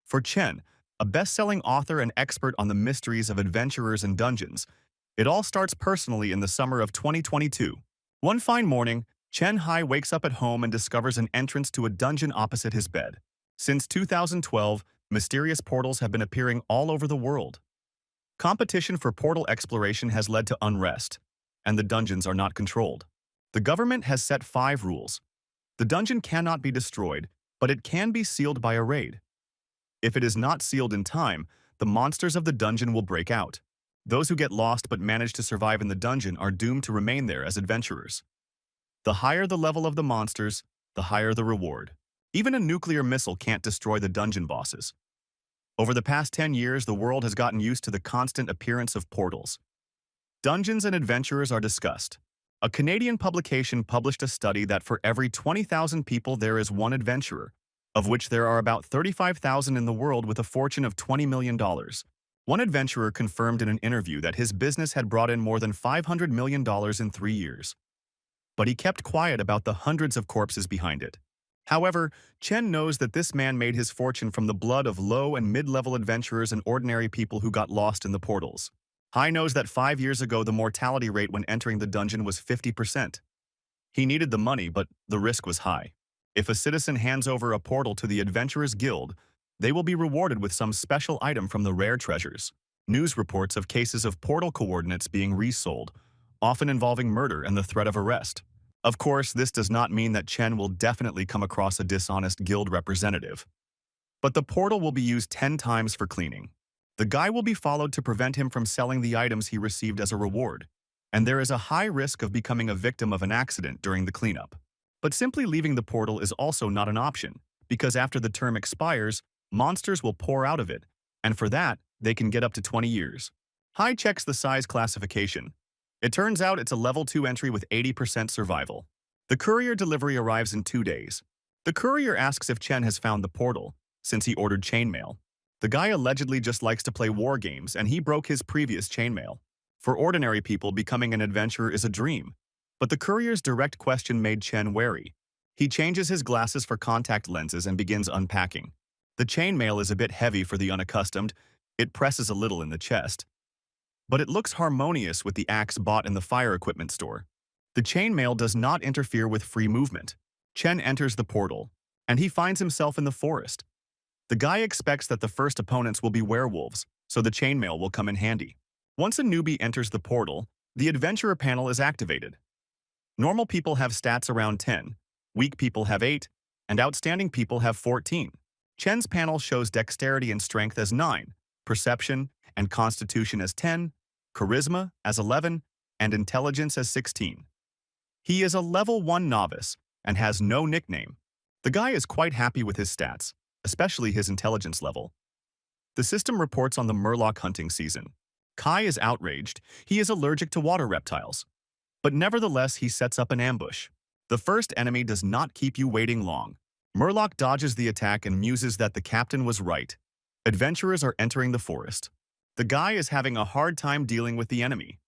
For Chen, a best-selling author and expert on the mysteries of adventurers and dungeons, it all starts personally in the summer of 2022. One fine morning, Chen Hai wakes up at home and discovers an entrance to a dungeon opposite his bed. Since 2012, mysterious portals have been appearing all over the world. Competition for portal exploration has led to unrest, and the dungeons are not controlled. The government has set 5 rules. The dungeon cannot be destroyed, but it can be sealed by a raid. If it is not sealed in time, the monsters of the dungeon will break out. Those who get lost but manage to survive in the dungeon are doomed to remain there as adventurers. The higher the level of the monsters, the higher the reward. Even a nuclear missile can't destroy the dungeon bosses. Over the past 10 years, the world has gotten used to the constant appearance of portals. Dungeons and adventurers are discussed. A Canadian publication published a study that for every 20,000 people there is one adventurer, of which there are about 35,000 in the world with a fortune of $20 million. One adventurer confirmed in an interview that his business had brought in more than $500 million in 3 years. But he kept quiet about the hundreds of corpses behind it. However, Chen knows that this man made his fortune from the blood of low and mid-level adventurers and ordinary people who got lost in the portals. Hai knows that 5 years ago the mortality rate when entering the dungeon was 50%. He needed the money, but the risk was high. If a citizen hands over a portal to the Adventurers Guild, they will be rewarded with some special item from the rare treasures. News reports of cases of portal coordinates being resold, often involving murder and the threat of arrest. Of course, this does not mean that Chen will definitely come across a dishonest guild representative. But the portal will be used 10 times for cleaning. The guy will be followed to prevent him from selling the items he received as a reward, and there is a high risk of becoming a victim of an accident during the cleanup. But simply leaving the portal is also not an option, because after the term expires, monsters will pour out of it, and for that, they can get up to 20 years. Hai checks the size classification. It turns out it's a level 2 entry with 80% survival. The courier delivery arrives in 2 days. The courier asks if Chen has found the portal, since he ordered chainmail. The guy allegedly just likes to play war games, and he broke his previous chainmail. For ordinary people, becoming an adventurer is a dream. But the courier's direct question made Chen wary. He changes his glasses for contact lenses and begins unpacking. The chainmail is a bit heavy for the unaccustomed. It presses a little in the chest. But it looks harmonious with the axe bought in the fire equipment store. The chainmail does not interfere with free movement. Chen enters the portal, and he finds himself in the forest. The guy expects that the first opponents will be werewolves, so the chainmail will come in handy. Once a newbie enters the portal, the adventurer panel is activated. Normal people have stats around 10, weak people have 8, and outstanding people have 14. Chen's panel shows dexterity and strength as 9, perception and constitution as 10, charisma as 11, and intelligence as 16. He is a level 1 novice and has no nickname. The guy is quite happy with his stats, especially his intelligence level. The system reports on the murloc hunting season. Kai is outraged. He is allergic to water reptiles. But nevertheless, he sets up an ambush. The first enemy does not keep you waiting long. Murloc dodges the attack and muses that the captain was right. Adventurers are entering the forest. The guy is having a hard time dealing with the enemy.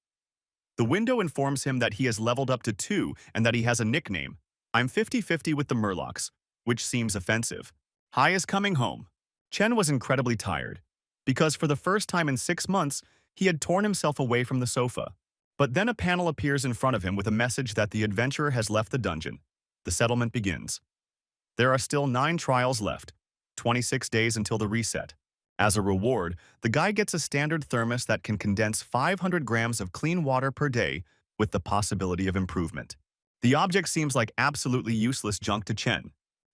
The window informs him that he has leveled up to 2 and that he has a nickname. I'm 50-50 with the Murlocs, which seems offensive. Hai is coming home. Chen was incredibly tired, because for the first time in 6 months, he had torn himself away from the sofa. But then a panel appears in front of him with a message that the adventurer has left the dungeon. The settlement begins. There are still 9 trials left, 26 days until the reset. As a reward, the guy gets a standard thermos that can condense 500 grams of clean water per day with the possibility of improvement. The object seems like absolutely useless junk to Chen.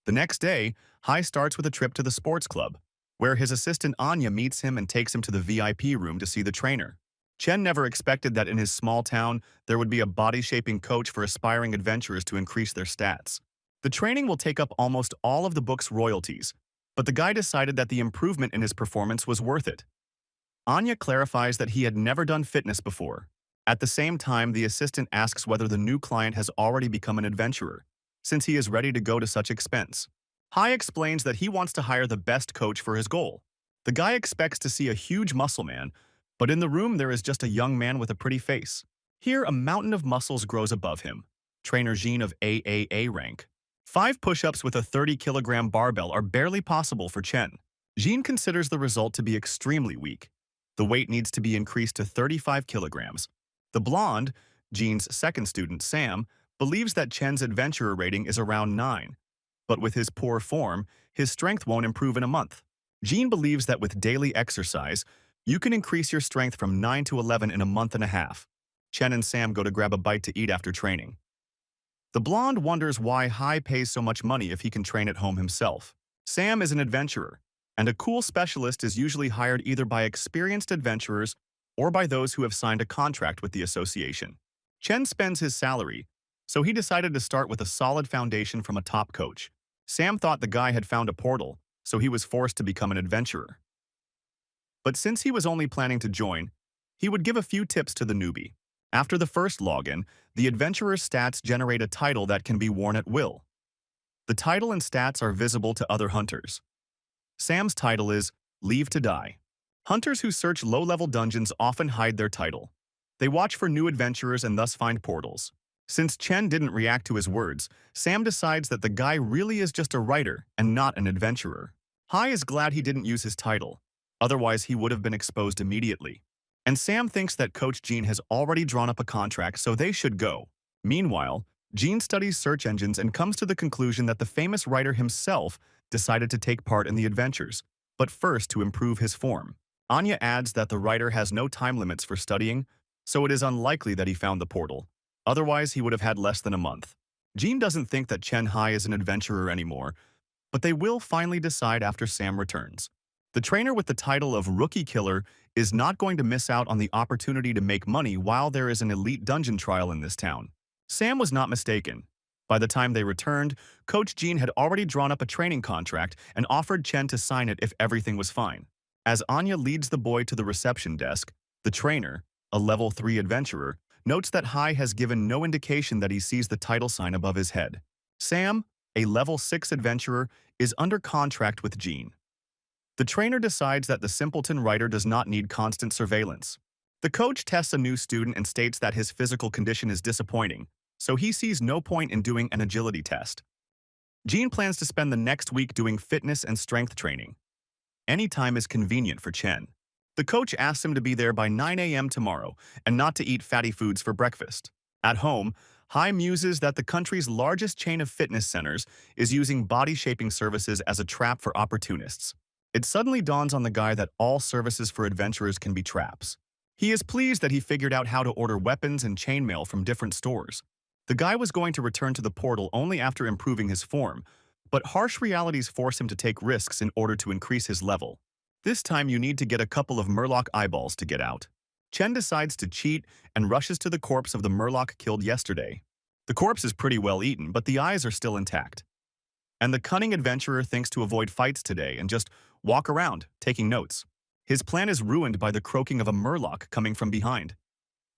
The next day, Hai starts with a trip to the sports club, where his assistant Anya meets him and takes him to the VIP room to see the trainer. Chen never expected that in his small town, there would be a body-shaping coach for aspiring adventurers to increase their stats. The training will take up almost all of the book's royalties, but the guy decided that the improvement in his performance was worth it. Anya clarifies that he had never done fitness before. At the same time, the assistant asks whether the new client has already become an adventurer, since he is ready to go to such expense. Hai explains that he wants to hire the best coach for his goal. The guy expects to see a huge muscle man, but in the room there is just a young man with a pretty face. Here, a mountain of muscles grows above him. Trainer Jean of AAA rank. 5 push-ups with a 30-kilogram barbell are barely possible for Chen. Jean considers the result to be extremely weak. The weight needs to be increased to 35 kilograms. The blonde, Jean's second student, Sam, believes that Chen's adventurer rating is around 9. But with his poor form, his strength won't improve in a month. Jean believes that with daily exercise, you can increase your strength from 9 to 11 in a month and a half. Chen and Sam go to grab a bite to eat after training. The blonde wonders why Hai pays so much money if he can train at home himself. Sam is an adventurer, and a cool specialist is usually hired either by experienced adventurers or by those who have signed a contract with the association. Chen spends his salary, so he decided to start with a solid foundation from a top coach. Sam thought the guy had found a portal, so he was forced to become an adventurer. But since he was only planning to join, he would give a few tips to the newbie. After the first login, the adventurer's stats generate a title that can be worn at will. The title and stats are visible to other hunters. Sam's title is Leave to Die. Hunters who search low-level dungeons often hide their title. They watch for new adventurers and thus find portals. Since Chen didn't react to his words, Sam decides that the guy really is just a writer and not an adventurer. Hai is glad he didn't use his title, otherwise he would have been exposed immediately. And Sam thinks that Coach Jean has already drawn up a contract, so they should go. Meanwhile, Jean studies search engines and comes to the conclusion that the famous writer himself decided to take part in the adventures, but first to improve his form. Anya adds that the writer has no time limits for studying, so it is unlikely that he found the portal. Otherwise, he would have had less than a month. Jean doesn't think that Chen Hai is an adventurer anymore, but they will finally decide after Sam returns. The trainer with the title of Rookie Killer is not going to miss out on the opportunity to make money while there is an elite dungeon trial in this town. Sam was not mistaken. By the time they returned, Coach Jean had already drawn up a training contract and offered Chen to sign it if everything was fine. As Anya leads the boy to the reception desk, the trainer, a level 3 adventurer, notes that Hai has given no indication that he sees the title sign above his head. Sam, a level 6 adventurer, is under contract with Jean. The trainer decides that the simpleton writer does not need constant surveillance. The coach tests a new student and states that his physical condition is disappointing, so he sees no point in doing an agility test. Jean plans to spend the next week doing fitness and strength training. Any time is convenient for Chen. The coach asks him to be there by 9 a.m. tomorrow and not to eat fatty foods for breakfast. At home, Hai muses that the country's largest chain of fitness centers is using body-shaping services as a trap for opportunists. It suddenly dawns on the guy that all services for adventurers can be traps. He is pleased that he figured out how to order weapons and chainmail from different stores. The guy was going to return to the portal only after improving his form, but harsh realities force him to take risks in order to increase his level. This time you need to get a couple of Murloc eyeballs to get out. Chen decides to cheat and rushes to the corpse of the Murloc killed yesterday. The corpse is pretty well eaten, but the eyes are still intact. And the cunning adventurer thinks to avoid fights today and just walk around, taking notes. His plan is ruined by the croaking of a Murloc coming from behind.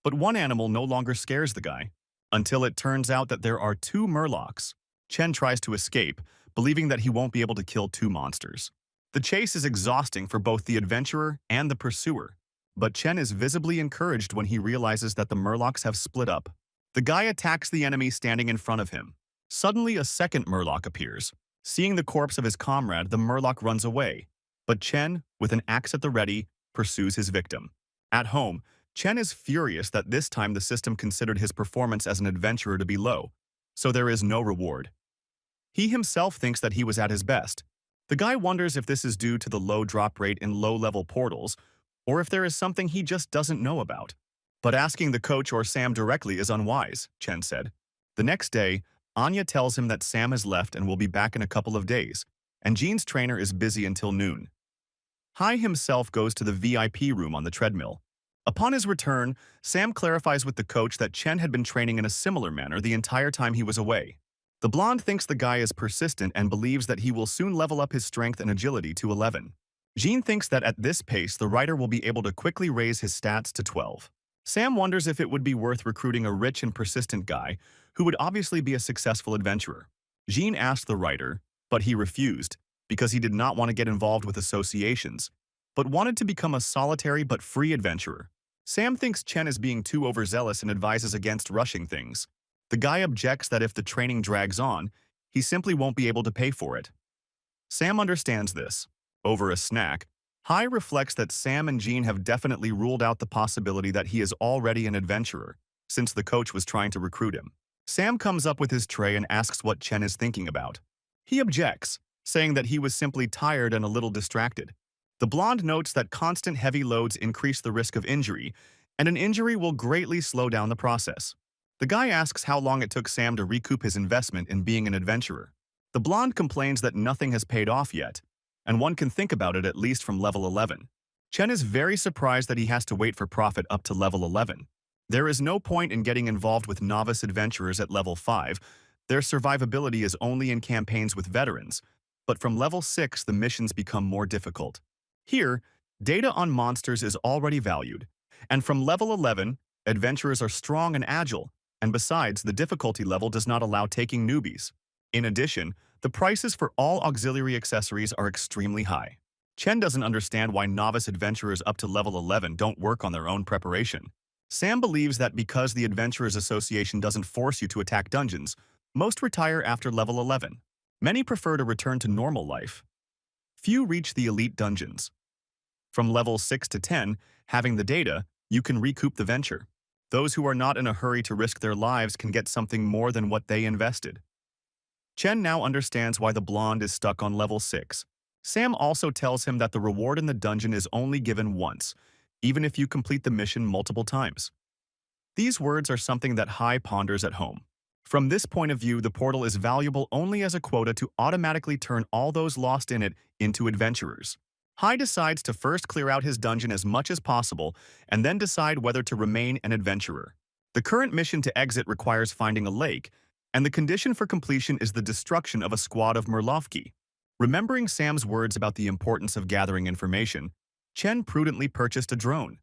But one animal no longer scares the guy, until it turns out that there are 2 Murlocs. Chen tries to escape, believing that he won't be able to kill 2 monsters. The chase is exhausting for both the adventurer and the pursuer, but Chen is visibly encouraged when he realizes that the Murlocs have split up. The guy attacks the enemy standing in front of him. Suddenly, a second Murloc appears. Seeing the corpse of his comrade, the Murloc runs away, but Chen, with an axe at the ready, pursues his victim. At home, Chen is furious that this time the system considered his performance as an adventurer to be low, so there is no reward. He himself thinks that he was at his best. The guy wonders if this is due to the low drop rate in low-level portals, or if there is something he just doesn't know about. But asking the coach or Sam directly is unwise, Chen said. The next day, Anya tells him that Sam has left and will be back in a couple of days, and Jean's trainer is busy until noon. Hai himself goes to the VIP room on the treadmill. Upon his return, Sam clarifies with the coach that Chen had been training in a similar manner the entire time he was away. The blonde thinks the guy is persistent and believes that he will soon level up his strength and agility to 11. Jean thinks that at this pace, the writer will be able to quickly raise his stats to 12. Sam wonders if it would be worth recruiting a rich and persistent guy who would obviously be a successful adventurer. Jean asked the writer, but he refused because he did not want to get involved with associations, but wanted to become a solitary but free adventurer. Sam thinks Chen is being too overzealous and advises against rushing things. The guy objects that if the training drags on, he simply won't be able to pay for it. Sam understands this. Over a snack, Hai reflects that Sam and Jean have definitely ruled out the possibility that he is already an adventurer, since the coach was trying to recruit him. Sam comes up with his tray and asks what Chen is thinking about. He objects, saying that he was simply tired and a little distracted. The blonde notes that constant heavy loads increase the risk of injury, and an injury will greatly slow down the process. The guy asks how long it took Sam to recoup his investment in being an adventurer. The blonde complains that nothing has paid off yet, and one can think about it at least from level 11. Chen is very surprised that he has to wait for profit up to level 11. There is no point in getting involved with novice adventurers at level 5. Their survivability is only in campaigns with veterans, but from level 6 the missions become more difficult. Here, data on monsters is already valued, and from level 11, adventurers are strong and agile, and besides, the difficulty level does not allow taking newbies. In addition, the prices for all auxiliary accessories are extremely high. Chen doesn't understand why novice adventurers up to level 11 don't work on their own preparation. Sam believes that because the Adventurers Association doesn't force you to attack dungeons, most retire after level 11. Many prefer to return to normal life. Few reach the elite dungeons. From level 6 to 10, having the data, you can recoup the venture. Those who are not in a hurry to risk their lives can get something more than what they invested. Chen now understands why the blonde is stuck on level 6. Sam also tells him that the reward in the dungeon is only given once, even if you complete the mission multiple times. These words are something that Hai ponders at home. From this point of view, the portal is valuable only as a quota to automatically turn all those lost in it into adventurers. Hai decides to first clear out his dungeon as much as possible and then decide whether to remain an adventurer. The current mission to exit requires finding a lake, and the condition for completion is the destruction of a squad of Murlovki. Remembering Sam's words about the importance of gathering information, Chen prudently purchased a drone.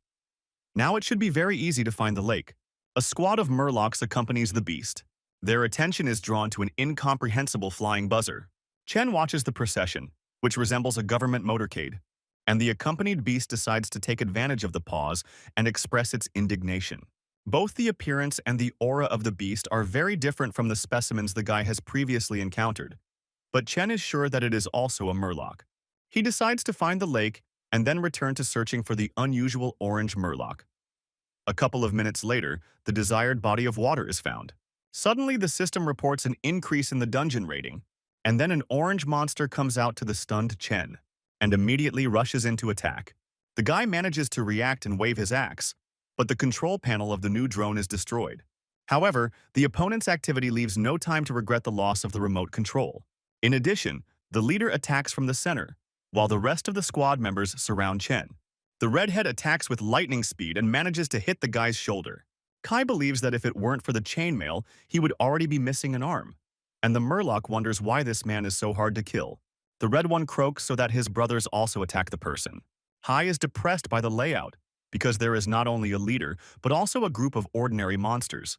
Now it should be very easy to find the lake. A squad of Murlocs accompanies the beast. Their attention is drawn to an incomprehensible flying buzzer. Chen watches the procession, which resembles a government motorcade, and the accompanied beast decides to take advantage of the pause and express its indignation. Both the appearance and the aura of the beast are very different from the specimens the guy has previously encountered, but Chen is sure that it is also a Murloc. He decides to find the lake and then return to searching for the unusual orange Murloc. A couple of minutes later, the desired body of water is found. Suddenly, the system reports an increase in the dungeon rating, and then an orange monster comes out to the stunned Chen and immediately rushes in to attack. The guy manages to react and wave his axe, but the control panel of the new drone is destroyed. However, the opponent's activity leaves no time to regret the loss of the remote control. In addition, the leader attacks from the center, while the rest of the squad members surround Chen. The redhead attacks with lightning speed and manages to hit the guy's shoulder. Kai believes that if it weren't for the chainmail, he would already be missing an arm. And the Murloc wonders why this man is so hard to kill. The red one croaks so that his brothers also attack the person. Hai is depressed by the layout, because there is not only a leader, but also a group of ordinary monsters.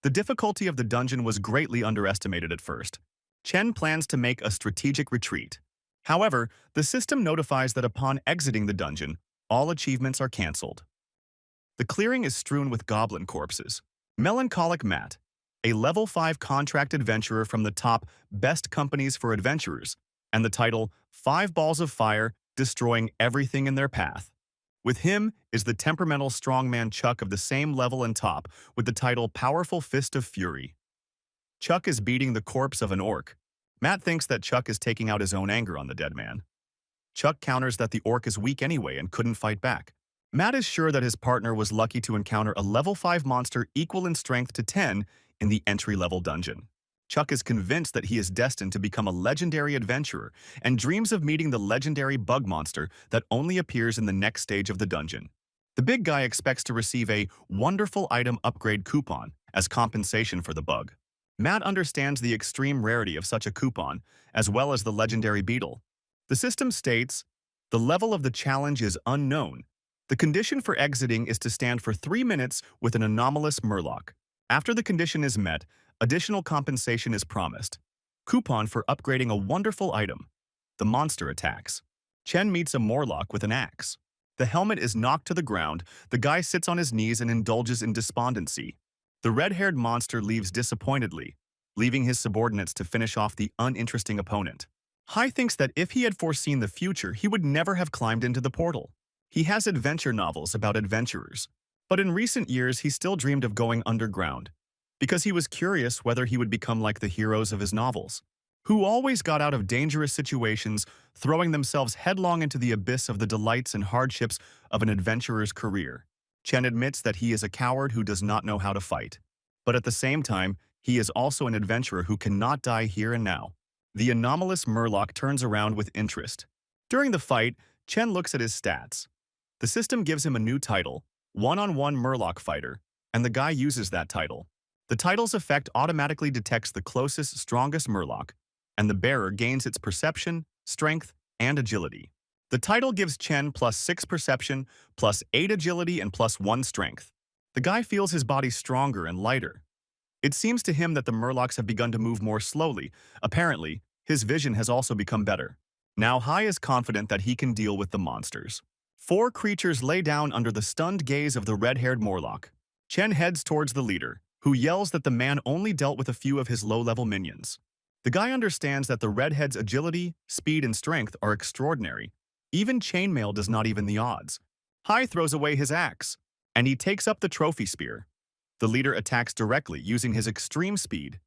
The difficulty of the dungeon was greatly underestimated at first. Chen plans to make a strategic retreat. However, the system notifies that upon exiting the dungeon, all achievements are cancelled. The clearing is strewn with goblin corpses. Melancholic Matt, a level 5 contract adventurer from the top best companies for adventurers, and the title 5 Balls of Fire, destroying everything in their path. With him is the temperamental strongman Chuck of the same level and top, with the title Powerful Fist of Fury. Chuck is beating the corpse of an orc. Matt thinks that Chuck is taking out his own anger on the dead man. Chuck counters that the orc is weak anyway and couldn't fight back. Matt is sure that his partner was lucky to encounter a level 5 monster equal in strength to 10 in the entry-level dungeon. Chuck is convinced that he is destined to become a legendary adventurer and dreams of meeting the legendary bug monster that only appears in the next stage of the dungeon. The big guy expects to receive a wonderful item upgrade coupon as compensation for the bug. Matt understands the extreme rarity of such a coupon, as well as the legendary beetle. The system states, the level of the challenge is unknown. The condition for exiting is to stand for 3 minutes with an anomalous Murloc. After the condition is met, additional compensation is promised. Coupon for upgrading a wonderful item. The monster attacks. Chen meets a Morlock with an axe. The helmet is knocked to the ground, the guy sits on his knees and indulges in despondency. The red-haired monster leaves disappointedly, leaving his subordinates to finish off the uninteresting opponent. Hai thinks that if he had foreseen the future, he would never have climbed into the portal. He has adventure novels about adventurers, but in recent years he still dreamed of going underground, because he was curious whether he would become like the heroes of his novels, who always got out of dangerous situations, throwing themselves headlong into the abyss of the delights and hardships of an adventurer's career. Chen admits that he is a coward who does not know how to fight, but at the same time, he is also an adventurer who cannot die here and now. The anomalous Murloc turns around with interest. During the fight, Chen looks at his stats. The system gives him a new title, One-on-One Murloc Fighter, and the guy uses that title. The title's effect automatically detects the closest, strongest Murloc, and the bearer gains its perception, strength, and agility. The title gives Chen +6 perception, +8 agility, and +1 strength. The guy feels his body stronger and lighter. It seems to him that the Murlocs have begun to move more slowly. Apparently, his vision has also become better. Now Hai is confident that he can deal with the monsters. 4 creatures lay down under the stunned gaze of the red-haired Morlock. Chen heads towards the leader, who yells that the man only dealt with a few of his low-level minions. The guy understands that the redhead's agility, speed, and strength are extraordinary. Even chainmail does not even the odds. Hai throws away his axe, and he takes up the trophy spear. The leader attacks directly using his extreme speed.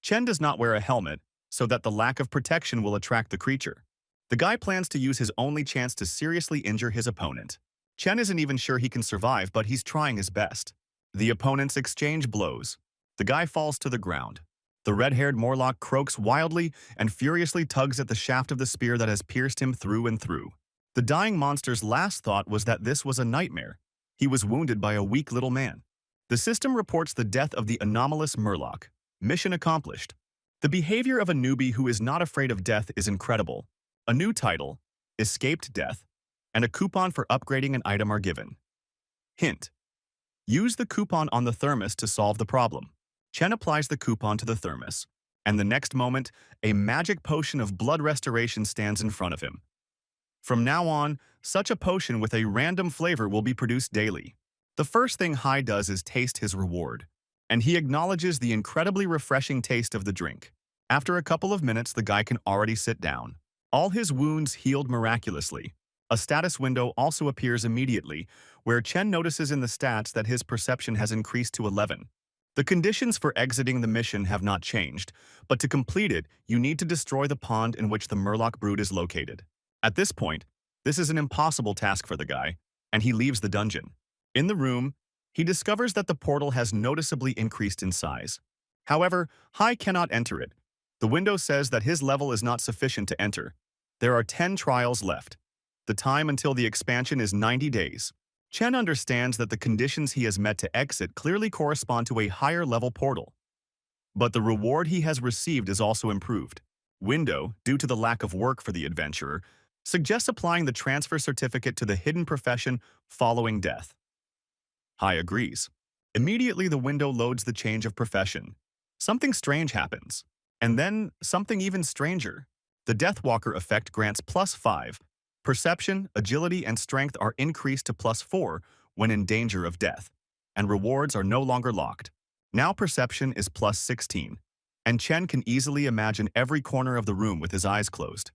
Chen does not wear a helmet, so that the lack of protection will attract the creature. The guy plans to use his only chance to seriously injure his opponent. Chen isn't even sure he can survive, but he's trying his best. The opponents exchange blows. The guy falls to the ground. The red-haired Morlock croaks wildly and furiously tugs at the shaft of the spear that has pierced him through and through. The dying monster's last thought was that this was a nightmare. He was wounded by a weak little man. The system reports the death of the anomalous Murloc. Mission accomplished. The behavior of a newbie who is not afraid of death is incredible. A new title, Escaped Death, and a coupon for upgrading an item are given. Hint: use the coupon on the thermos to solve the problem. Chen applies the coupon to the thermos, and the next moment, a magic potion of blood restoration stands in front of him. From now on, such a potion with a random flavor will be produced daily. The first thing Hai does is taste his reward, and he acknowledges the incredibly refreshing taste of the drink. After a couple of minutes, the guy can already sit down. All his wounds healed miraculously. A status window also appears immediately, where Chen notices in the stats that his perception has increased to 11. The conditions for exiting the mission have not changed, but to complete it, you need to destroy the pond in which the Murloc brood is located. At this point, this is an impossible task for the guy, and he leaves the dungeon. In the room, he discovers that the portal has noticeably increased in size. However, Hai cannot enter it. The window says that his level is not sufficient to enter. There are 10 trials left. The time until the expansion is 90 days. Chen understands that the conditions he has met to exit clearly correspond to a higher-level portal. But the reward he has received is also improved. Window, due to the lack of work for the adventurer, suggests applying the transfer certificate to the hidden profession following death. Hai agrees. Immediately, the window loads the change of profession. Something strange happens. And then, something even stranger. The Deathwalker effect grants +5. Perception, agility, and strength are increased to +4 when in danger of death, and rewards are no longer locked. Now perception is +16, and Chen can easily imagine every corner of the room with his eyes closed.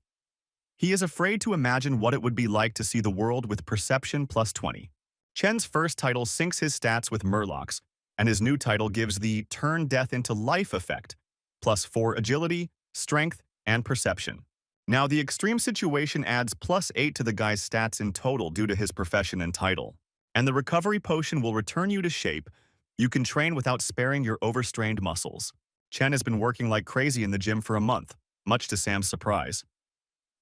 He is afraid to imagine what it would be like to see the world with perception +20. Chen's first title syncs his stats with Murloc's, and his new title gives the Turn Death into Life effect, +4 agility, strength, and perception. Now the extreme situation adds +8 to the guy's stats in total due to his profession and title. And the recovery potion will return you to shape. You can train without sparing your overstrained muscles. Chen has been working like crazy in the gym for a month, much to Sam's surprise.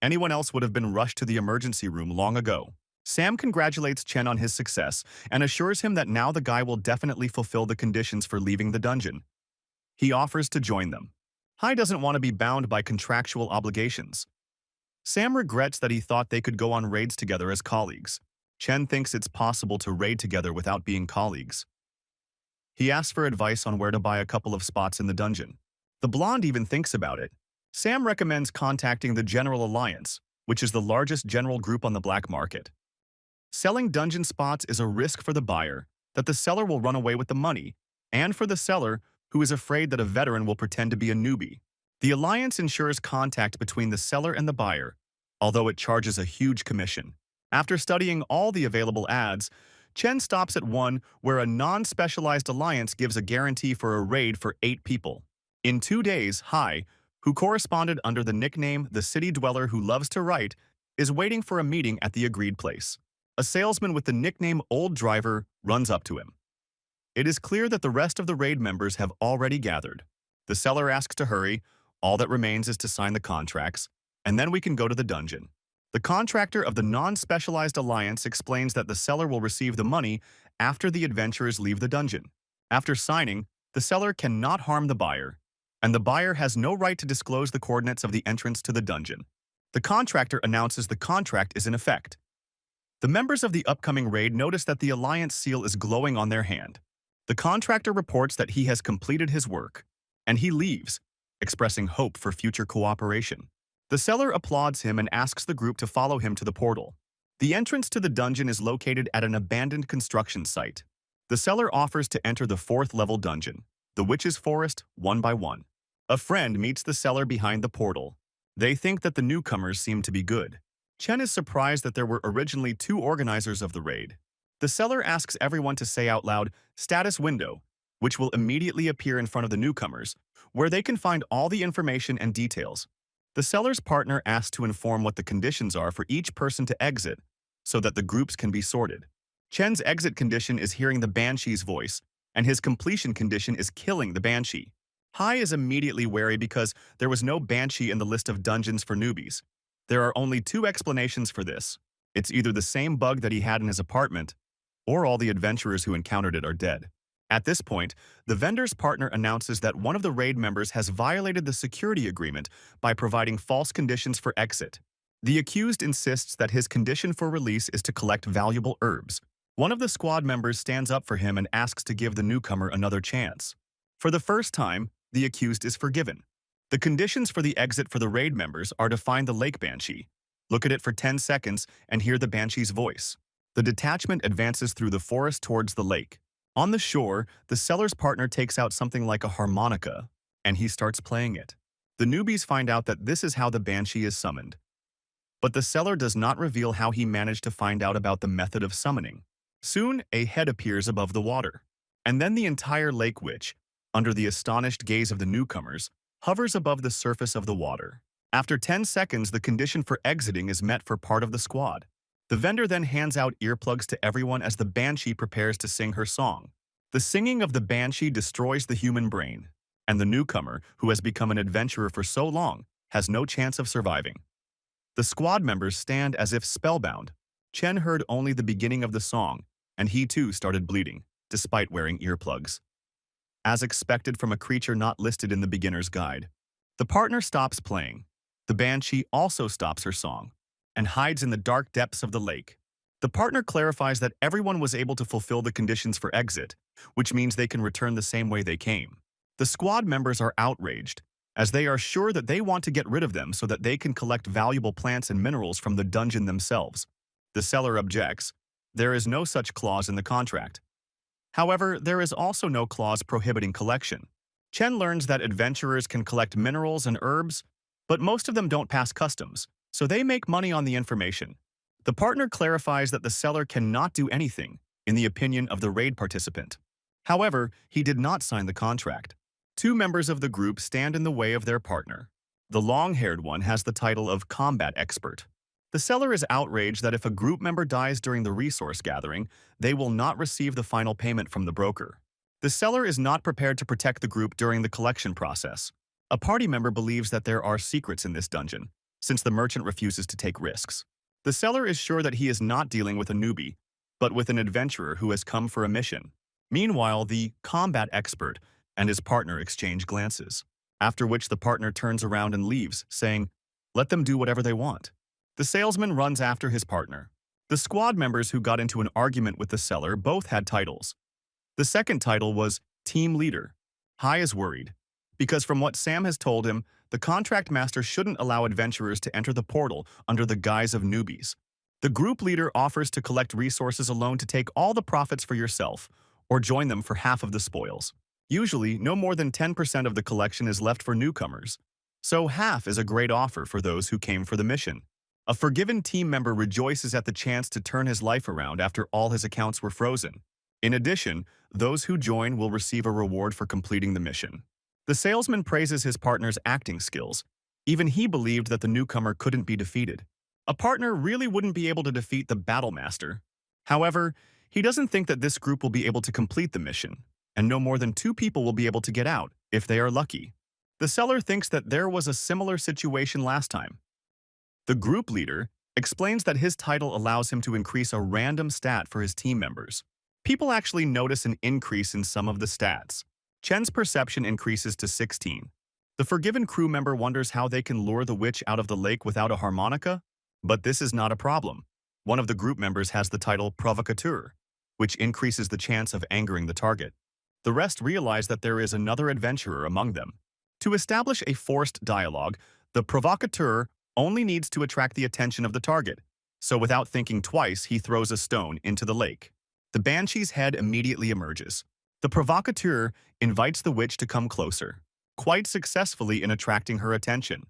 Anyone else would have been rushed to the emergency room long ago. Sam congratulates Chen on his success and assures him that now the guy will definitely fulfill the conditions for leaving the dungeon. He offers to join them. Hai doesn't want to be bound by contractual obligations. Sam regrets that he thought they could go on raids together as colleagues. Chen thinks it's possible to raid together without being colleagues. He asks for advice on where to buy a couple of spots in the dungeon. The blonde even thinks about it. Sam recommends contacting the General Alliance, which is the largest general group on the black market. Selling dungeon spots is a risk for the buyer, that the seller will run away with the money, and for the seller, who is afraid that a veteran will pretend to be a newbie. The alliance ensures contact between the seller and the buyer, although it charges a huge commission. After studying all the available ads, Chen stops at one where a non-specialized alliance gives a guarantee for a raid for 8 people. In 2 days, Hai, who corresponded under the nickname The City Dweller Who Loves to Write, is waiting for a meeting at the agreed place. A salesman with the nickname Old Driver runs up to him. It is clear that the rest of the raid members have already gathered. The seller asks to hurry. All that remains is to sign the contracts, and then we can go to the dungeon. The contractor of the non-specialized alliance explains that the seller will receive the money after the adventurers leave the dungeon. After signing, the seller cannot harm the buyer, and the buyer has no right to disclose the coordinates of the entrance to the dungeon. The contractor announces the contract is in effect. The members of the upcoming raid notice that the alliance seal is glowing on their hand. The contractor reports that he has completed his work, and he leaves, expressing hope for future cooperation. The seller applauds him and asks the group to follow him to the portal. The entrance to the dungeon is located at an abandoned construction site. The seller offers to enter the 4th-level dungeon, the Witch's Forest, one by one. A friend meets the seller behind the portal. They think that the newcomers seem to be good. Chen is surprised that there were originally 2 organizers of the raid. The seller asks everyone to say out loud, "Status window," which will immediately appear in front of the newcomers, where they can find all the information and details. The seller's partner asks to inform what the conditions are for each person to exit, so that the groups can be sorted. Chen's exit condition is hearing the Banshee's voice, and his completion condition is killing the Banshee. Hai is immediately wary because there was no Banshee in the list of dungeons for newbies. There are only 2 explanations for this. It's either the same bug that he had in his apartment, or all the adventurers who encountered it are dead. At this point, the vendor's partner announces that one of the raid members has violated the security agreement by providing false conditions for exit. The accused insists that his condition for release is to collect valuable herbs. One of the squad members stands up for him and asks to give the newcomer another chance. For the first time, the accused is forgiven. The conditions for the exit for the raid members are to find the lake banshee, look at it for 10 seconds, and hear the banshee's voice. The detachment advances through the forest towards the lake. On the shore, the seller's partner takes out something like a harmonica, and he starts playing it. The newbies find out that this is how the banshee is summoned. But the seller does not reveal how he managed to find out about the method of summoning. Soon, a head appears above the water. And then the entire lake witch, under the astonished gaze of the newcomers, hovers above the surface of the water. After 10 seconds, the condition for exiting is met for part of the squad. The vendor then hands out earplugs to everyone as the banshee prepares to sing her song. The singing of the banshee destroys the human brain, and the newcomer, who has become an adventurer for so long, has no chance of surviving. The squad members stand as if spellbound. Chen heard only the beginning of the song, and he too started bleeding, despite wearing earplugs. As expected from a creature not listed in the beginner's guide, the partner stops playing. The banshee also stops her song and hides in the dark depths of the lake. The partner clarifies that everyone was able to fulfill the conditions for exit, which means they can return the same way they came. The squad members are outraged, as they are sure that they want to get rid of them so that they can collect valuable plants and minerals from the dungeon themselves. The seller objects. There is no such clause in the contract. However, there is also no clause prohibiting collection. Chen learns that adventurers can collect minerals and herbs, but most of them don't pass customs, so they make money on the information. The partner clarifies that the seller cannot do anything, in the opinion of the raid participant. However, he did not sign the contract. 2 members of the group stand in the way of their partner. The long-haired one has the title of combat expert. The seller is outraged that if a group member dies during the resource gathering, they will not receive the final payment from the broker. The seller is not prepared to protect the group during the collection process. A party member believes that there are secrets in this dungeon, since the merchant refuses to take risks. The seller is sure that he is not dealing with a newbie, but with an adventurer who has come for a mission. Meanwhile, the combat expert and his partner exchange glances, after which the partner turns around and leaves, saying, "Let them do whatever they want." The salesman runs after his partner. The squad members who got into an argument with the seller both had titles. The second title was Team Leader. Hai is worried, because from what Sam has told him, the contract master shouldn't allow adventurers to enter the portal under the guise of newbies. The group leader offers to collect resources alone to take all the profits for yourself, or join them for half of the spoils. Usually, no more than 10% of the collection is left for newcomers, So half is a great offer for those who came for the mission. A forgiven team member rejoices at the chance to turn his life around after all his accounts were frozen. In addition, those who join will receive a reward for completing the mission. The salesman praises his partner's acting skills. Even he believed that the newcomer couldn't be defeated. A partner really wouldn't be able to defeat the battle master. However, he doesn't think that this group will be able to complete the mission, and no more than 2 people will be able to get out, if they are lucky. The seller thinks that there was a similar situation last time. The group leader explains that his title allows him to increase a random stat for his team members. People actually notice an increase in some of the stats. Chen's perception increases to 16. The forgiven crew member wonders how they can lure the witch out of the lake without a harmonica, but this is not a problem. One of the group members has the title Provocateur, which increases the chance of angering the target. The rest realize that there is another adventurer among them. To establish a forced dialogue, the Provocateur only needs to attract the attention of the target, so without thinking twice, he throws a stone into the lake. The banshee's head immediately emerges. The provocateur invites the witch to come closer, quite successfully in attracting her attention.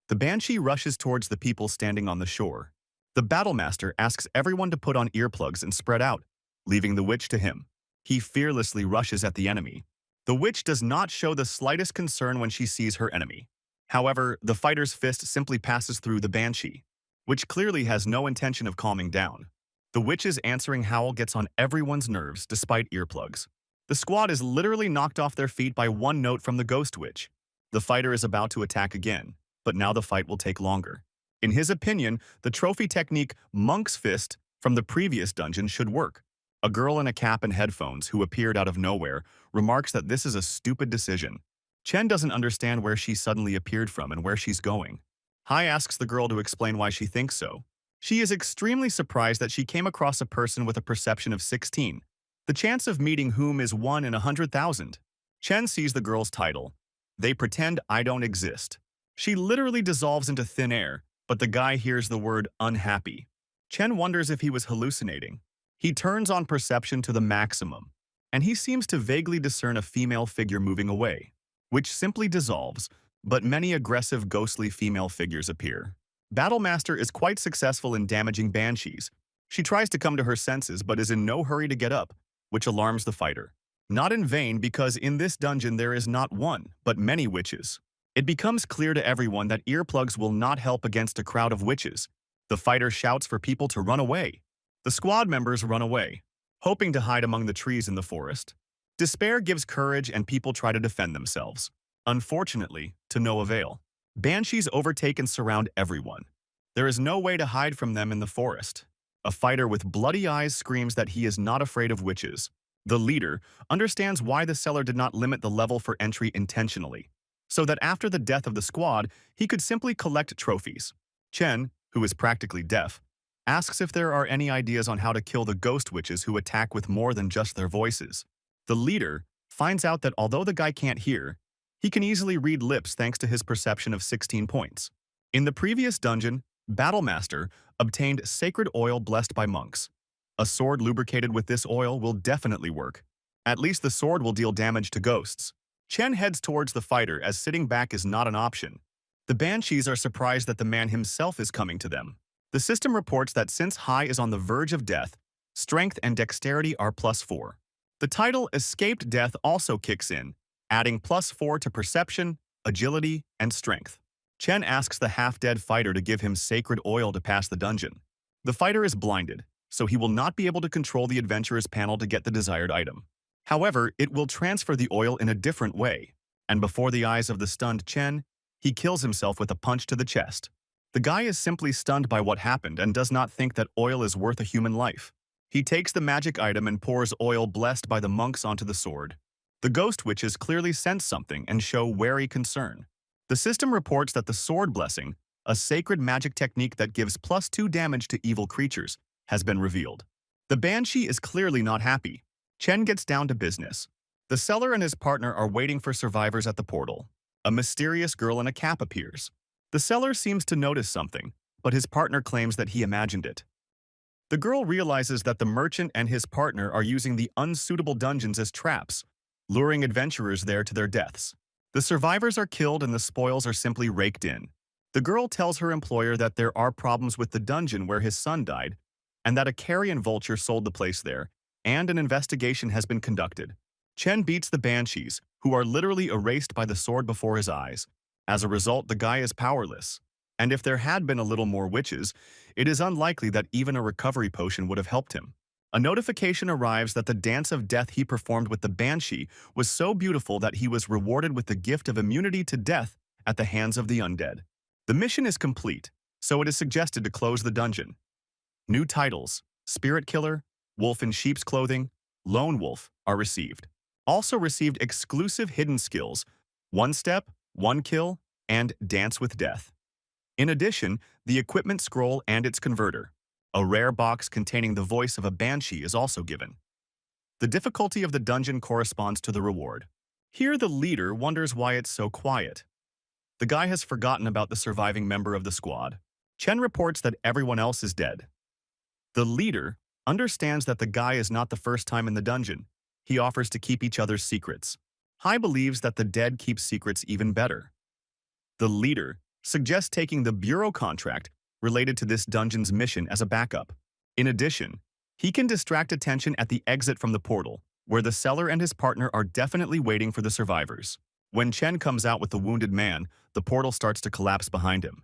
The banshee rushes towards the people standing on the shore. The battlemaster asks everyone to put on earplugs and spread out, leaving the witch to him. He fearlessly rushes at the enemy. The witch does not show the slightest concern when she sees her enemy. However, the fighter's fist simply passes through the banshee, which clearly has no intention of calming down. The witch's answering howl gets on everyone's nerves despite earplugs. The squad is literally knocked off their feet by one note from the ghost witch. The fighter is about to attack again, but now the fight will take longer. In his opinion, the trophy technique Monk's Fist from the previous dungeon should work. A girl in a cap and headphones who appeared out of nowhere remarks that this is a stupid decision. Chen doesn't understand where she suddenly appeared from and where she's going. Hai asks the girl to explain why she thinks so. She is extremely surprised that she came across a person with a perception of 16. The chance of meeting whom is 1 in 100,000. Chen sees the girl's title. They pretend I don't exist. She literally dissolves into thin air, but the guy hears the word unhappy. Chen wonders if he was hallucinating. He turns on perception to the maximum, and he seems to vaguely discern a female figure moving away, which simply dissolves, but many aggressive ghostly female figures appear. Battlemaster is quite successful in damaging banshees. She tries to come to her senses but is in no hurry to get up, which alarms the fighter. Not in vain, because in this dungeon there is not one, but many witches. It becomes clear to everyone that earplugs will not help against a crowd of witches. The fighter shouts for people to run away. The squad members run away, hoping to hide among the trees in the forest. Despair gives courage and people try to defend themselves. Unfortunately, to no avail. Banshees overtake and surround everyone. There is no way to hide from them in the forest. A fighter with bloody eyes screams that he is not afraid of witches. The leader understands why the seller did not limit the level for entry intentionally, so that after the death of the squad, he could simply collect trophies. Chen, who is practically deaf, asks if there are any ideas on how to kill the ghost witches who attack with more than just their voices. The leader finds out that although the guy can't hear, he can easily read lips thanks to his perception of 16 points. In the previous dungeon, Battlemaster obtained sacred oil blessed by monks. A sword lubricated with this oil will definitely work. At least the sword will deal damage to ghosts. Chen heads towards the fighter as sitting back is not an option. The banshees are surprised that the man himself is coming to them. The system reports that since Hai is on the verge of death, strength and dexterity are +4. The title Escaped Death also kicks in, adding +4 to perception, agility, and strength. Chen asks the half-dead fighter to give him sacred oil to pass the dungeon. The fighter is blinded, so he will not be able to control the adventurer's panel to get the desired item. However, it will transfer the oil in a different way, and before the eyes of the stunned Chen, he kills himself with a punch to the chest. The guy is simply stunned by what happened and does not think that oil is worth a human life. He takes the magic item and pours oil blessed by the monks onto the sword. The ghost witches clearly sense something and show wary concern. The system reports that the sword blessing, a sacred magic technique that gives +2 damage to evil creatures, has been revealed. The banshee is clearly not happy. Chen gets down to business. The seller and his partner are waiting for survivors at the portal. A mysterious girl in a cap appears. The seller seems to notice something, but his partner claims that he imagined it. The girl realizes that the merchant and his partner are using the unsuitable dungeons as traps, luring adventurers there to their deaths. The survivors are killed and the spoils are simply raked in. The girl tells her employer that there are problems with the dungeon where his son died, and that a carrion vulture sold the place there, and an investigation has been conducted. Chen beats the banshees, who are literally erased by the sword before his eyes. As a result, the guy is powerless. And if there had been a little more witches, it is unlikely that even a recovery potion would have helped him. A notification arrives that the dance of death he performed with the banshee was so beautiful that he was rewarded with the gift of immunity to death at the hands of the undead. The mission is complete, so it is suggested to close the dungeon. New titles, Spirit Killer, Wolf in Sheep's Clothing, Lone Wolf, are received. Also received exclusive hidden skills, One Step, One Kill, and Dance with Death. In addition, the equipment scroll and its converter. A rare box containing the voice of a banshee is also given. The difficulty of the dungeon corresponds to the reward. Here the leader wonders why it's so quiet. The guy has forgotten about the surviving member of the squad. Chen reports that everyone else is dead. The leader understands that the guy is not the first time in the dungeon. He offers to keep each other's secrets. Hai believes that the dead keep secrets even better. The leader suggests taking the bureau contract related to this dungeon's mission as a backup. In addition, he can distract attention at the exit from the portal, where the seller and his partner are definitely waiting for the survivors. When Chen comes out with the wounded man, the portal starts to collapse behind him.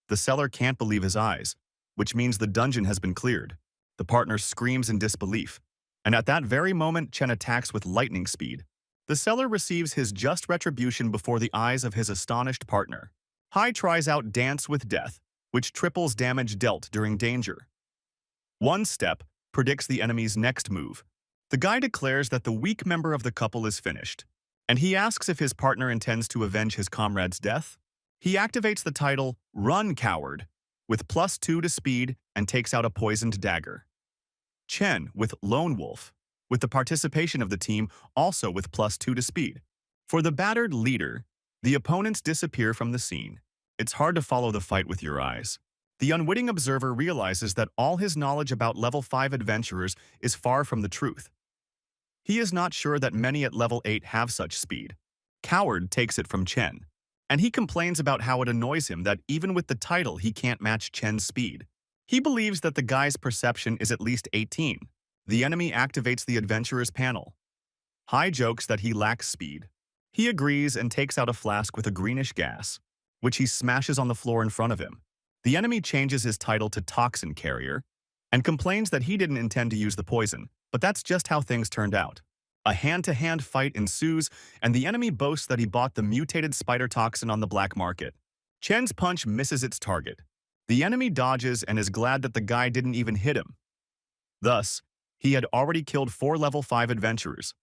The seller can't believe his eyes, which means the dungeon has been cleared. The partner screams in disbelief, and at that very moment Chen attacks with lightning speed. The seller receives his just retribution before the eyes of his astonished partner. Hai tries out Dance with Death, which triples damage dealt during danger. One Step predicts the enemy's next move. The guy declares that the weak member of the couple is finished, and he asks if his partner intends to avenge his comrade's death. He activates the title Run Coward with +2 to speed and takes out a poisoned dagger. Chen with Lone Wolf, with the participation of the team also with +2 to speed. For the battered leader, the opponents disappear from the scene. It's hard to follow the fight with your eyes. The unwitting observer realizes that all his knowledge about level 5 adventurers is far from the truth. He is not sure that many at level 8 have such speed. Coward takes it from Chen, and he complains about how it annoys him that even with the title he can't match Chen's speed. He believes that the guy's perception is at least 18. The enemy activates the adventurer's panel. Hai jokes that he lacks speed. He agrees and takes out a flask with a greenish gas, which he smashes on the floor in front of him. The enemy changes his title to Toxin Carrier and complains that he didn't intend to use the poison, but that's just how things turned out. A hand-to-hand fight ensues, and the enemy boasts that he bought the mutated spider toxin on the black market. Chen's punch misses its target. The enemy dodges and is glad that the guy didn't even hit him. Thus, he had already killed 4 level 5 adventurers.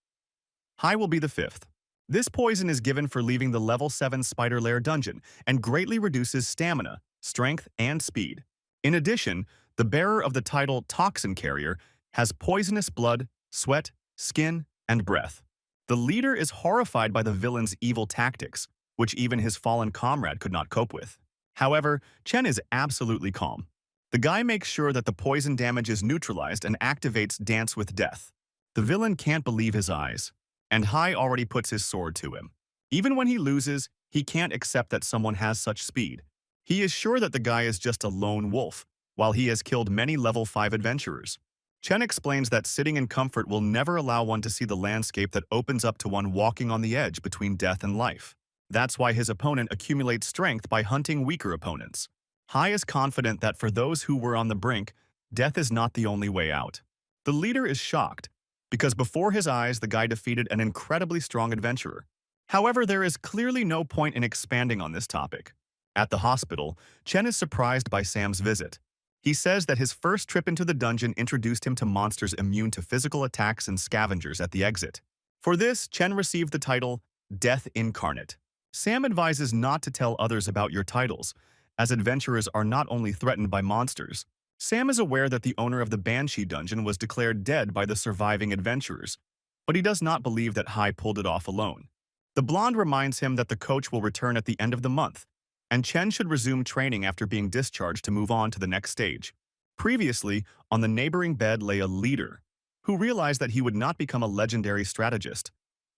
Hai will be the 5th. This poison is given for leaving the level 7 Spider Lair dungeon and greatly reduces stamina, strength, and speed. In addition, the bearer of the title Toxin Carrier has poisonous blood, sweat, skin, and breath. The leader is horrified by the villain's evil tactics, which even his fallen comrade could not cope with. However, Chen is absolutely calm. The guy makes sure that the poison damage is neutralized and activates Dance with Death. The villain can't believe his eyes, and Hai already puts his sword to him. Even when he loses, he can't accept that someone has such speed. He is sure that the guy is just a lone wolf, while he has killed many level 5 adventurers. Chen explains that sitting in comfort will never allow one to see the landscape that opens up to one walking on the edge between death and life. That's why his opponent accumulates strength by hunting weaker opponents. Hai is confident that for those who were on the brink, death is not the only way out. The leader is shocked, because before his eyes the guy defeated an incredibly strong adventurer. However, there is clearly no point in expanding on this topic. At the hospital, Chen is surprised by Sam's visit. He says that his first trip into the dungeon introduced him to monsters immune to physical attacks and scavengers at the exit. For this, Chen received the title Death Incarnate. Sam advises not to tell others about your titles, as adventurers are not only threatened by monsters. Sam is aware that the owner of the Banshee dungeon was declared dead by the surviving adventurers, but he does not believe that Hai pulled it off alone. The blonde reminds him that the coach will return at the end of the month, and Chen should resume training after being discharged to move on to the next stage. Previously, on the neighboring bed lay a leader, who realized that he would not become a legendary strategist.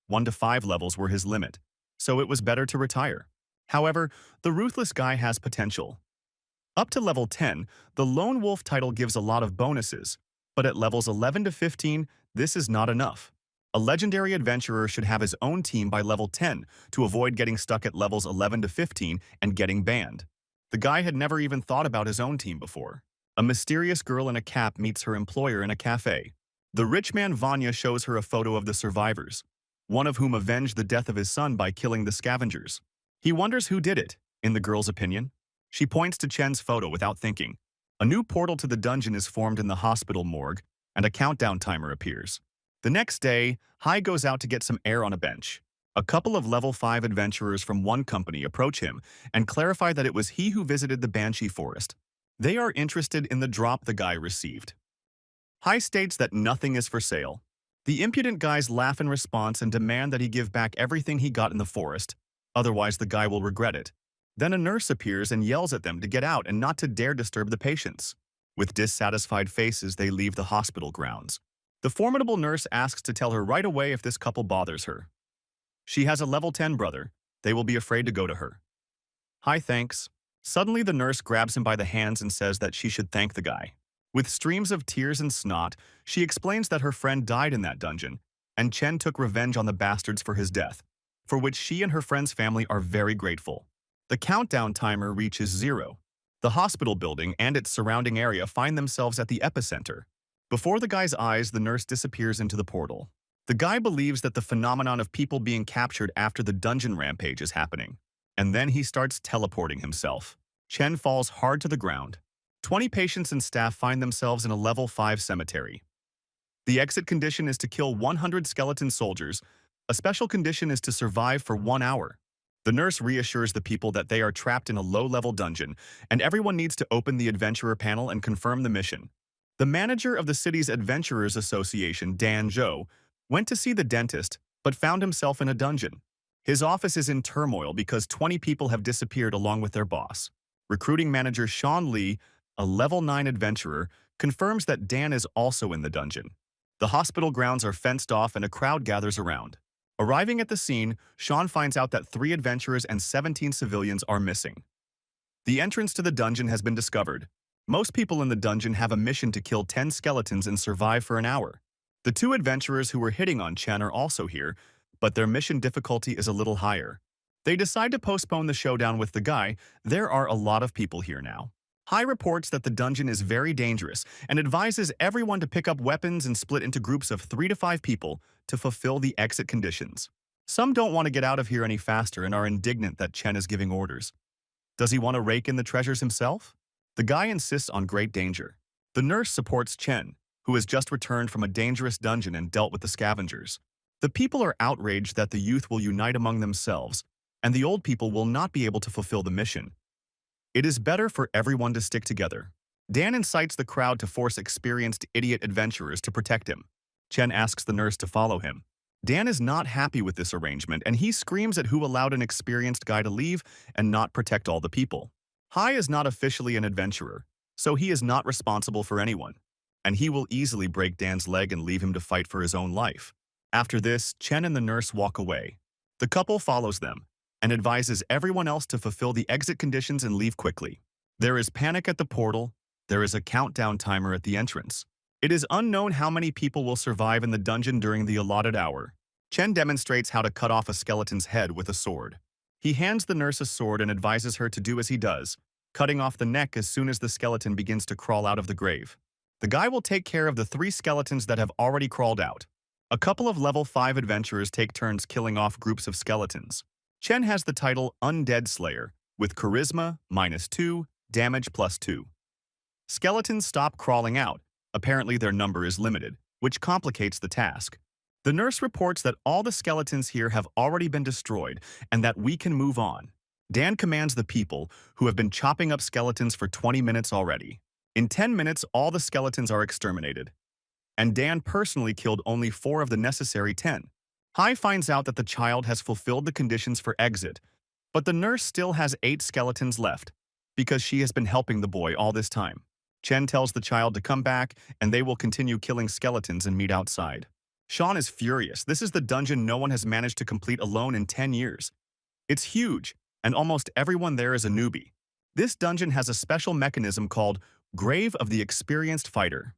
1 to 5 levels were his limit, so it was better to retire. However, the ruthless guy has potential. Up to level 10, the Lone Wolf title gives a lot of bonuses, but at levels 11 to 15, this is not enough. A legendary adventurer should have his own team by level 10 to avoid getting stuck at levels 11 to 15 and getting banned. The guy had never even thought about his own team before. A mysterious girl in a cap meets her employer in a cafe. The rich man Vanya shows her a photo of the survivors, one of whom avenged the death of his son by killing the scavengers. He wonders who did it, in the girl's opinion. She points to Chen's photo without thinking. A new portal to the dungeon is formed in the hospital morgue, and a countdown timer appears. The next day, Hai goes out to get some air on a bench. A couple of level 5 adventurers from one company approach him and clarify that it was he who visited the Banshee Forest. They are interested in the drop the guy received. Hai states that nothing is for sale. The impudent guys laugh in response and demand that he give back everything he got in the forest, otherwise the guy will regret it. Then a nurse appears and yells at them to get out and not to dare disturb the patients. With dissatisfied faces, they leave the hospital grounds. The formidable nurse asks to tell her right away if this couple bothers her. She has a level 10 brother. They will be afraid to go to her. Hi, thanks. Suddenly the nurse grabs him by the hands and says that she should thank the guy. With streams of tears and snot, she explains that her friend died in that dungeon, and Chen took revenge on the bastards for his death, for which she and her friend's family are very grateful. The countdown timer reaches 0. The hospital building and its surrounding area find themselves at the epicenter. Before the guy's eyes, the nurse disappears into the portal. The guy believes that the phenomenon of people being captured after the dungeon rampage is happening. And then he starts teleporting himself. Chen falls hard to the ground. 20 patients and staff find themselves in a level 5 cemetery. The exit condition is to kill 100 skeleton soldiers. A special condition is to survive for 1 hour. The nurse reassures the people that they are trapped in a low-level dungeon, and everyone needs to open the adventurer panel and confirm the mission. The manager of the city's Adventurers Association, Dan Zhou, went to see the dentist, but found himself in a dungeon. His office is in turmoil because 20 people have disappeared along with their boss. Recruiting manager Sean Lee, a level 9 adventurer, confirms that Dan is also in the dungeon. The hospital grounds are fenced off and a crowd gathers around. Arriving at the scene, Sean finds out that 3 adventurers and 17 civilians are missing. The entrance to the dungeon has been discovered. Most people in the dungeon have a mission to kill 10 skeletons and survive for an hour. The 2 adventurers who were hitting on Chen are also here, but their mission difficulty is a little higher. They decide to postpone the showdown with the guy. There are a lot of people here now. Hai reports that the dungeon is very dangerous and advises everyone to pick up weapons and split into groups of 3 to 5 people to fulfill the exit conditions. Some don't want to get out of here any faster and are indignant that Chen is giving orders. Does he want to rake in the treasures himself? The guy insists on great danger. The nurse supports Chen, who has just returned from a dangerous dungeon and dealt with the scavengers. The people are outraged that the youth will unite among themselves, and the old people will not be able to fulfill the mission. It is better for everyone to stick together. Dan incites the crowd to force experienced idiot adventurers to protect him. Chen asks the nurse to follow him. Dan is not happy with this arrangement, and he screams at who allowed an experienced guy to leave and not protect all the people. Hai is not officially an adventurer, so he is not responsible for anyone, and he will easily break Dan's leg and leave him to fight for his own life. After this, Chen and the nurse walk away. The couple follows them and advises everyone else to fulfill the exit conditions and leave quickly. There is panic at the portal. There is a countdown timer at the entrance. It is unknown how many people will survive in the dungeon during the allotted hour. Chen demonstrates how to cut off a skeleton's head with a sword. He hands the nurse a sword and advises her to do as he does, cutting off the neck as soon as the skeleton begins to crawl out of the grave. The guy will take care of the 3 skeletons that have already crawled out. A couple of level 5 adventurers take turns killing off groups of skeletons. Chen has the title Undead Slayer, with Charisma -2, Damage +2. Skeletons stop crawling out. Apparently their number is limited, which complicates the task. The nurse reports that all the skeletons here have already been destroyed and that we can move on. Dan commands the people, who have been chopping up skeletons for 20 minutes already. In 10 minutes, all the skeletons are exterminated. And Dan personally killed only 4 of the necessary 10. Hai finds out that the child has fulfilled the conditions for exit, but the nurse still has 8 skeletons left, because she has been helping the boy all this time. Chen tells the child to come back, and they will continue killing skeletons and meet outside. Sean is furious. This is the dungeon no one has managed to complete alone in 10 years. It's huge, and almost everyone there is a newbie. This dungeon has a special mechanism called Grave of the Experienced Fighter.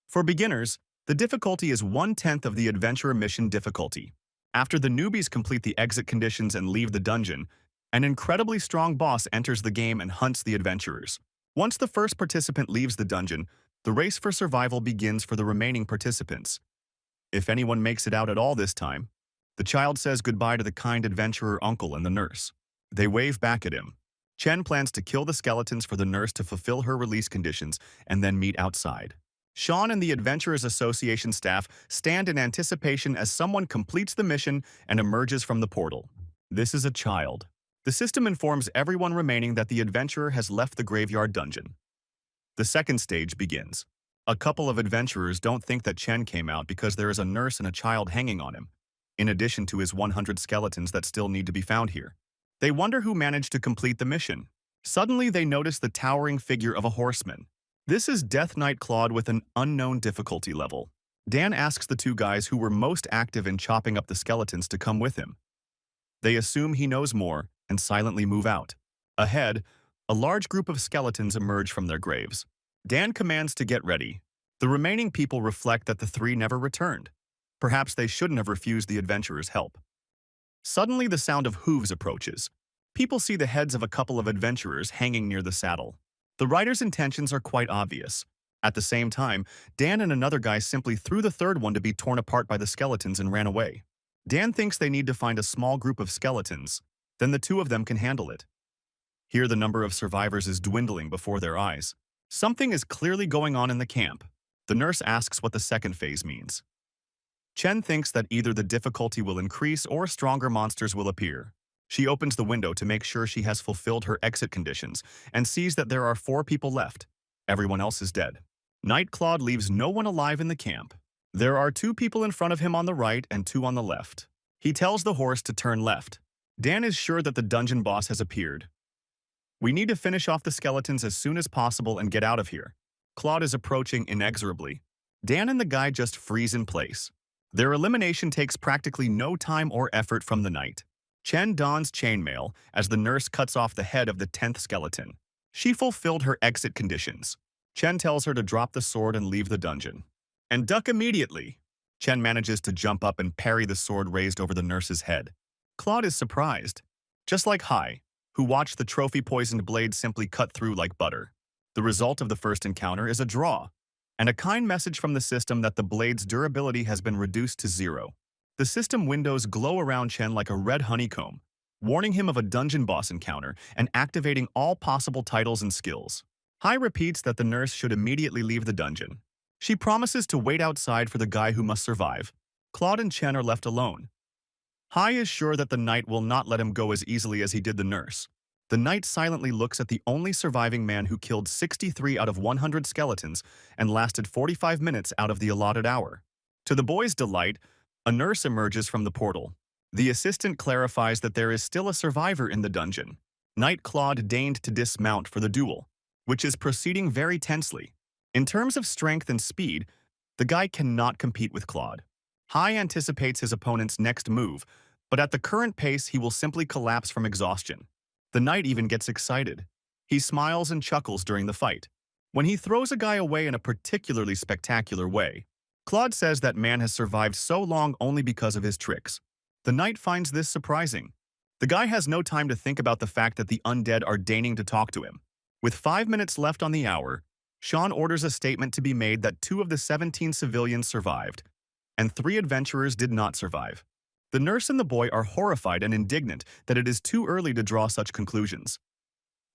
For beginners, the difficulty is 1/10 of the adventurer mission difficulty. After the newbies complete the exit conditions and leave the dungeon, an incredibly strong boss enters the game and hunts the adventurers. Once the first participant leaves the dungeon, the race for survival begins for the remaining participants. If anyone makes it out at all this time, the child says goodbye to the kind adventurer uncle and the nurse. They wave back at him. Chen plans to kill the skeletons for the nurse to fulfill her release conditions and then meet outside. Sean and the Adventurers Association staff stand in anticipation as someone completes the mission and emerges from the portal. This is a child. The system informs everyone remaining that the adventurer has left the graveyard dungeon. The second stage begins. A couple of adventurers don't think that Chen came out because there is a nurse and a child hanging on him, in addition to his 100 skeletons that still need to be found here. They wonder who managed to complete the mission. Suddenly, they notice the towering figure of a horseman. This is Death Knight Claude with an unknown difficulty level. Dan asks the two guys who were most active in chopping up the skeletons to come with him. They assume he knows more and silently move out. Ahead, a large group of skeletons emerge from their graves. Dan commands to get ready. The remaining people reflect that the three never returned. Perhaps they shouldn't have refused the adventurers' help. Suddenly, the sound of hooves approaches. People see the heads of a couple of adventurers hanging near the saddle. The writer's intentions are quite obvious. At the same time, Dan and another guy simply threw the third one to be torn apart by the skeletons and ran away. Dan thinks they need to find a small group of skeletons, then the two of them can handle it. Here, the number of survivors is dwindling before their eyes. Something is clearly going on in the camp. The nurse asks what the second phase means. Chen thinks that either the difficulty will increase or stronger monsters will appear. She opens the window to make sure she has fulfilled her exit conditions and sees that there are 4 people left. Everyone else is dead. Night Claude leaves no one alive in the camp. There are 2 people in front of him on the right and 2 on the left. He tells the horse to turn left. Dan is sure that the dungeon boss has appeared. We need to finish off the skeletons as soon as possible and get out of here. Claude is approaching inexorably. Dan and the guy just freeze in place. Their elimination takes practically no time or effort from the night. Chen dons chainmail as the nurse cuts off the head of the 10th skeleton. She fulfilled her exit conditions. Chen tells her to drop the sword and leave the dungeon. And duck immediately. Chen manages to jump up and parry the sword raised over the nurse's head. Claude is surprised, just like Hai, who watched the trophy-poisoned blade simply cut through like butter. The result of the first encounter is a draw, and a kind message from the system that the blade's durability has been reduced to 0. The system windows glow around Chen like a red honeycomb, warning him of a dungeon boss encounter and activating all possible titles and skills. Hai repeats that the nurse should immediately leave the dungeon. She promises to wait outside for the guy who must survive. Claude and Chen are left alone. Hai is sure that the knight will not let him go as easily as he did the nurse. The knight silently looks at the only surviving man who killed 63 out of 100 skeletons and lasted 45 minutes out of the allotted hour. To the boys' delight, a nurse emerges from the portal. The assistant clarifies that there is still a survivor in the dungeon. Knight Claude deigned to dismount for the duel, which is proceeding very tensely. In terms of strength and speed, the guy cannot compete with Claude. Hai anticipates his opponent's next move, but at the current pace he will simply collapse from exhaustion. The knight even gets excited. He smiles and chuckles during the fight. When he throws a guy away in a particularly spectacular way, Claude says that man has survived so long only because of his tricks. The knight finds this surprising. The guy has no time to think about the fact that the undead are deigning to talk to him. With 5 minutes left on the hour, Sean orders a statement to be made that 2 of the 17 civilians survived, and 3 adventurers did not survive. The nurse and the boy are horrified and indignant that it is too early to draw such conclusions.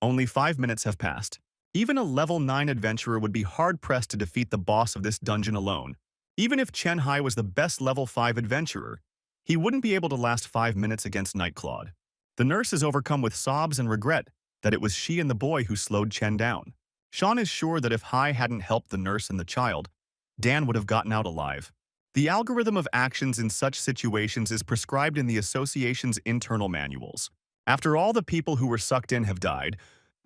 Only 5 minutes have passed. Even a level 9 adventurer would be hard-pressed to defeat the boss of this dungeon alone. Even if Chen Hai was the best level 5 adventurer, he wouldn't be able to last 5 minutes against Night Claude. The nurse is overcome with sobs and regret that it was she and the boy who slowed Chen down. Sean is sure that if Hai hadn't helped the nurse and the child, Dan would have gotten out alive. The algorithm of actions in such situations is prescribed in the association's internal manuals. After all the people who were sucked in have died,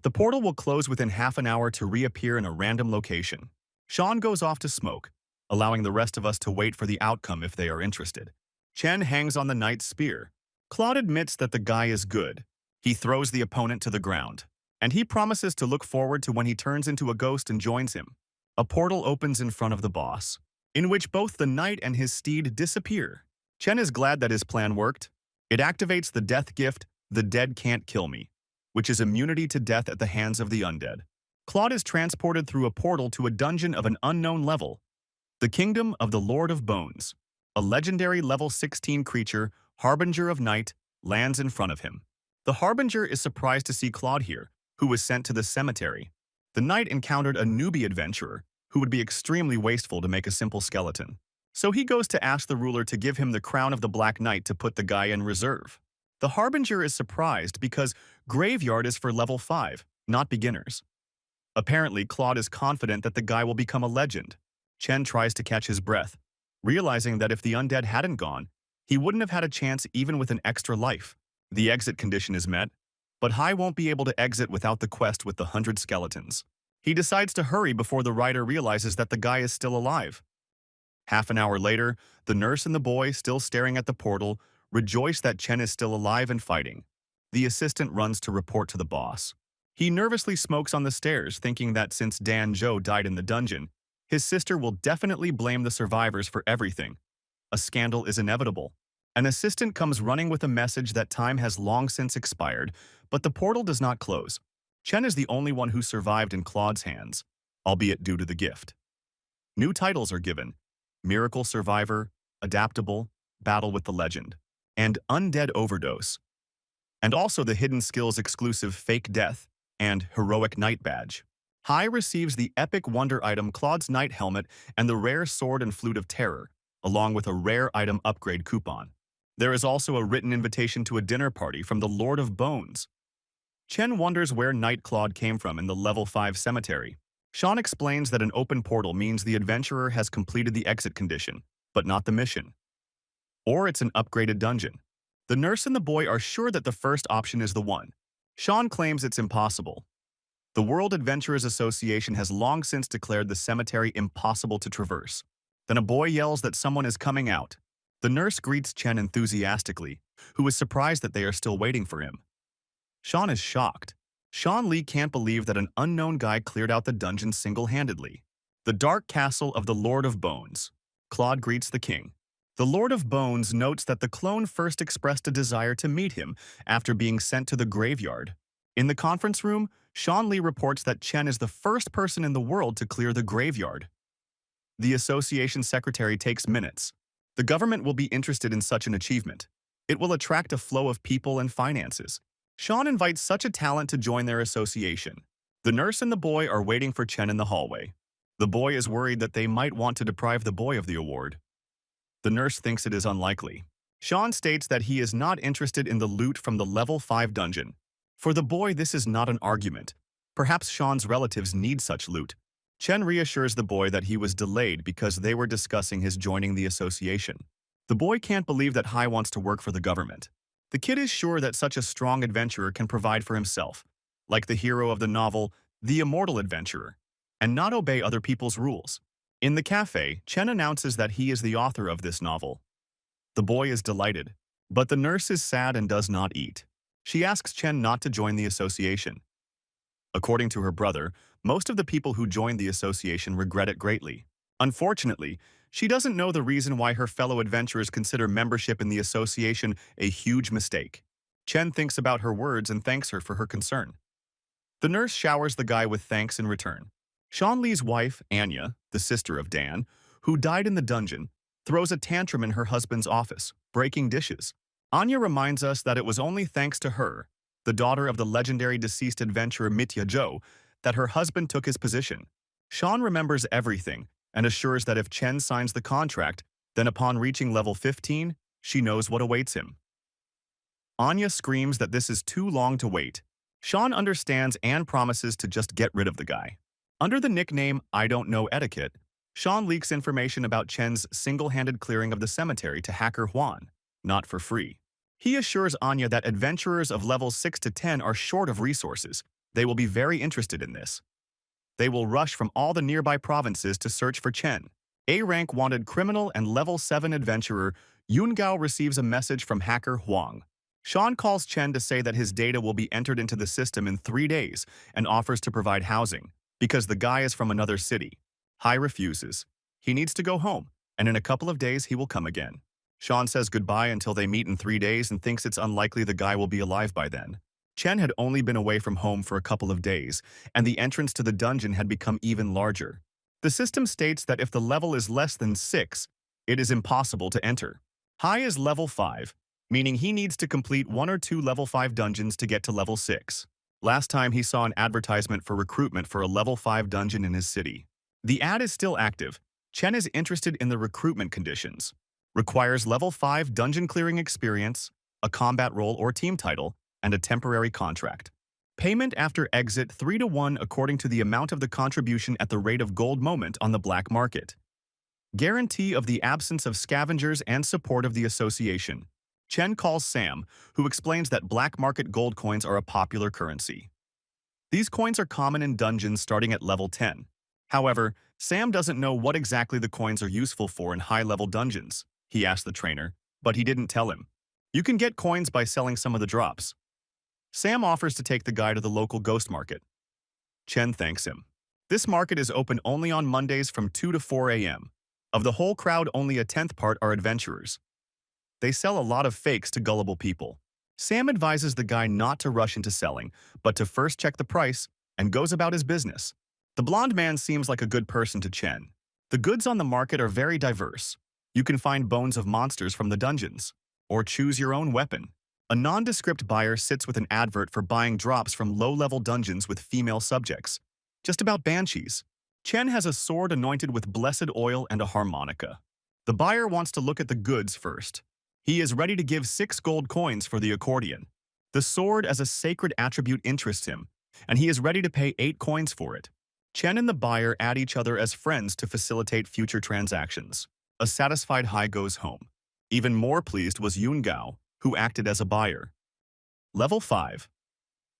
the portal will close within half an hour to reappear in a random location. Sean goes off to smoke, allowing the rest of us to wait for the outcome if they are interested. Chen hangs on the knight's spear. Claude admits that the guy is good. He throws the opponent to the ground, and he promises to look forward to when he turns into a ghost and joins him. A portal opens in front of the boss, in which both the knight and his steed disappear. Chen is glad that his plan worked. It activates the death gift, "The Dead Can't Kill Me," which is immunity to death at the hands of the undead. Claude is transported through a portal to a dungeon of an unknown level, the Kingdom of the Lord of Bones. A legendary level 16 creature, Harbinger of Night, lands in front of him. The Harbinger is surprised to see Claude here, who was sent to the cemetery. The knight encountered a newbie adventurer, who would be extremely wasteful to make a simple skeleton. So he goes to ask the ruler to give him the crown of the Black Knight to put the guy in reserve. The Harbinger is surprised because Graveyard is for level 5, not beginners. Apparently, Claude is confident that the guy will become a legend. Chen tries to catch his breath, realizing that if the undead hadn't gone, he wouldn't have had a chance even with an extra life. The exit condition is met, but Hai won't be able to exit without the quest with the 100 skeletons. He decides to hurry before the writer realizes that the guy is still alive. Half an hour later, the nurse and the boy, still staring at the portal, rejoice that Chen is still alive and fighting. The assistant runs to report to the boss. He nervously smokes on the stairs, thinking that since Dan Zhou died in the dungeon, his sister will definitely blame the survivors for everything. A scandal is inevitable. An assistant comes running with a message that time has long since expired, but the portal does not close. Chen is the only one who survived in Claude's hands, albeit due to the gift. New titles are given: Miracle Survivor, Adaptable, Battle with the Legend, and Undead Overdose. And also the hidden skills exclusive Fake Death and Heroic Knight badge. Hai receives the epic wonder item Claude's Knight Helmet and the rare Sword and Flute of Terror, along with a rare item upgrade coupon. There is also a written invitation to a dinner party from the Lord of Bones. Chen wonders where Knight Claude came from in the level 5 cemetery. Sean explains that an open portal means the adventurer has completed the exit condition, but not the mission. Or it's an upgraded dungeon. The nurse and the boy are sure that the first option is the one. Sean claims it's impossible. The World Adventurers Association has long since declared the cemetery impossible to traverse. Then a boy yells that someone is coming out. The nurse greets Chen enthusiastically, who is surprised that they are still waiting for him. Sean is shocked. Sean Lee can't believe that an unknown guy cleared out the dungeon single-handedly. The Dark Castle of the Lord of Bones. Claude greets the king. The Lord of Bones notes that the clone first expressed a desire to meet him after being sent to the graveyard. In the conference room, Sean Lee reports that Chen is the first person in the world to clear the graveyard. The association secretary takes minutes. The government will be interested in such an achievement. It will attract a flow of people and finances. Sean invites such a talent to join their association. The nurse and the boy are waiting for Chen in the hallway. The boy is worried that they might want to deprive the boy of the award. The nurse thinks it is unlikely. Sean states that he is not interested in the loot from the level 5 dungeon. For the boy, this is not an argument. Perhaps Sean's relatives need such loot. Chen reassures the boy that he was delayed because they were discussing his joining the association. The boy can't believe that Hai wants to work for the government. The kid is sure that such a strong adventurer can provide for himself, like the hero of the novel The Immortal Adventurer, and not obey other people's rules. In the cafe, Chen announces that he is the author of this novel. The boy is delighted, but the nurse is sad and does not eat. She asks Chen not to join the association. According to her brother, most of the people who joined the association regret it greatly. Unfortunately, she doesn't know the reason why her fellow adventurers consider membership in the association a huge mistake. Chen thinks about her words and thanks her for her concern. The nurse showers the guy with thanks in return. Sean Lee's wife, Anya, the sister of Dan, who died in the dungeon, throws a tantrum in her husband's office, breaking dishes. Anya reminds us that it was only thanks to her, the daughter of the legendary deceased adventurer Mitya Zhou, that her husband took his position. Sean remembers everything and assures that if Chen signs the contract, then upon reaching level 15, she knows what awaits him. Anya screams that this is too long to wait. Sean understands and promises to just get rid of the guy. Under the nickname I Don't Know Etiquette, Sean leaks information about Chen's single-handed clearing of the cemetery to hacker Juan, not for free. He assures Anya that adventurers of levels 6 to 10 are short of resources. They will be very interested in this. They will rush from all the nearby provinces to search for Chen. A-rank wanted criminal and level 7 adventurer Yun Gao receives a message from hacker Huang. Sean calls Chen to say that his data will be entered into the system in 3 days and offers to provide housing, because the guy is from another city. Hai refuses. He needs to go home, and in a couple of days he will come again. Sean says goodbye until they meet in 3 days and thinks it's unlikely the guy will be alive by then. Chen had only been away from home for a couple of days, and the entrance to the dungeon had become even larger. The system states that if the level is less than 6, it is impossible to enter. Hai is level 5, meaning he needs to complete 1 or 2 level 5 dungeons to get to level 6. Last time he saw an advertisement for recruitment for a level 5 dungeon in his city. The ad is still active. Chen is interested in the recruitment conditions. Requires level 5 dungeon clearing experience, a combat role or team title, and a temporary contract. Payment after exit 3-to-1 according to the amount of the contribution at the rate of gold moment on the black market. Guarantee of the absence of scavengers and support of the association. Chen calls Sam, who explains that black market gold coins are a popular currency. These coins are common in dungeons starting at level 10. However, Sam doesn't know what exactly the coins are useful for in high-level dungeons. He asked the trainer, but he didn't tell him. You can get coins by selling some of the drops. Sam offers to take the guy to the local ghost market. Chen thanks him. This market is open only on Mondays from 2 to 4 a.m. Of the whole crowd, only a 10th part are adventurers. They sell a lot of fakes to gullible people. Sam advises the guy not to rush into selling, but to first check the price, and goes about his business. The blonde man seems like a good person to Chen. The goods on the market are very diverse. You can find bones of monsters from the dungeons, or choose your own weapon. A nondescript buyer sits with an advert for buying drops from low-level dungeons with female subjects. Just about banshees. Chen has a sword anointed with blessed oil and a harmonica. The buyer wants to look at the goods first. He is ready to give 6 gold coins for the accordion. The sword as a sacred attribute interests him, and he is ready to pay 8 coins for it. Chen and the buyer add each other as friends to facilitate future transactions. A satisfied Hai goes home. Even more pleased was Yun Gao, who acted as a buyer. Level 5.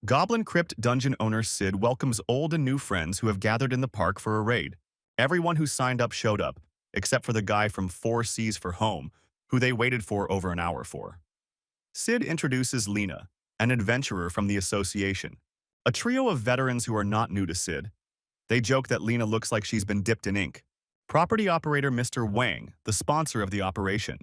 Goblin Crypt dungeon owner Sid welcomes old and new friends who have gathered in the park for a raid. Everyone who signed up showed up, except for the guy from 4 Cs for home, who they waited for over an hour for. Sid introduces Lena, an adventurer from the association. A trio of veterans who are not new to Sid. They joke that Lena looks like she's been dipped in ink. Property operator Mr. Wang, the sponsor of the operation.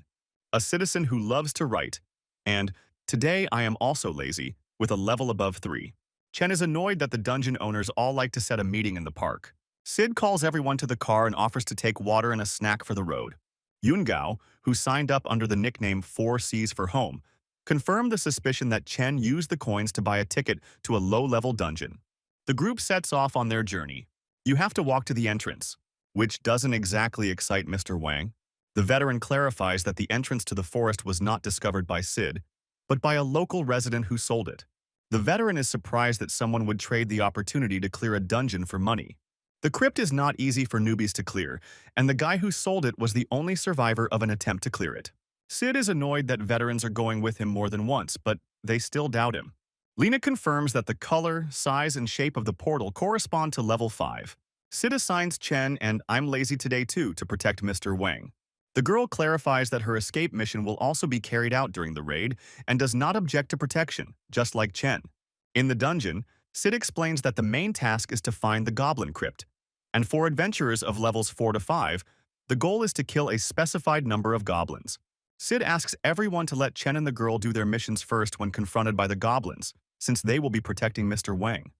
A citizen who loves to write. And, today I am also lazy, with a level above 3. Chen is annoyed that the dungeon owners all like to set a meeting in the park. Sid calls everyone to the car and offers to take water and a snack for the road. Yun Gao, who signed up under the nickname 4 Cs for home, confirmed the suspicion that Chen used the coins to buy a ticket to a low-level dungeon. The group sets off on their journey. You have to walk to the entrance, which doesn't exactly excite Mr. Wang. The veteran clarifies that the entrance to the forest was not discovered by Sid, but by a local resident who sold it. The veteran is surprised that someone would trade the opportunity to clear a dungeon for money. The crypt is not easy for newbies to clear, and the guy who sold it was the only survivor of an attempt to clear it. Sid is annoyed that veterans are going with him more than once, but they still doubt him. Lena confirms that the color, size, and shape of the portal correspond to level 5. Sid assigns Chen and I'm lazy today too to protect Mr. Wang. The girl clarifies that her escape mission will also be carried out during the raid and does not object to protection, just like Chen. In the dungeon, Sid explains that the main task is to find the Goblin Crypt, and for adventurers of levels 4 to 5, the goal is to kill a specified number of goblins. Sid asks everyone to let Chen and the girl do their missions first when confronted by the goblins, since they will be protecting Mr. Wang.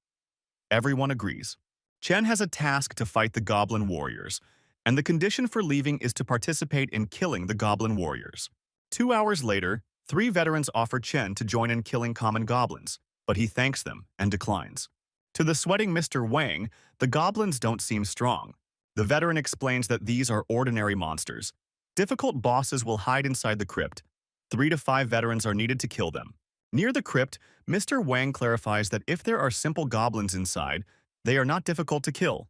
Everyone agrees. Chen has a task to fight the Goblin Warriors, and the condition for leaving is to participate in killing the Goblin Warriors. 2 hours later, 3 veterans offer Chen to join in killing common goblins, but he thanks them and declines. To the sweating Mr. Wang, the goblins don't seem strong. The veteran explains that these are ordinary monsters. Difficult bosses will hide inside the crypt. 3 to 5 veterans are needed to kill them. Near the crypt, Mr. Wang clarifies that if there are simple goblins inside, they are not difficult to kill.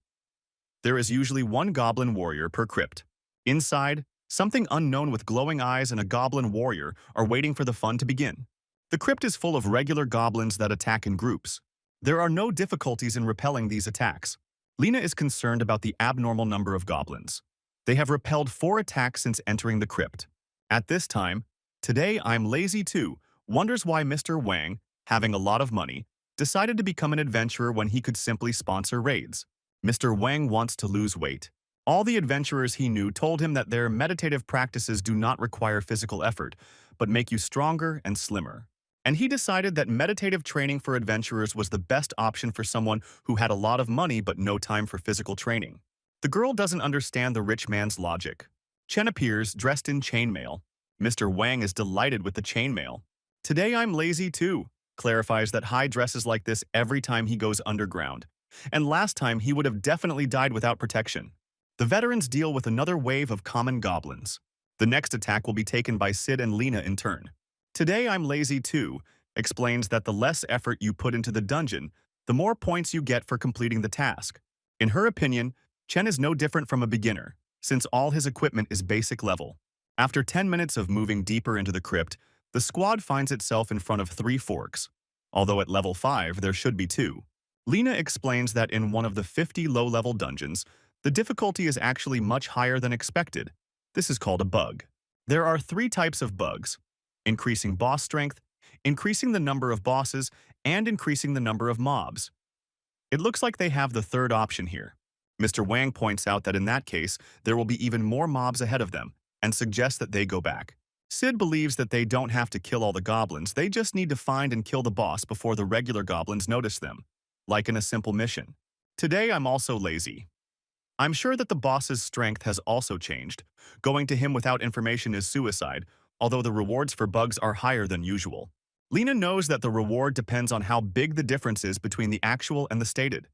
There is usually 1 goblin warrior per crypt. Inside, something unknown with glowing eyes and a goblin warrior are waiting for the fun to begin. The crypt is full of regular goblins that attack in groups. There are no difficulties in repelling these attacks. Lena is concerned about the abnormal number of goblins. They have repelled 4 attacks since entering the crypt. At this time, today I'm lazy too, wonders why Mr. Wang, having a lot of money, decided to become an adventurer when he could simply sponsor raids. Mr. Wang wants to lose weight. All the adventurers he knew told him that their meditative practices do not require physical effort, but make you stronger and slimmer. And he decided that meditative training for adventurers was the best option for someone who had a lot of money but no time for physical training. The girl doesn't understand the rich man's logic. Chen appears, dressed in chainmail. Mr. Wang is delighted with the chainmail. "Today I'm lazy too," clarifies that Hai dresses like this every time he goes underground. And last time he would have definitely died without protection. The veterans deal with another wave of common goblins. The next attack will be taken by Sid and Lena in turn. "Today I'm lazy too," explains that the less effort you put into the dungeon, the more points you get for completing the task. In her opinion, Chen is no different from a beginner, since all his equipment is basic level. After 10 minutes of moving deeper into the crypt, the squad finds itself in front of 3 forks. Although at level 5 there should be 2. Lena explains that in one of the 50 low-level dungeons, the difficulty is actually much higher than expected. This is called a bug. There are 3 types of bugs: increasing boss strength, increasing the number of bosses, and increasing the number of mobs. It looks like they have the third option here. Mr. Wang points out that in that case, there will be even more mobs ahead of them, and suggests that they go back. Sid believes that they don't have to kill all the goblins, they just need to find and kill the boss before the regular goblins notice them, like in a simple mission. "Today I'm also lazy." I'm sure that the boss's strength has also changed. Going to him without information is suicide, although the rewards for bugs are higher than usual. Lena knows that the reward depends on how big the difference is between the actual and the stated.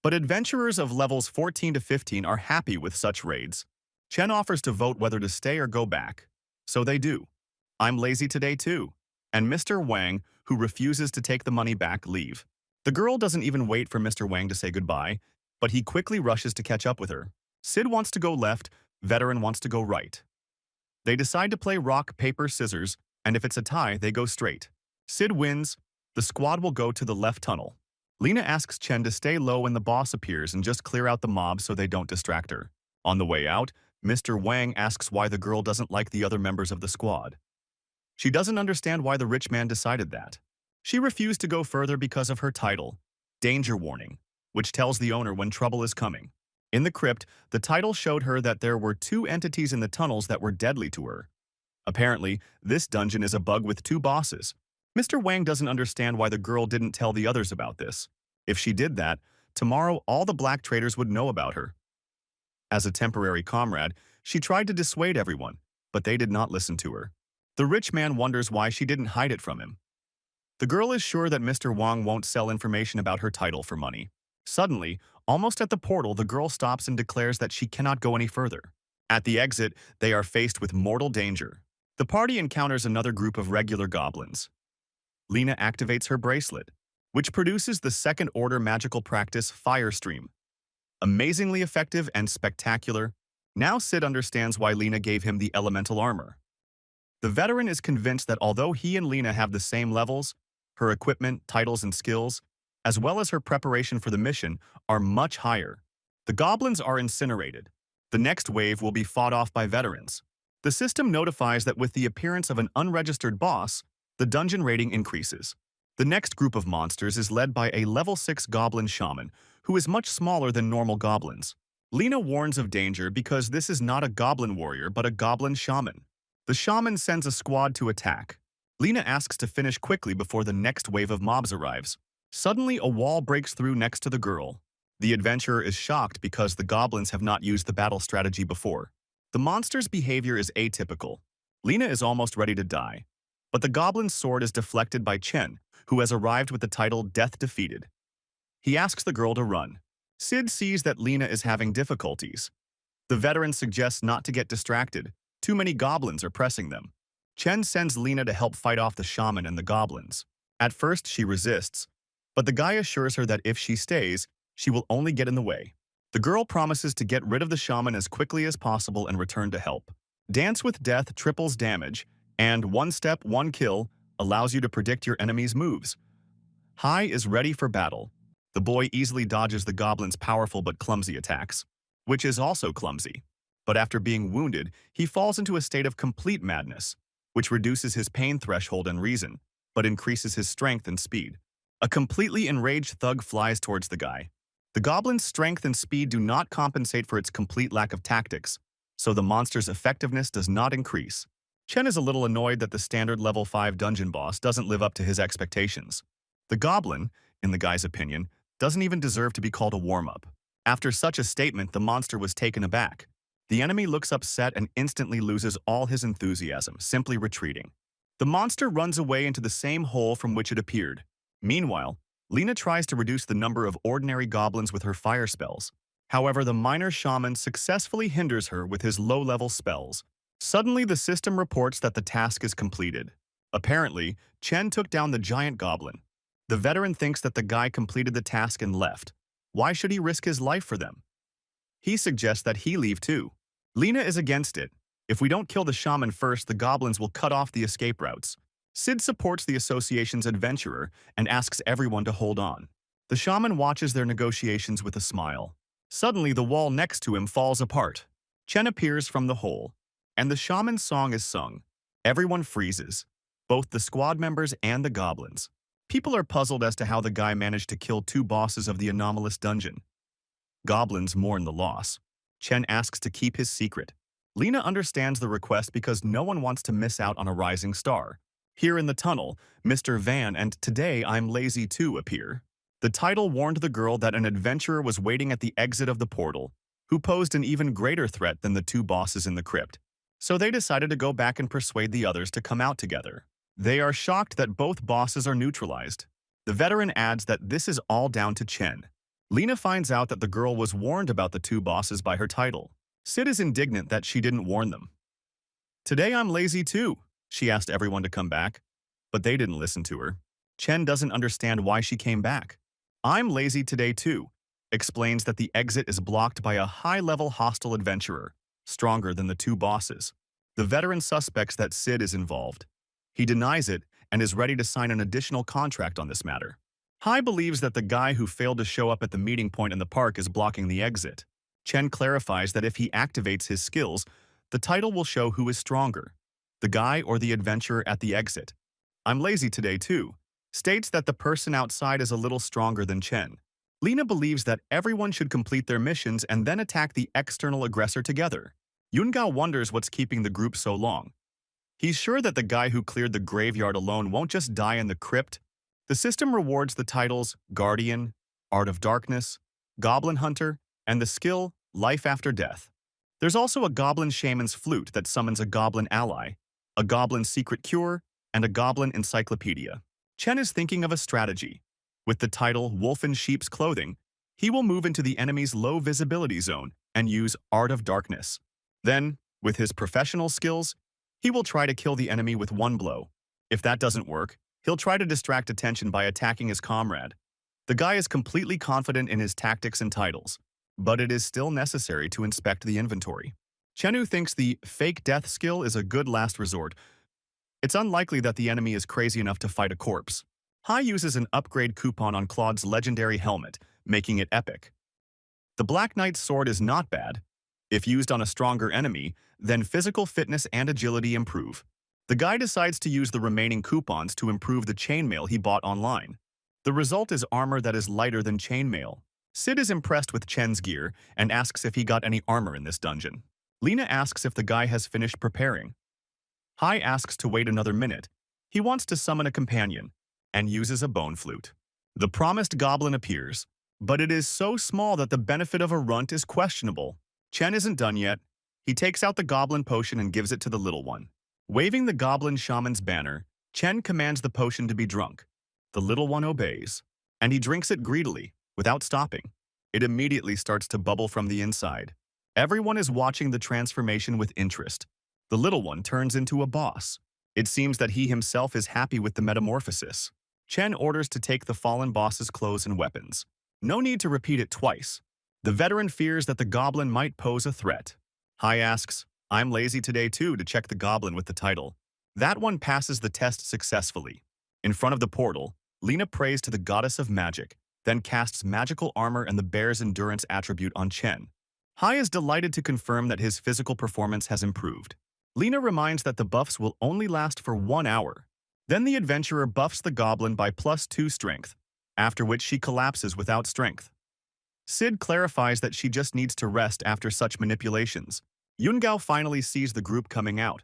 But adventurers of levels 14 to 15 are happy with such raids. Chen offers to vote whether to stay or go back. So they do. "I'm lazy today too." And Mr. Wang, who refuses to take the money back, leave. The girl doesn't even wait for Mr. Wang to say goodbye, but he quickly rushes to catch up with her. Sid wants to go left, Veteran wants to go right. They decide to play rock, paper, scissors, and if it's a tie, they go straight. Sid wins. The squad will go to the left tunnel. Lena asks Chen to stay low when the boss appears and just clear out the mob so they don't distract her. On the way out, Mr. Wang asks why the girl doesn't like the other members of the squad. She doesn't understand why the rich man decided that. She refused to go further because of her title, Danger Warning, which tells the owner when trouble is coming. In the crypt, the title showed her that there were 2 entities in the tunnels that were deadly to her. Apparently, this dungeon is a bug with 2 bosses. Mr. Wang doesn't understand why the girl didn't tell the others about this. If she did that, tomorrow all the black traders would know about her. As a temporary comrade, she tried to dissuade everyone, but they did not listen to her. The rich man wonders why she didn't hide it from him. The girl is sure that Mr. Wang won't sell information about her title for money. Suddenly, almost at the portal, the girl stops and declares that she cannot go any further. At the exit, they are faced with mortal danger. The party encounters another group of regular goblins. Lena activates her bracelet, which produces the second-order magical practice Fire Stream. Amazingly effective and spectacular, now Sid understands why Lena gave him the elemental armor. The veteran is convinced that although he and Lena have the same levels, her equipment, titles, and skills, as well as her preparation for the mission, are much higher. The goblins are incinerated. The next wave will be fought off by veterans. The system notifies that with the appearance of an unregistered boss, the dungeon rating increases. The next group of monsters is led by a level 6 goblin shaman, who is much smaller than normal goblins. Lena warns of danger because this is not a goblin warrior but a goblin shaman. The shaman sends a squad to attack. Lena asks to finish quickly before the next wave of mobs arrives. Suddenly, a wall breaks through next to the girl. The adventurer is shocked because the goblins have not used the battle strategy before. The monster's behavior is atypical. Lena is almost ready to die. But the goblin's sword is deflected by Chen, who has arrived with the title Death Defeated. He asks the girl to run. Sid sees that Lena is having difficulties. The veteran suggests not to get distracted. Too many goblins are pressing them. Chen sends Lena to help fight off the shaman and the goblins. At first, she resists, but the guy assures her that if she stays, she will only get in the way. The girl promises to get rid of the shaman as quickly as possible and return to help. Dance with Death triples damage, and one step, one kill allows you to predict your enemy's moves. Hai is ready for battle. The boy easily dodges the goblin's powerful but clumsy attacks, which is also clumsy. But after being wounded, he falls into a state of complete madness. which reduces his pain threshold and reason, but increases his strength and speed. A completely enraged thug flies towards the guy. The goblin's strength and speed do not compensate for its complete lack of tactics, so the monster's effectiveness does not increase. Chen is a little annoyed that the standard level 5 dungeon boss doesn't live up to his expectations. The goblin, in the guy's opinion, doesn't even deserve to be called a warm-up. After such a statement, the monster was taken aback. The enemy looks upset and instantly loses all his enthusiasm, simply retreating. The monster runs away into the same hole from which it appeared. Meanwhile, Lena tries to reduce the number of ordinary goblins with her fire spells. However, the minor shaman successfully hinders her with his low-level spells. Suddenly, the system reports that the task is completed. Apparently, Chen took down the giant goblin. The veteran thinks that the guy completed the task and left. Why should he risk his life for them? He suggests that he leave too. Lena is against it. If we don't kill the shaman first, the goblins will cut off the escape routes. Sid supports the association's adventurer and asks everyone to hold on. The shaman watches their negotiations with a smile. Suddenly, the wall next to him falls apart. Chen appears from the hole, and the shaman's song is sung. Everyone freezes, both the squad members and the goblins. People are puzzled as to how the guy managed to kill 2 bosses of the anomalous dungeon. Goblins mourn the loss. Chen asks to keep his secret. Lena understands the request because no one wants to miss out on a rising star. Here in the tunnel, Mr. Van and Today I'm Lazy Too appear. The title warned the girl that an adventurer was waiting at the exit of the portal, who posed an even greater threat than the 2 bosses in the crypt. So they decided to go back and persuade the others to come out together. They are shocked that both bosses are neutralized. The veteran adds that this is all down to Chen. Lena finds out that the girl was warned about the 2 bosses by her title. Sid is indignant that she didn't warn them. Today I'm lazy too, she asked everyone to come back, but they didn't listen to her. Chen doesn't understand why she came back. I'm lazy today too, explains that the exit is blocked by a high-level hostile adventurer, stronger than the 2 bosses. The veteran suspects that Sid is involved. He denies it and is ready to sign an additional contract on this matter. Hai believes that the guy who failed to show up at the meeting point in the park is blocking the exit. Chen clarifies that if he activates his skills, the title will show who is stronger, the guy or the adventurer at the exit. I'm lazy today too, states that the person outside is a little stronger than Chen. Lena believes that everyone should complete their missions and then attack the external aggressor together. Yungao wonders what's keeping the group so long. He's sure that the guy who cleared the graveyard alone won't just die in the crypt. The system rewards the titles Guardian, Art of Darkness, Goblin Hunter, and the skill Life After Death. There's also a Goblin Shaman's Flute that summons a Goblin Ally, a Goblin Secret Cure, and a Goblin Encyclopedia. Chen is thinking of a strategy. With the title Wolf in Sheep's Clothing, he will move into the enemy's low visibility zone and use Art of Darkness. Then, with his professional skills, he will try to kill the enemy with 1 blow. If that doesn't work, he'll try to distract attention by attacking his comrade. The guy is completely confident in his tactics and titles, but it is still necessary to inspect the inventory. Chenu thinks the fake death skill is a good last resort. It's unlikely that the enemy is crazy enough to fight a corpse. Hai uses an upgrade coupon on Claude's legendary helmet, making it epic. The Black Knight's sword is not bad. If used on a stronger enemy, then physical fitness and agility improve. The guy decides to use the remaining coupons to improve the chainmail he bought online. The result is armor that is lighter than chainmail. Sid is impressed with Chen's gear and asks if he got any armor in this dungeon. Lena asks if the guy has finished preparing. Hai asks to wait another minute. He wants to summon a companion and uses a bone flute. The promised goblin appears, but it is so small that the benefit of a runt is questionable. Chen isn't done yet. He takes out the goblin potion and gives it to the little one. Waving the goblin shaman's banner, Chen commands the potion to be drunk. The little one obeys, and he drinks it greedily, without stopping. It immediately starts to bubble from the inside. Everyone is watching the transformation with interest. The little one turns into a boss. It seems that he himself is happy with the metamorphosis. Chen orders to take the fallen boss's clothes and weapons. No need to repeat it twice. The veteran fears that the goblin might pose a threat. Hai asks, I'm lazy today too, to check the goblin with the title. That one passes the test successfully. In front of the portal, Lena prays to the goddess of magic, then casts magical armor and the bear's endurance attribute on Chen. Hai is delighted to confirm that his physical performance has improved. Lena reminds that the buffs will only last for 1 hour. Then the adventurer buffs the goblin by +2 strength, after which she collapses without strength. Sid clarifies that she just needs to rest after such manipulations. Yungao finally sees the group coming out.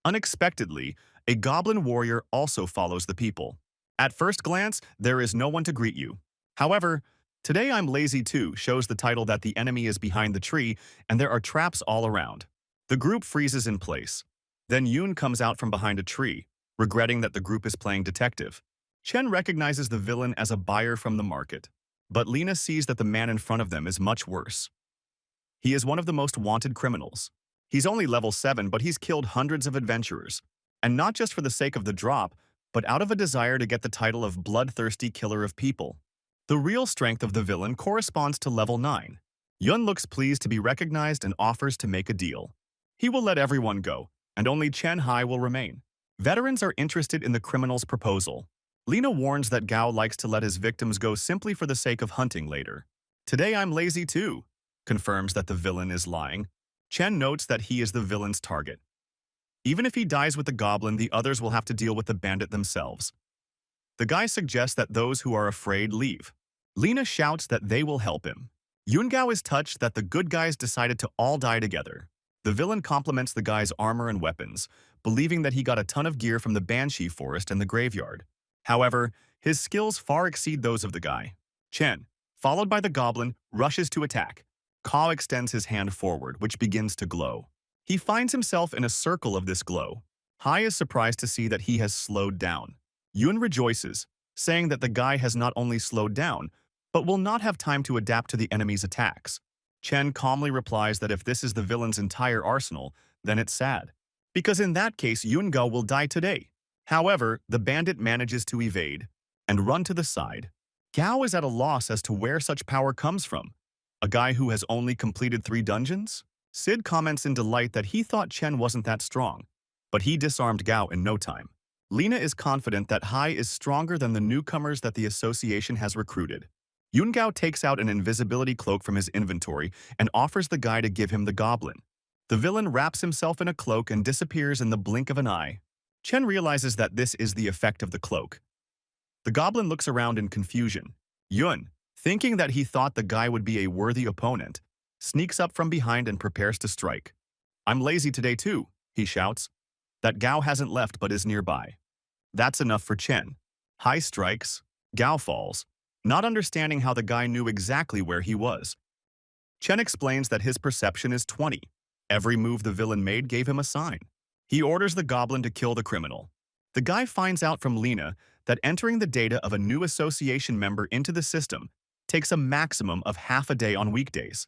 Unexpectedly, a goblin warrior also follows the people. At first glance, there is no one to greet you. However, Today I'm Lazy Too shows the title that the enemy is behind the tree and there are traps all around. The group freezes in place. Then Yoon comes out from behind a tree, regretting that the group is playing detective. Chen recognizes the villain as a buyer from the market. But Lena sees that the man in front of them is much worse. He is one of the most wanted criminals. He's only level 7, but he's killed hundreds of adventurers. And not just for the sake of the drop, but out of a desire to get the title of bloodthirsty killer of people. The real strength of the villain corresponds to level 9. Yun looks pleased to be recognized and offers to make a deal. He will let everyone go, and only Chen Hai will remain. Veterans are interested in the criminal's proposal. Lena warns that Gao likes to let his victims go simply for the sake of hunting later. Today I'm Lazy Too confirms that the villain is lying. Chen notes that he is the villain's target. Even if he dies with the goblin, the others will have to deal with the bandit themselves. The guy suggests that those who are afraid leave. Lena shouts that they will help him. Yungao is touched that the good guys decided to all die together. The villain compliments the guy's armor and weapons, believing that he got a ton of gear from the Banshee Forest and the graveyard. However, his skills far exceed those of the guy. Chen, followed by the goblin, rushes to attack. Kao extends his hand forward, which begins to glow. He finds himself in a circle of this glow. Hai is surprised to see that he has slowed down. Yun rejoices, saying that the guy has not only slowed down, but will not have time to adapt to the enemy's attacks. Chen calmly replies that if this is the villain's entire arsenal, then it's sad. Because in that case, Yungao will die today. However, the bandit manages to evade and run to the side. Gao is at a loss as to where such power comes from. A guy who has only completed 3 dungeons? Sid comments in delight that he thought Chen wasn't that strong, but he disarmed Gao in no time. Lena is confident that Hai is stronger than the newcomers that the association has recruited. Yungao takes out an invisibility cloak from his inventory and offers the guy to give him the goblin. The villain wraps himself in a cloak and disappears in the blink of an eye. Chen realizes that this is the effect of the cloak. The goblin looks around in confusion. Yun, thinking that he thought the guy would be a worthy opponent, sneaks up from behind and prepares to strike. I'm lazy today too, he shouts. That Gao hasn't left but is nearby. That's enough for Chen. Hai strikes, Gao falls, not understanding how the guy knew exactly where he was. Chen explains that his perception is 20. Every move the villain made gave him a sign. He orders the goblin to kill the criminal. The guy finds out from Lena that entering the data of a new association member into the system takes a maximum of half a day on weekdays.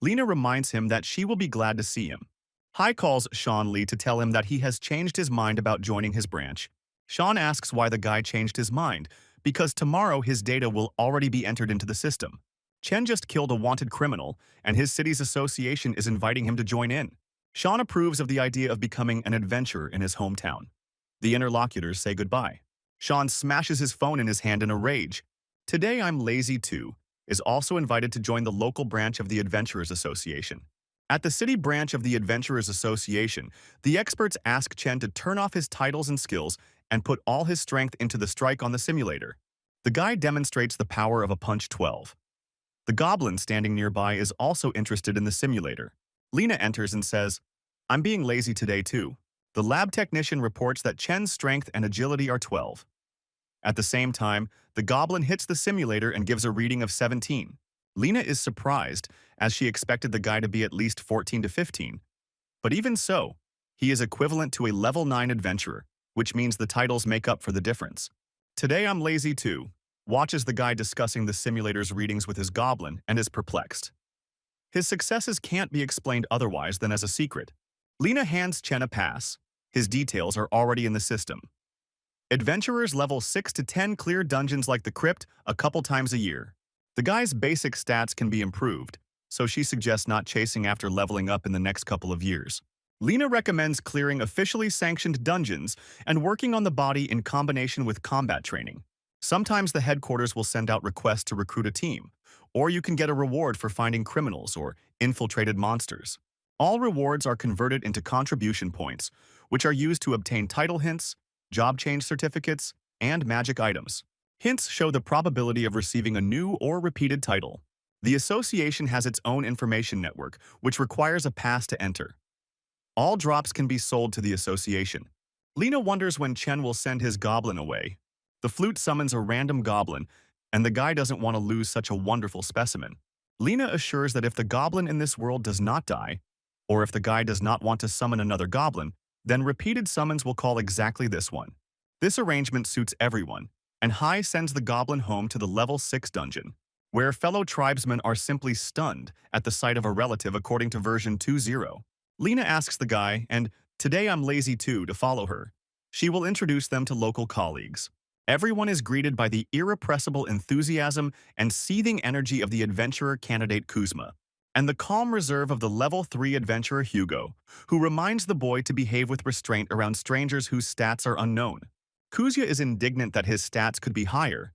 Lena reminds him that she will be glad to see him. Hai calls Sean Lee to tell him that he has changed his mind about joining his branch. Sean asks why the guy changed his mind, because tomorrow his data will already be entered into the system. Chen just killed a wanted criminal, and his city's association is inviting him to join in. Sean approves of the idea of becoming an adventurer in his hometown. The interlocutors say goodbye. Sean smashes his phone in his hand in a rage. Today I'm Lazy Too is also invited to join the local branch of the Adventurers Association. At the city branch of the Adventurers Association, the experts ask Chen to turn off his titles and skills and put all his strength into the strike on the simulator. The guy demonstrates the power of a punch 12. The goblin standing nearby is also interested in the simulator. Lena enters and says, I'm being lazy today too. The lab technician reports that Chen's strength and agility are 12. At the same time, the goblin hits the simulator and gives a reading of 17. Lena is surprised, as she expected the guy to be at least 14 to 15. But even so, he is equivalent to a level 9 adventurer, which means the titles make up for the difference. Today I'm Lazy Too watches the guy discussing the simulator's readings with his goblin and is perplexed. His successes can't be explained otherwise than as a secret. Lena hands Chen a pass. His details are already in the system. Adventurers level 6 to 10 clear dungeons like the crypt a couple times a year. The guy's basic stats can be improved, so she suggests not chasing after leveling up in the next couple of years. Lena recommends clearing officially sanctioned dungeons and working on the body in combination with combat training. Sometimes the headquarters will send out requests to recruit a team, or you can get a reward for finding criminals or infiltrated monsters. All rewards are converted into contribution points, which are used to obtain title hints, job change certificates, and magic items. Hints show the probability of receiving a new or repeated title. The association has its own information network, which requires a pass to enter. All drops can be sold to the association. Lena wonders when Chen will send his goblin away. The flute summons a random goblin, and the guy doesn't want to lose such a wonderful specimen. Lena assures that if the goblin in this world does not die, or if the guy does not want to summon another goblin, then repeated summons will call exactly this one. This arrangement suits everyone, and Hai sends the goblin home to the level 6 dungeon, where fellow tribesmen are simply stunned at the sight of a relative according to version 2.0. Lena asks the guy, and today I'm lazy too, to follow her. She will introduce them to local colleagues. Everyone is greeted by the irrepressible enthusiasm and seething energy of the adventurer candidate Kuzma, and the calm reserve of the level 3 adventurer Hugo, who reminds the boy to behave with restraint around strangers whose stats are unknown. Kuzya is indignant that his stats could be higher,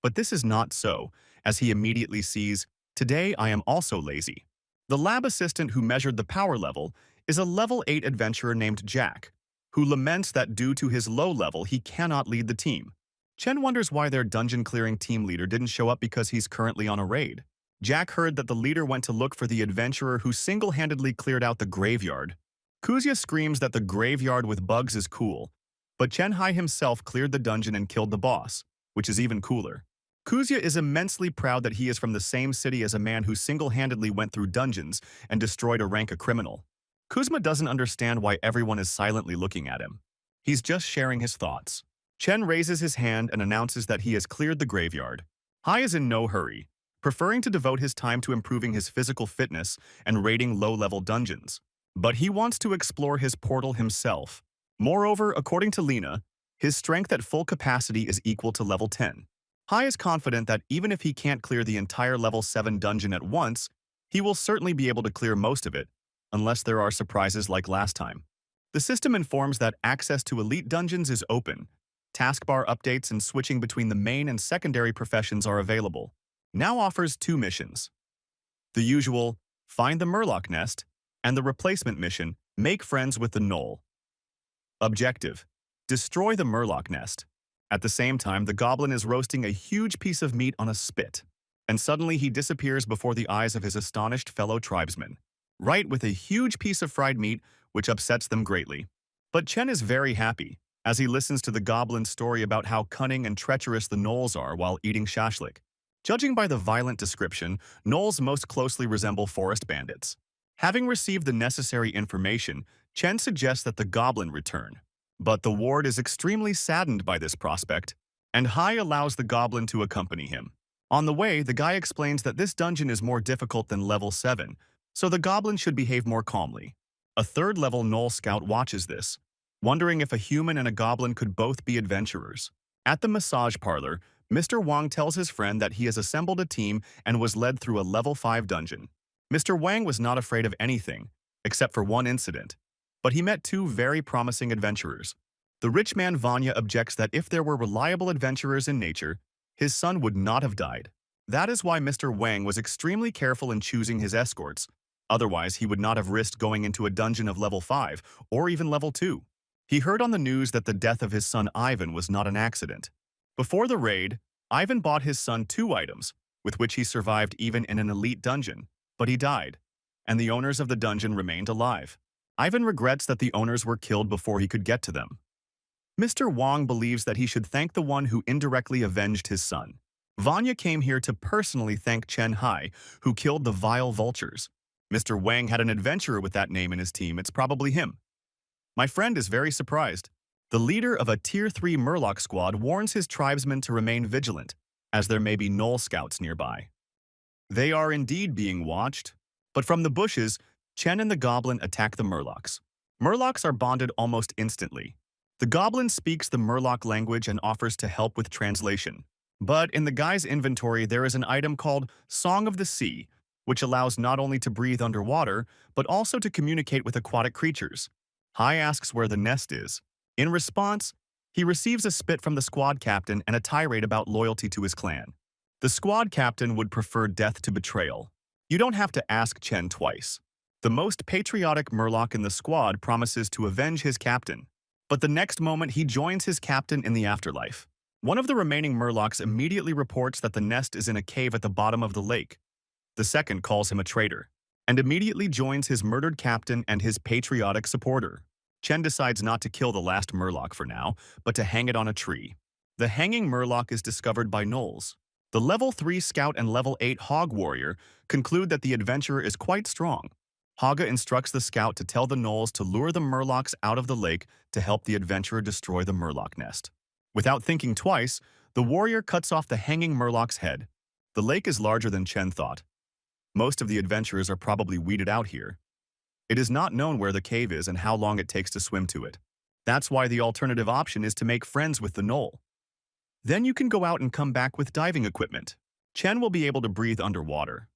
but this is not so, as he immediately sees, today I am also lazy. The lab assistant who measured the power level is a level 8 adventurer named Jack, who laments that due to his low level he cannot lead the team. Chen wonders why their dungeon-clearing team leader didn't show up because he's currently on a raid. Jack heard that the leader went to look for the adventurer who single-handedly cleared out the graveyard. Kuzya screams that the graveyard with bugs is cool, but Chen Hai himself cleared the dungeon and killed the boss, which is even cooler. Kuzya is immensely proud that he is from the same city as a man who single-handedly went through dungeons and destroyed a rank a criminal. Kuzma doesn't understand why everyone is silently looking at him. He's just sharing his thoughts. Chen raises his hand and announces that he has cleared the graveyard. Hai is in no hurry, preferring to devote his time to improving his physical fitness and raiding low-level dungeons. But he wants to explore his portal himself. Moreover, according to Lena, his strength at full capacity is equal to level 10. Hai is confident that even if he can't clear the entire level 7 dungeon at once, he will certainly be able to clear most of it, unless there are surprises like last time. The system informs that access to elite dungeons is open. Taskbar updates and switching between the main and secondary professions are available. Now offers 2 missions. The usual, find the Murloc nest, and the replacement mission, make friends with the Knoll. Objective, destroy the Murloc nest. At the same time, the goblin is roasting a huge piece of meat on a spit, and suddenly he disappears before the eyes of his astonished fellow tribesmen, right with a huge piece of fried meat, which upsets them greatly. But Chen is very happy, as he listens to the goblin's story about how cunning and treacherous the gnolls are while eating shashlik. Judging by the violent description, gnolls most closely resemble forest bandits. Having received the necessary information, Chen suggests that the goblin return. But the ward is extremely saddened by this prospect, and Hai allows the goblin to accompany him. On the way, the guy explains that this dungeon is more difficult than level 7, so the goblin should behave more calmly. A third-level gnoll scout watches this, wondering if a human and a goblin could both be adventurers. At the massage parlor, Mr. Wang tells his friend that he has assembled a team and was led through a level 5 dungeon. Mr. Wang was not afraid of anything, except for one incident, but he met 2 very promising adventurers. The rich man Vanya objects that if there were reliable adventurers in nature, his son would not have died. That is why Mr. Wang was extremely careful in choosing his escorts. Otherwise, he would not have risked going into a dungeon of level 5 or even level 2. He heard on the news that the death of his son Ivan was not an accident. Before the raid, Ivan bought his son 2 items, with which he survived even in an elite dungeon, but he died, and the owners of the dungeon remained alive. Ivan regrets that the owners were killed before he could get to them. Mr. Wang believes that he should thank the one who indirectly avenged his son. Vanya came here to personally thank Chen Hai, who killed the vile vultures. Mr. Wang had an adventurer with that name in his team, it's probably him. My friend is very surprised. The leader of a Tier 3 Murloc squad warns his tribesmen to remain vigilant, as there may be gnoll scouts nearby. They are indeed being watched, but from the bushes, Chen and the goblin attack the Murlocs. Murlocs are bonded almost instantly. The goblin speaks the Murloc language and offers to help with translation. But in the guy's inventory, there is an item called Song of the Sea, which allows not only to breathe underwater, but also to communicate with aquatic creatures. Hai asks where the nest is. In response, he receives a spit from the squad captain and a tirade about loyalty to his clan. The squad captain would prefer death to betrayal. You don't have to ask Chen twice. The most patriotic Murloc in the squad promises to avenge his captain, but the next moment he joins his captain in the afterlife. One of the remaining Murlocs immediately reports that the nest is in a cave at the bottom of the lake. The second calls him a traitor, and immediately joins his murdered captain and his patriotic supporter. Chen decides not to kill the last Murloc for now, but to hang it on a tree. The hanging Murloc is discovered by Knowles. The level 3 scout and level 8 hog warrior conclude that the adventurer is quite strong. Haga instructs the scout to tell the Knowles to lure the Murlocs out of the lake to help the adventurer destroy the Murloc nest. Without thinking twice, the warrior cuts off the hanging Murloc's head. The lake is larger than Chen thought. Most of the adventurers are probably weeded out here. It is not known where the cave is and how long it takes to swim to it. That's why the alternative option is to make friends with the Knoll. Then you can go out and come back with diving equipment. Chen will be able to breathe underwater.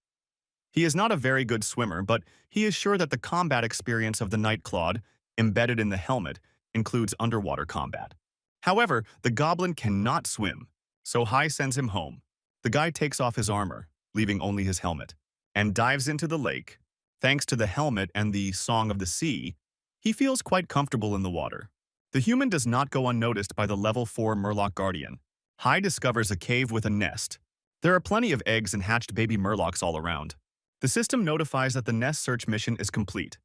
He is not a very good swimmer, but he is sure that the combat experience of the Night Clawed, embedded in the helmet, includes underwater combat. However, the goblin cannot swim, so Hai sends him home. The guy takes off his armor, leaving only his helmet, and dives into the lake. Thanks to the helmet and the Song of the Sea, he feels quite comfortable in the water. The human does not go unnoticed by the level 4 Murloc Guardian. Hai discovers a cave with a nest. There are plenty of eggs and hatched baby Murlocs all around. The system notifies that the nest search mission is complete.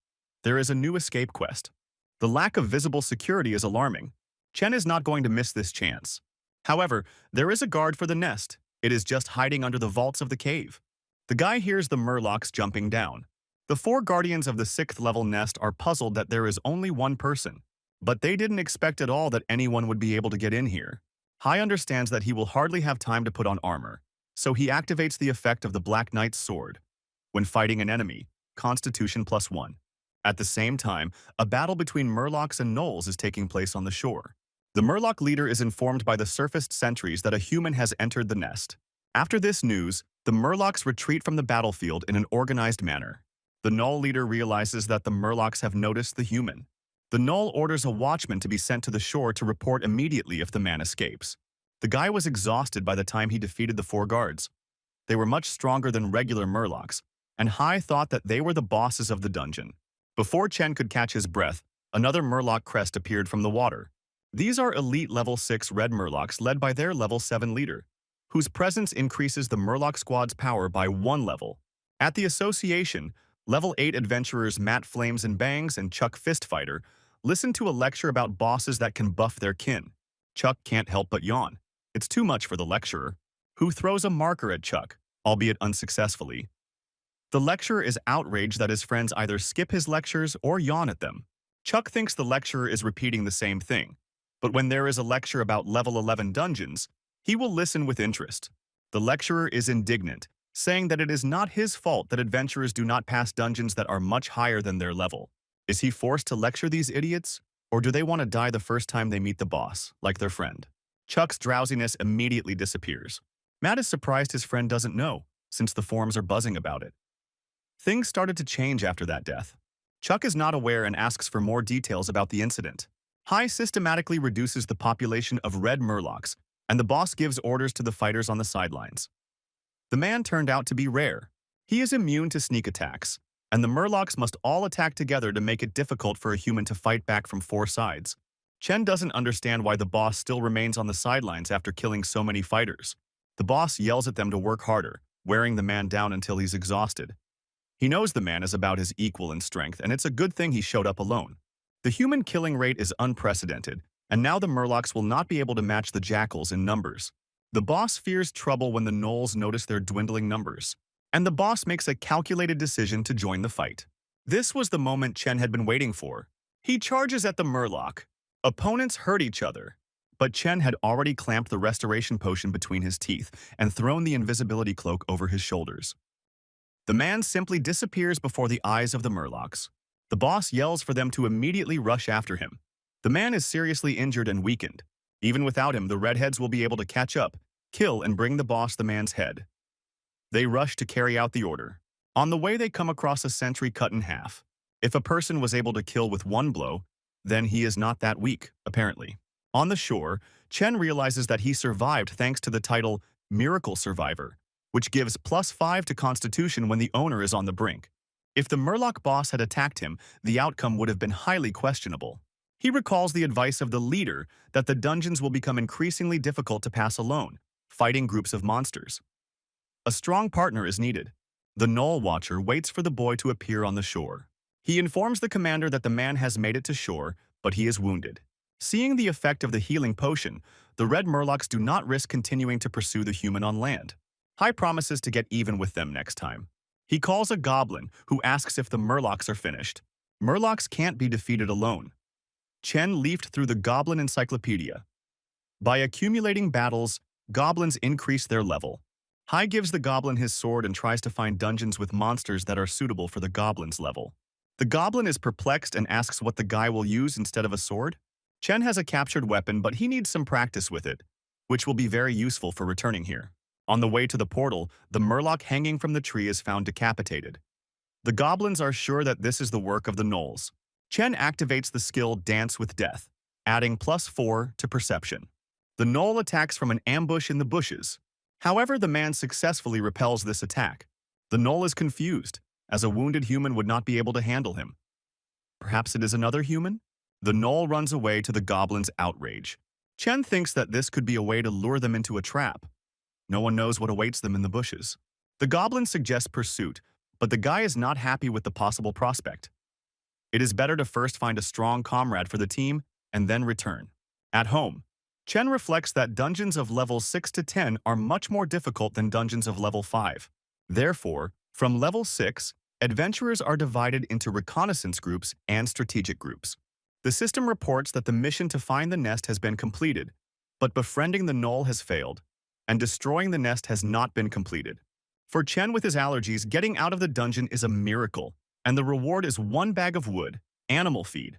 There is a new escape quest. The lack of visible security is alarming. Chen is not going to miss this chance. However, there is a guard for the nest. It is just hiding under the vaults of the cave. The guy hears the Murlocs jumping down. The 4 guardians of the 6th level nest are puzzled that there is only one person, but they didn't expect at all that anyone would be able to get in here. Hai understands that he will hardly have time to put on armor, so he activates the effect of the Black Knight's sword. When fighting an enemy, Constitution +1. At the same time, a battle between Murlocs and Knolls is taking place on the shore. The Murloc leader is informed by the surfaced sentries that a human has entered the nest. After this news, the Murlocs retreat from the battlefield in an organized manner. The Gnoll leader realizes that the Murlocs have noticed the human. The Gnoll orders a watchman to be sent to the shore to report immediately if the man escapes. The guy was exhausted by the time he defeated the 4 guards. They were much stronger than regular Murlocs, and Hai thought that they were the bosses of the dungeon. Before Chen could catch his breath, another Murloc crest appeared from the water. These are elite level 6 red Murlocs led by their level 7 leader, whose presence increases the Murloc squad's power by 1 level. At the association, level 8 adventurers Matt Flames and Bangs and Chuck Fistfighter listen to a lecture about bosses that can buff their kin. Chuck can't help but yawn. It's too much for the lecturer, who throws a marker at Chuck, albeit unsuccessfully. The lecturer is outraged that his friends either skip his lectures or yawn at them. Chuck thinks the lecturer is repeating the same thing, but when there is a lecture about level 11 dungeons, he will listen with interest. The lecturer is indignant, saying that it is not his fault that adventurers do not pass dungeons that are much higher than their level. Is he forced to lecture these idiots, or do they want to die the first time they meet the boss, like their friend? Chuck's drowsiness immediately disappears. Matt is surprised his friend doesn't know, since the forums are buzzing about it. Things started to change after that death. Chuck is not aware and asks for more details about the incident. Hai systematically reduces the population of red Murlocs, and the boss gives orders to the fighters on the sidelines. The man turned out to be rare. He is immune to sneak attacks, and the Murlocs must all attack together to make it difficult for a human to fight back from 4 sides. Chen doesn't understand why the boss still remains on the sidelines after killing so many fighters. The boss yells at them to work harder, wearing the man down until he's exhausted. He knows the man is about his equal in strength, and it's a good thing he showed up alone. The human killing rate is unprecedented, and now the Murlocs will not be able to match the Jackals in numbers. The boss fears trouble when the Gnolls notice their dwindling numbers, and the boss makes a calculated decision to join the fight. This was the moment Chen had been waiting for. He charges at the Murloc. Opponents hurt each other, but Chen had already clamped the restoration potion between his teeth and thrown the invisibility cloak over his shoulders. The man simply disappears before the eyes of the Murlocs. The boss yells for them to immediately rush after him. The man is seriously injured and weakened. Even without him, the redheads will be able to catch up, kill, and bring the boss the man's head. They rush to carry out the order. On the way, they come across a sentry cut in half. If a person was able to kill with 1 blow, then he is not that weak, apparently. On the shore, Chen realizes that he survived thanks to the title Miracle Survivor, which gives +5 to Constitution when the owner is on the brink. If the Murloc boss had attacked him, the outcome would have been highly questionable. He recalls the advice of the leader that the dungeons will become increasingly difficult to pass alone, fighting groups of monsters. A strong partner is needed. The Knoll Watcher waits for the boy to appear on the shore. He informs the commander that the man has made it to shore, but he is wounded. Seeing the effect of the healing potion, the Red Murlocs do not risk continuing to pursue the human on land. Hai promises to get even with them next time. He calls a goblin who asks if the Murlocs are finished. Murlocs can't be defeated alone. Chen leafed through the Goblin Encyclopedia. By accumulating battles, goblins increase their level. Hai gives the goblin his sword and tries to find dungeons with monsters that are suitable for the goblin's level. The goblin is perplexed and asks what the guy will use instead of a sword. Chen has a captured weapon, but he needs some practice with it, which will be very useful for returning here. On the way to the portal, the Murloc hanging from the tree is found decapitated. The goblins are sure that this is the work of the gnolls. Chen activates the skill Dance with Death, adding +4 to perception. The gnoll attacks from an ambush in the bushes. However, the man successfully repels this attack. The gnoll is confused, as a wounded human would not be able to handle him. Perhaps it is another human? The gnoll runs away to the goblin's outrage. Chen thinks that this could be a way to lure them into a trap. No one knows what awaits them in the bushes. The goblin suggests pursuit, but the guy is not happy with the possible prospect. It is better to first find a strong comrade for the team and then return. At home, Chen reflects that dungeons of level 6 to 10 are much more difficult than dungeons of level 5. Therefore, from level 6, adventurers are divided into reconnaissance groups and strategic groups. The system reports that the mission to find the nest has been completed, but befriending the gnoll has failed, and destroying the nest has not been completed. For Chen with his allergies, getting out of the dungeon is a miracle, and the reward is 1 bag of wood, animal feed.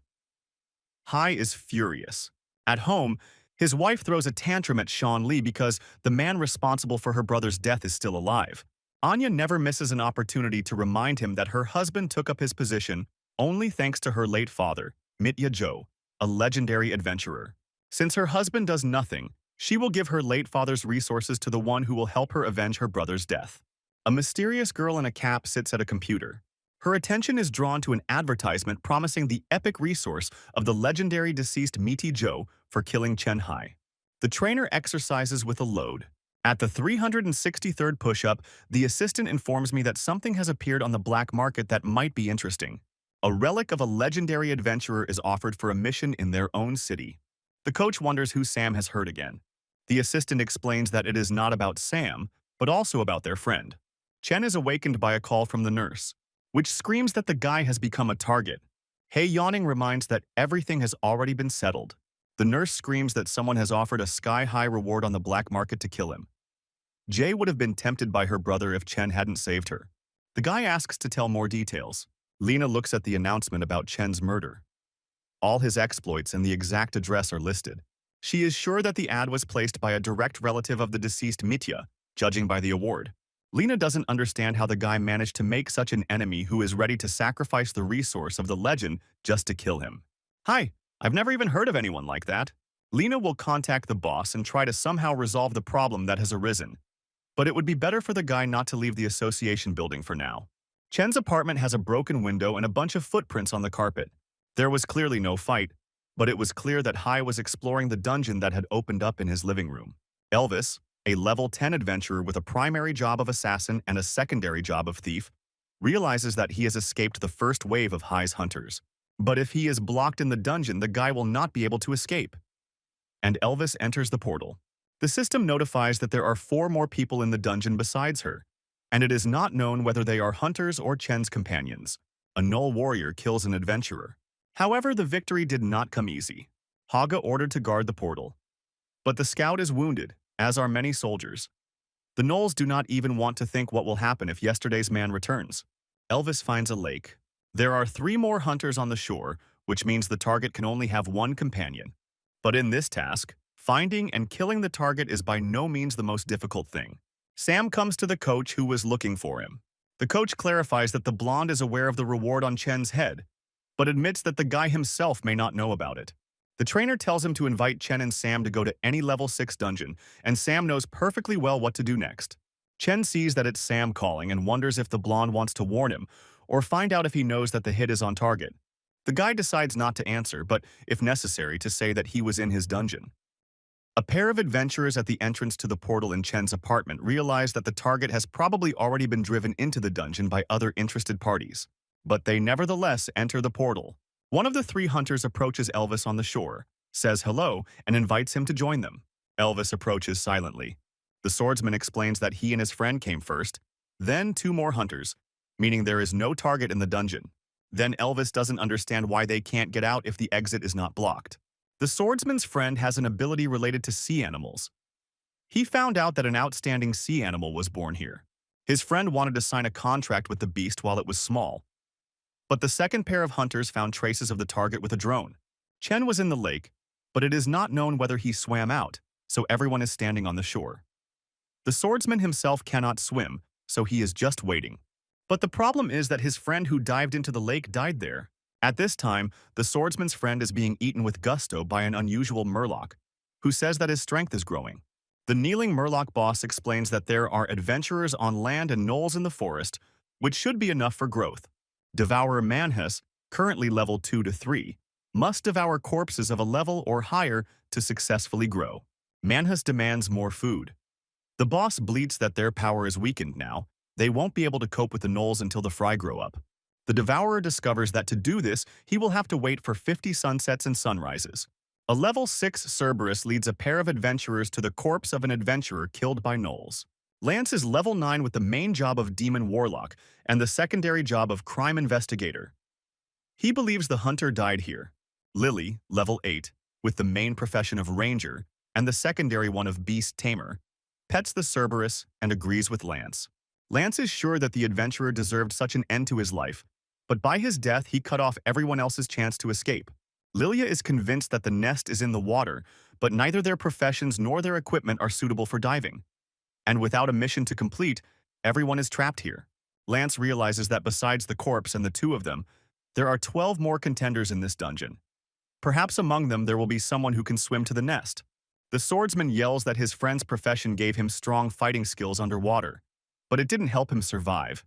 Hai is furious. At home, his wife throws a tantrum at Sean Lee because the man responsible for her brother's death is still alive. Anya never misses an opportunity to remind him that her husband took up his position only thanks to her late father, Mitya Jo, a legendary adventurer. Since her husband does nothing, she will give her late father's resources to the one who will help her avenge her brother's death. A mysterious girl in a cap sits at a computer. Her attention is drawn to an advertisement promising the epic resource of the legendary deceased Miti Jo for killing Chen Hai. The trainer exercises with a load. At the 363rd push-up, the assistant informs me that something has appeared on the black market that might be interesting. A relic of a legendary adventurer is offered for a mission in their own city. The coach wonders who Sam has heard again. The assistant explains that it is not about Sam, but also about their friend. Chen is awakened by a call from the nurse, which screams that the guy has become a target. Hei yawning reminds that everything has already been settled. The nurse screams that someone has offered a sky-high reward on the black market to kill him. Jay would have been tempted by her brother if Chen hadn't saved her. The guy asks to tell more details. Lena looks at the announcement about Chen's murder. All his exploits and the exact address are listed. She is sure that the ad was placed by a direct relative of the deceased Mitya, judging by the award. Lena doesn't understand how the guy managed to make such an enemy who is ready to sacrifice the resource of the legend just to kill him. Hi, I've never even heard of anyone like that. Lena will contact the boss and try to somehow resolve the problem that has arisen. But it would be better for the guy not to leave the association building for now. Chen's apartment has a broken window and a bunch of footprints on the carpet. There was clearly no fight, but it was clear that Hai was exploring the dungeon that had opened up in his living room. Elvis, a level 10 adventurer with a primary job of assassin and a secondary job of thief, realizes that he has escaped the first wave of Hai's hunters. But if he is blocked in the dungeon, the guy will not be able to escape. And Elvis enters the portal. The system notifies that there are 4 more people in the dungeon besides her, and it is not known whether they are hunters or Chen's companions. A Null warrior kills an adventurer. However, the victory did not come easy. Haga ordered to guard the portal. But the scout is wounded, as are many soldiers. The Gnolls do not even want to think what will happen if yesterday's man returns. Elvis finds a lake. There are 3 more hunters on the shore, which means the target can only have 1 companion. But in this task, finding and killing the target is by no means the most difficult thing. Sam comes to the coach who was looking for him. The coach clarifies that the blonde is aware of the reward on Chen's head, but admits that the guy himself may not know about it. The trainer tells him to invite Chen and Sam to go to any level 6 dungeon, and Sam knows perfectly well what to do next. Chen sees that it's Sam calling and wonders if the blonde wants to warn him, or find out if he knows that the hit is on target. The guy decides not to answer, but, if necessary, to say that he was in his dungeon. A pair of adventurers at the entrance to the portal in Chen's apartment realize that the target has probably already been driven into the dungeon by other interested parties. But they nevertheless enter the portal. One of the three hunters approaches Elvis on the shore, says hello, and invites him to join them. Elvis approaches silently. The swordsman explains that he and his friend came first, then two more hunters, meaning there is no target in the dungeon. Then Elvis doesn't understand why they can't get out if the exit is not blocked. The swordsman's friend has an ability related to sea animals. He found out that an outstanding sea animal was born here. His friend wanted to sign a contract with the beast while it was small. But the second pair of hunters found traces of the target with a drone. Chen was in the lake, but it is not known whether he swam out, so everyone is standing on the shore. The swordsman himself cannot swim, so he is just waiting. But the problem is that his friend who dived into the lake died there. At this time, the swordsman's friend is being eaten with gusto by an unusual murloc, who says that his strength is growing. The kneeling murloc boss explains that there are adventurers on land and knolls in the forest, which should be enough for growth. Devourer Manhwa, currently level 2 to 3, must devour corpses of a level or higher to successfully grow. Manhwa demands more food. The boss bleats that their power is weakened now. They won't be able to cope with the knolls until the fry grow up. The Devourer discovers that to do this, he will have to wait for 50 sunsets and sunrises. A level 6 Cerberus leads a pair of adventurers to the corpse of an adventurer killed by gnolls. Lance is level 9 with the main job of Demon Warlock and the secondary job of Crime Investigator. He believes the hunter died here. Lily, level 8, with the main profession of Ranger and the secondary one of Beast Tamer, pets the Cerberus and agrees with Lance. Lance is sure that the adventurer deserved such an end to his life, but by his death he cut off everyone else's chance to escape. Lilia is convinced that the nest is in the water, but neither their professions nor their equipment are suitable for diving. And without a mission to complete, everyone is trapped here. Lance realizes that besides the corpse and the two of them, there are 12 more contenders in this dungeon. Perhaps among them there will be someone who can swim to the nest. The swordsman yells that his friend's profession gave him strong fighting skills underwater, but it didn't help him survive.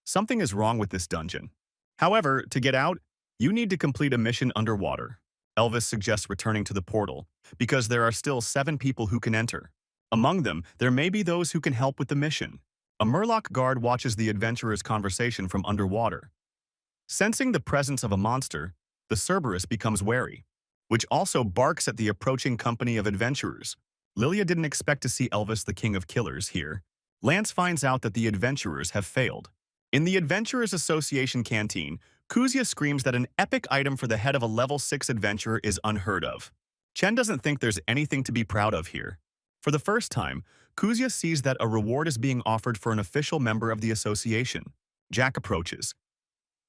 Something is wrong with this dungeon. However, to get out, you need to complete a mission underwater. Elvis suggests returning to the portal, because there are still 7 people who can enter. Among them, there may be those who can help with the mission. A Murloc guard watches the adventurer's conversation from underwater. Sensing the presence of a monster, the Cerberus becomes wary, which also barks at the approaching company of adventurers. Lilia didn't expect to see Elvis the King of Killers here. Lance finds out that the adventurers have failed. In the Adventurers Association canteen, Kuzia screams that an epic item for the head of a level 6 adventurer is unheard of. Chen doesn't think there's anything to be proud of here. For the first time, Kuzia sees that a reward is being offered for an official member of the association. Jack approaches.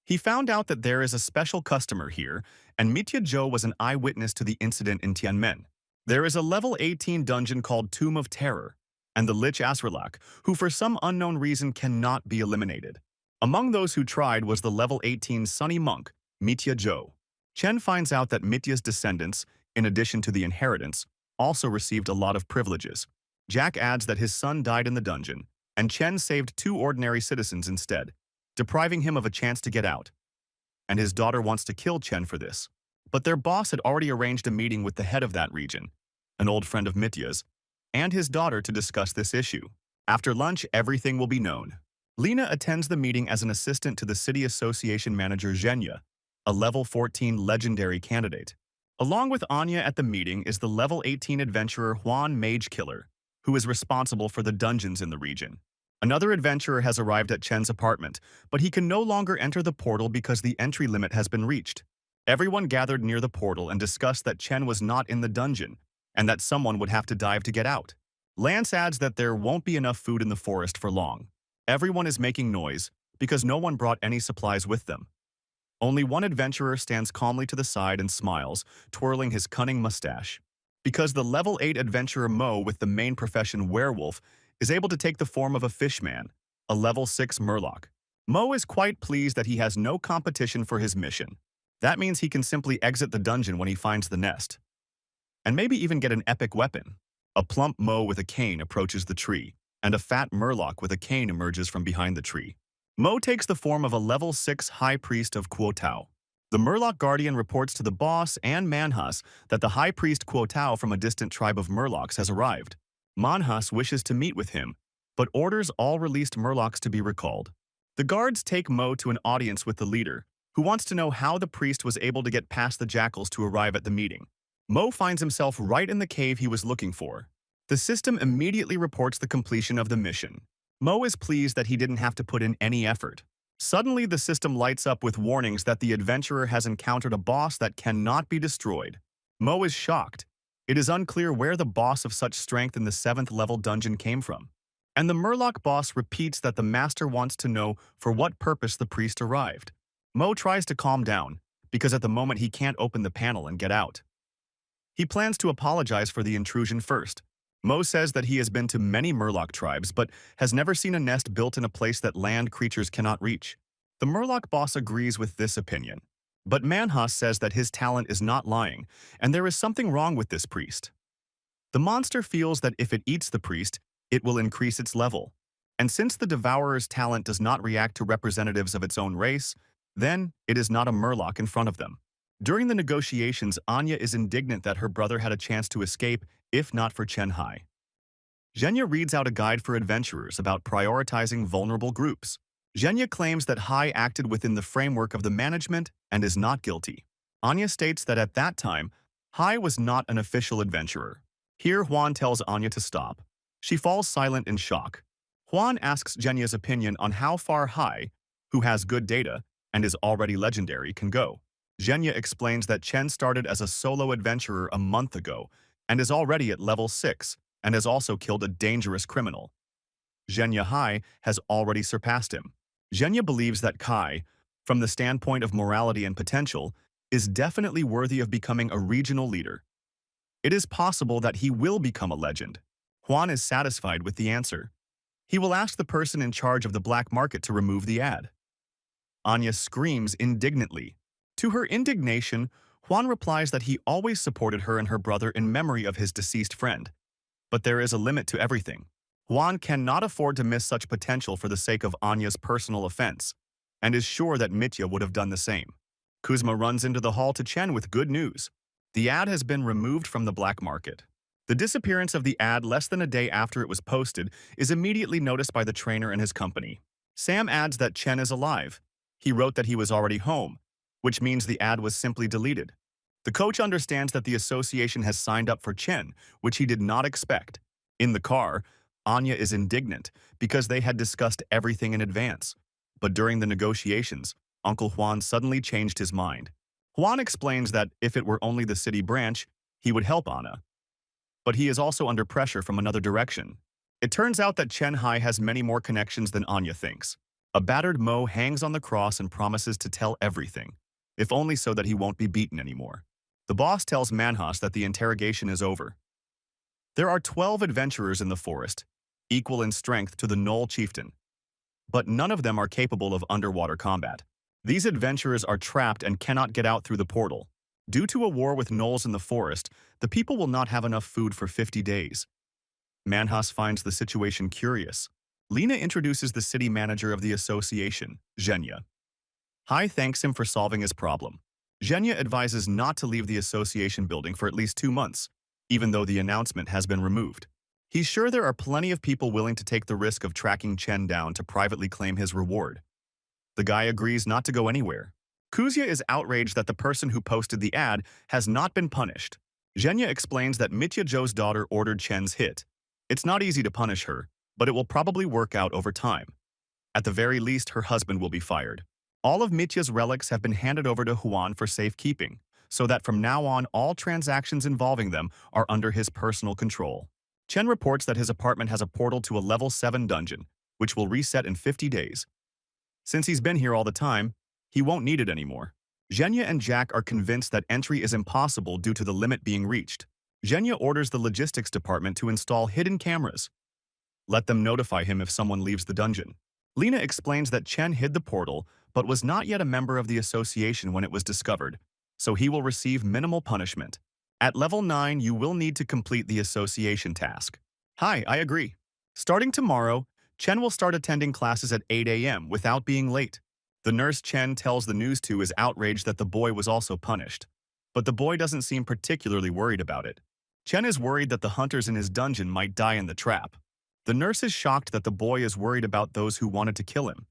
He found out that there is a special customer here, and Mitya Zhou was an eyewitness to the incident in Tianmen. There is a level 18 dungeon called Tomb of Terror, and the Lich Asralak, who for some unknown reason cannot be eliminated. Among those who tried was the level 18 Sunny Monk, Mitya Zhou. Chen finds out that Mitya's descendants, in addition to the inheritance, also received a lot of privileges. Jack adds that his son died in the dungeon, and Chen saved 2 ordinary citizens instead, depriving him of a chance to get out. And his daughter wants to kill Chen for this. But their boss had already arranged a meeting with the head of that region, an old friend of Mitya's, and his daughter to discuss this issue. After lunch, everything will be known. Lena attends the meeting as an assistant to the City Association manager Zhenya, a level 14 legendary candidate. Along with Anya at the meeting is the level 18 adventurer Huan Mage Killer, who is responsible for the dungeons in the region. Another adventurer has arrived at Chen's apartment, but he can no longer enter the portal because the entry limit has been reached. Everyone gathered near the portal and discussed that Chen was not in the dungeon, and that someone would have to dive to get out. Lance adds that there won't be enough food in the forest for long. Everyone is making noise, because no one brought any supplies with them. Only one adventurer stands calmly to the side and smiles, twirling his cunning mustache. Because the level 8 adventurer Mo with the main profession werewolf is able to take the form of a fishman, a level 6 murloc. Mo is quite pleased that he has no competition for his mission. That means he can simply exit the dungeon when he finds the nest. And maybe even get an epic weapon. A plump Mo with a cane approaches the tree, and a fat murloc with a cane emerges from behind the tree. Mo takes the form of a level 6 high priest of Kuo-Tao. The Murloc Guardian reports to the boss and Manhus that the high priest Kuo-Tao from a distant tribe of Murlocs has arrived. Manhus wishes to meet with him, but orders all released Murlocs to be recalled. The guards take Mo to an audience with the leader, who wants to know how the priest was able to get past the jackals to arrive at the meeting. Mo finds himself right in the cave he was looking for. The system immediately reports the completion of the mission. Mo is pleased that he didn't have to put in any effort. Suddenly, the system lights up with warnings that the adventurer has encountered a boss that cannot be destroyed. Mo is shocked. It is unclear where the boss of such strength in the 7th level dungeon came from. And the Murloc boss repeats that the master wants to know for what purpose the priest arrived. Mo tries to calm down, because at the moment he can't open the panel and get out. He plans to apologize for the intrusion first. Mo says that he has been to many Murloc tribes, but has never seen a nest built in a place that land creatures cannot reach. The Murloc boss agrees with this opinion. But Manhwa says that his talent is not lying, and there is something wrong with this priest. The monster feels that if it eats the priest, it will increase its level. And since the Devourer's talent does not react to representatives of its own race, then it is not a Murloc in front of them. During the negotiations, Anya is indignant that her brother had a chance to escape, if not for Chen Hai. Zhenya reads out a guide for adventurers about prioritizing vulnerable groups. Zhenya claims that Hai acted within the framework of the management and is not guilty. Anya states that at that time, Hai was not an official adventurer. Here, Huan tells Anya to stop. She falls silent in shock. Huan asks Zhenya's opinion on how far Hai, who has good data and is already legendary, can go. Zhenya explains that Chen started as a solo adventurer a month ago and is already at level 6 and has also killed a dangerous criminal. Zhenya Hai has already surpassed him. Zhenya believes that Kai, from the standpoint of morality and potential, is definitely worthy of becoming a regional leader. It is possible that he will become a legend. Huan is satisfied with the answer. He will ask the person in charge of the black market to remove the ad. Anya screams indignantly. To her indignation, Huan replies that he always supported her and her brother in memory of his deceased friend. But there is a limit to everything. Huan cannot afford to miss such potential for the sake of Anya's personal offense, and is sure that Mitya would have done the same. Kuzma runs into the hall to Chen with good news. The ad has been removed from the black market. The disappearance of the ad less than a day after it was posted is immediately noticed by the trainer and his company. Sam adds that Chen is alive. He wrote that he was already home, which means the ad was simply deleted. The coach understands that the association has signed up for Chen, which he did not expect. In the car, Anya is indignant because they had discussed everything in advance. But during the negotiations, Uncle Huan suddenly changed his mind. Huan explains that if it were only the city branch, he would help Anna. But he is also under pressure from another direction. It turns out that Chen Hai has many more connections than Anya thinks. A battered Mo hangs on the cross and promises to tell everything, if only so that he won't be beaten anymore. The boss tells Manhwa that the interrogation is over. There are 12 adventurers in the forest, equal in strength to the Knoll chieftain. But none of them are capable of underwater combat. These adventurers are trapped and cannot get out through the portal. Due to a war with gnolls in the forest, the people will not have enough food for 50 days. Manhwa finds the situation curious. Lena introduces the city manager of the association, Zhenya. Hai thanks him for solving his problem. Zhenya advises not to leave the association building for at least 2 months, even though the announcement has been removed. He's sure there are plenty of people willing to take the risk of tracking Chen down to privately claim his reward. The guy agrees not to go anywhere. Kuzya is outraged that the person who posted the ad has not been punished. Zhenya explains that Mitya Joe's daughter ordered Chen's hit. It's not easy to punish her, but it will probably work out over time. At the very least, her husband will be fired. All of Mitya's relics have been handed over to Huan for safekeeping, so that from now on all transactions involving them are under his personal control. Chen reports that his apartment has a portal to a level 7 dungeon, which will reset in 50 days. Since he's been here all the time, he won't need it anymore. Zhenya and Jack are convinced that entry is impossible due to the limit being reached. Zhenya orders the logistics department to install hidden cameras. Let them notify him if someone leaves the dungeon. Lena explains that Chen hid the portal, but was not yet a member of the association when it was discovered, so he will receive minimal punishment. At level 9, you will need to complete the association task. Hi, I agree. Starting tomorrow, Chen will start attending classes at 8 a.m. without being late. The nurse Chen tells the news to is outraged that the boy was also punished. But the boy doesn't seem particularly worried about it. Chen is worried that the hunters in his dungeon might die in the trap. The nurse is shocked that the boy is worried about those who wanted to kill him.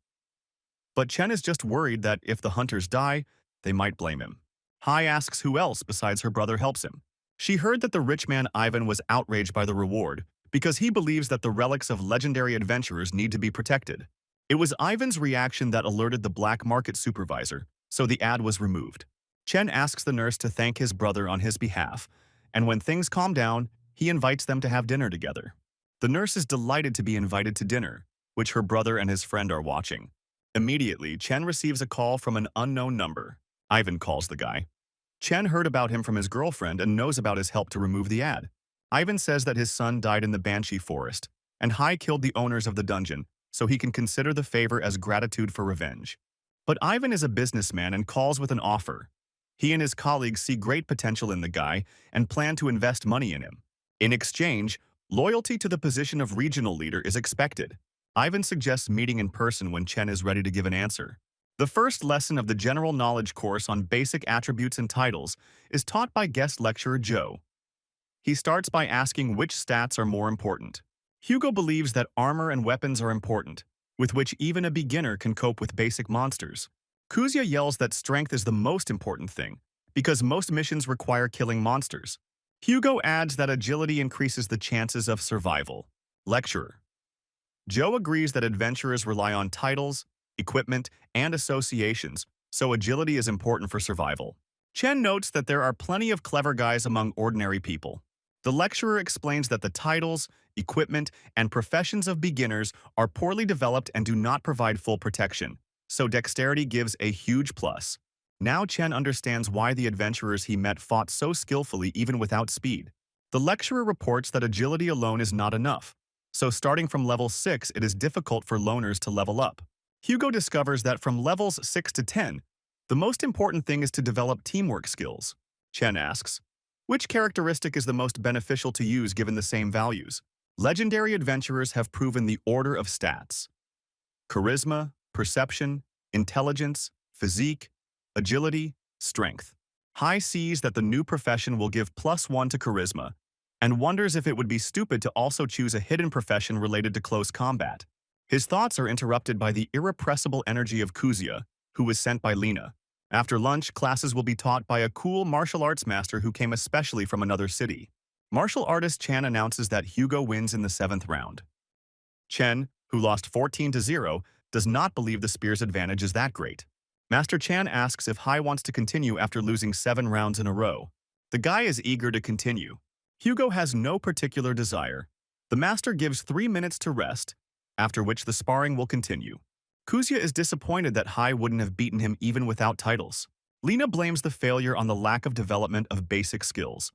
But Chen is just worried that if the hunters die, they might blame him. Hai asks who else besides her brother helps him. She heard that the rich man Ivan was outraged by the reward because he believes that the relics of legendary adventurers need to be protected. It was Ivan's reaction that alerted the black market supervisor, so the ad was removed. Chen asks the nurse to thank his brother on his behalf, and when things calm down, he invites them to have dinner together. The nurse is delighted to be invited to dinner, which her brother and his friend are watching. Immediately, Chen receives a call from an unknown number. Ivan calls the guy. Chen heard about him from his girlfriend and knows about his help to remove the ad. Ivan says that his son died in the Banshee Forest, and Hai killed the owners of the dungeon, so he can consider the favor as gratitude for revenge. But Ivan is a businessman and calls with an offer. He and his colleagues see great potential in the guy and plan to invest money in him. In exchange, loyalty to the position of regional leader is expected. Ivan suggests meeting in person when Chen is ready to give an answer. The first lesson of the general knowledge course on basic attributes and titles is taught by guest lecturer Joe. He starts by asking which stats are more important. Hugo believes that armor and weapons are important, with which even a beginner can cope with basic monsters. Kuzia yells that strength is the most important thing, because most missions require killing monsters. Hugo adds that agility increases the chances of survival. Lecturer. Joe agrees that adventurers rely on titles, equipment, and associations, so agility is important for survival. Chen notes that there are plenty of clever guys among ordinary people. The lecturer explains that the titles, equipment, and professions of beginners are poorly developed and do not provide full protection, so dexterity gives a huge plus. Now Chen understands why the adventurers he met fought so skillfully even without speed. The lecturer reports that agility alone is not enough, so starting from level 6 it is difficult for loners to level up. Hugo discovers that from levels 6 to 10, the most important thing is to develop teamwork skills. Chen asks, which characteristic is the most beneficial to use given the same values? Legendary adventurers have proven the order of stats: charisma, perception, intelligence, physique, agility, strength. Hai sees that the new profession will give +1 to charisma, and wonders if it would be stupid to also choose a hidden profession related to close combat. His thoughts are interrupted by the irrepressible energy of Kuzia, who was sent by Lena. After lunch, classes will be taught by a cool martial arts master who came especially from another city. Martial artist Chan announces that Hugo wins in the 7th round. Chen, who lost 14-0, does not believe the spear's advantage is that great. Master Chan asks if Hai wants to continue after losing 7 rounds in a row. The guy is eager to continue. Hugo has no particular desire. The master gives 3 minutes to rest, after which the sparring will continue. Kuzia is disappointed that Hai wouldn't have beaten him even without titles. Lena blames the failure on the lack of development of basic skills.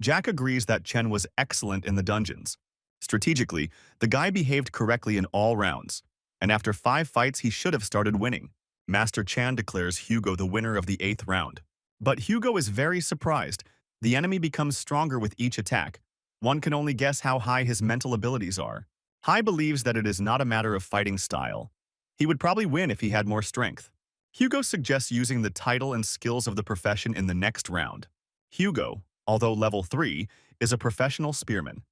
Jack agrees that Chen was excellent in the dungeons. Strategically, the guy behaved correctly in all rounds, and after 5 fights he should have started winning. Master Chan declares Hugo the winner of the 8th round. But Hugo is very surprised. The enemy becomes stronger with each attack. One can only guess how high his mental abilities are. Hai believes that it is not a matter of fighting style. He would probably win if he had more strength. Hugo suggests using the title and skills of the profession in the next round. Hugo, although level 3, is a professional spearman.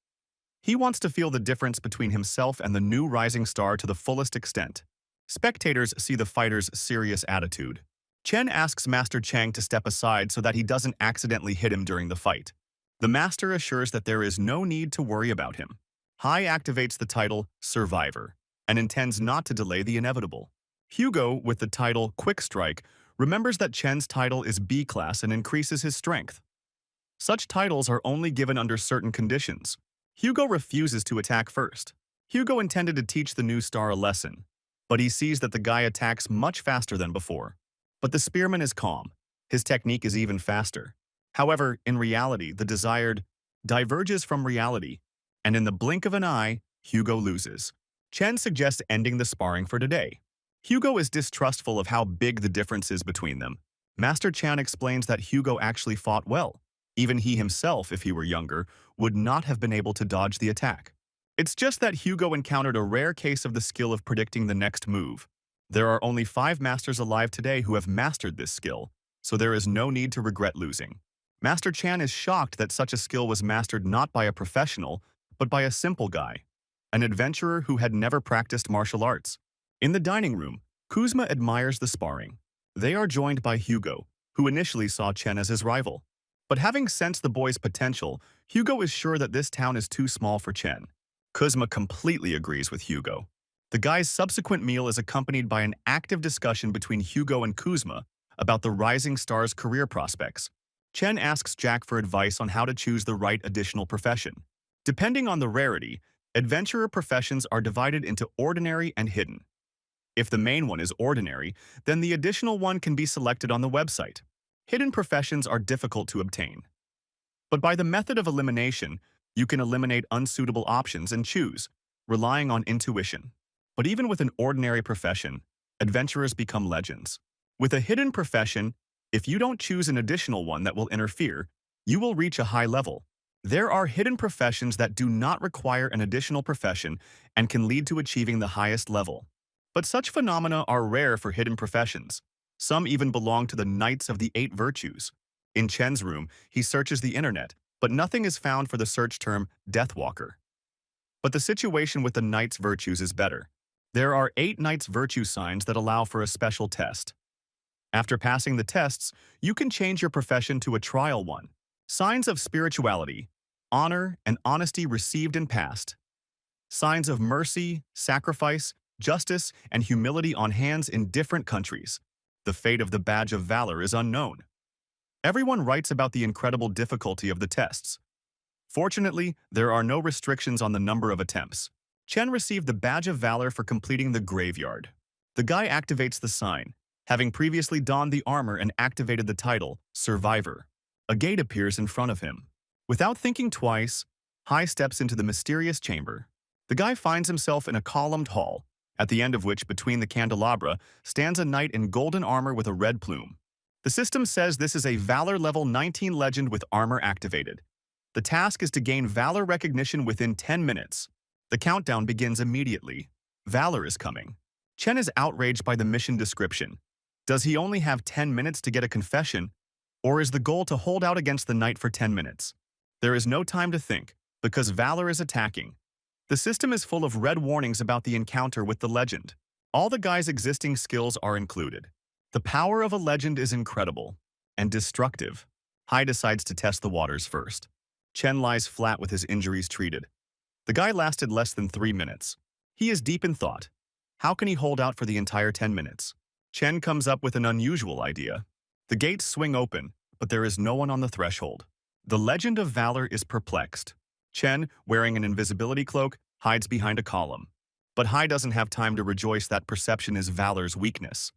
He wants to feel the difference between himself and the new rising star to the fullest extent. Spectators see the fighter's serious attitude. Chen asks Master Chang to step aside so that he doesn't accidentally hit him during the fight. The master assures that there is no need to worry about him. Hai activates the title Survivor and intends not to delay the inevitable. Hugo, with the title Quick Strike, remembers that Chen's title is B class and increases his strength. Such titles are only given under certain conditions. Hugo refuses to attack first. Hugo intended to teach the new star a lesson, but he sees that the guy attacks much faster than before. But the spearman is calm. His technique is even faster. However, in reality, the desired diverges from reality, and in the blink of an eye, Hugo loses. Chen suggests ending the sparring for today. Hugo is distrustful of how big the difference is between them. Master Chan explains that Hugo actually fought well. Even he himself, if he were younger, would not have been able to dodge the attack. It's just that Hugo encountered a rare case of the skill of predicting the next move. There are only 5 masters alive today who have mastered this skill, so there is no need to regret losing. Master Chan is shocked that such a skill was mastered not by a professional, but by a simple guy, an adventurer who had never practiced martial arts. In the dining room, Kuzma admires the sparring. They are joined by Hugo, who initially saw Chen as his rival. But having sensed the boy's potential, Hugo is sure that this town is too small for Chen. Kuzma completely agrees with Hugo. The guy's subsequent meal is accompanied by an active discussion between Hugo and Kuzma about the rising star's career prospects. Chen asks Jack for advice on how to choose the right additional profession. Depending on the rarity, adventurer professions are divided into ordinary and hidden. If the main one is ordinary, then the additional one can be selected on the website. Hidden professions are difficult to obtain. But by the method of elimination, you can eliminate unsuitable options and choose, relying on intuition. But even with an ordinary profession, adventurers become legends. With a hidden profession, if you don't choose an additional one that will interfere, you will reach a high level. There are hidden professions that do not require an additional profession and can lead to achieving the highest level. But such phenomena are rare for hidden professions. Some even belong to the Knights of the Eight Virtues. In Chen's room, he searches the internet, but nothing is found for the search term Deathwalker. But the situation with the Knight's Virtues is better. There are 8 Knight's Virtue signs that allow for a special test. After passing the tests, you can change your profession to a trial one. Signs of spirituality, honor, and honesty received and passed. Signs of mercy, sacrifice, justice, and humility on hands in different countries. The fate of the Badge of Valor is unknown. Everyone writes about the incredible difficulty of the tests. Fortunately, there are no restrictions on the number of attempts. Chen received the Badge of Valor for completing the graveyard. The guy activates the sign, having previously donned the armor and activated the title, Survivor. A gate appears in front of him. Without thinking twice, Hai steps into the mysterious chamber. The guy finds himself in a columned hall, at the end of which, between the candelabra, stands a knight in golden armor with a red plume. The system says this is a Valor level 19 legend with armor activated. The task is to gain Valor recognition within 10 minutes. The countdown begins immediately. Valor is coming. Chen is outraged by the mission description. Does he only have 10 minutes to get a confession, or is the goal to hold out against the knight for 10 minutes? There is no time to think, because Valor is attacking. The system is full of red warnings about the encounter with the legend. All the guy's existing skills are included. The power of a legend is incredible and destructive. Hai decides to test the waters first. Chen lies flat with his injuries treated. The guy lasted less than 3 minutes. He is deep in thought. How can he hold out for the entire 10 minutes? Chen comes up with an unusual idea. The gates swing open, but there is no one on the threshold. The legend of Valor is perplexed. Chen, wearing an invisibility cloak, hides behind a column. But Hai doesn't have time to rejoice that perception is Valor's weakness.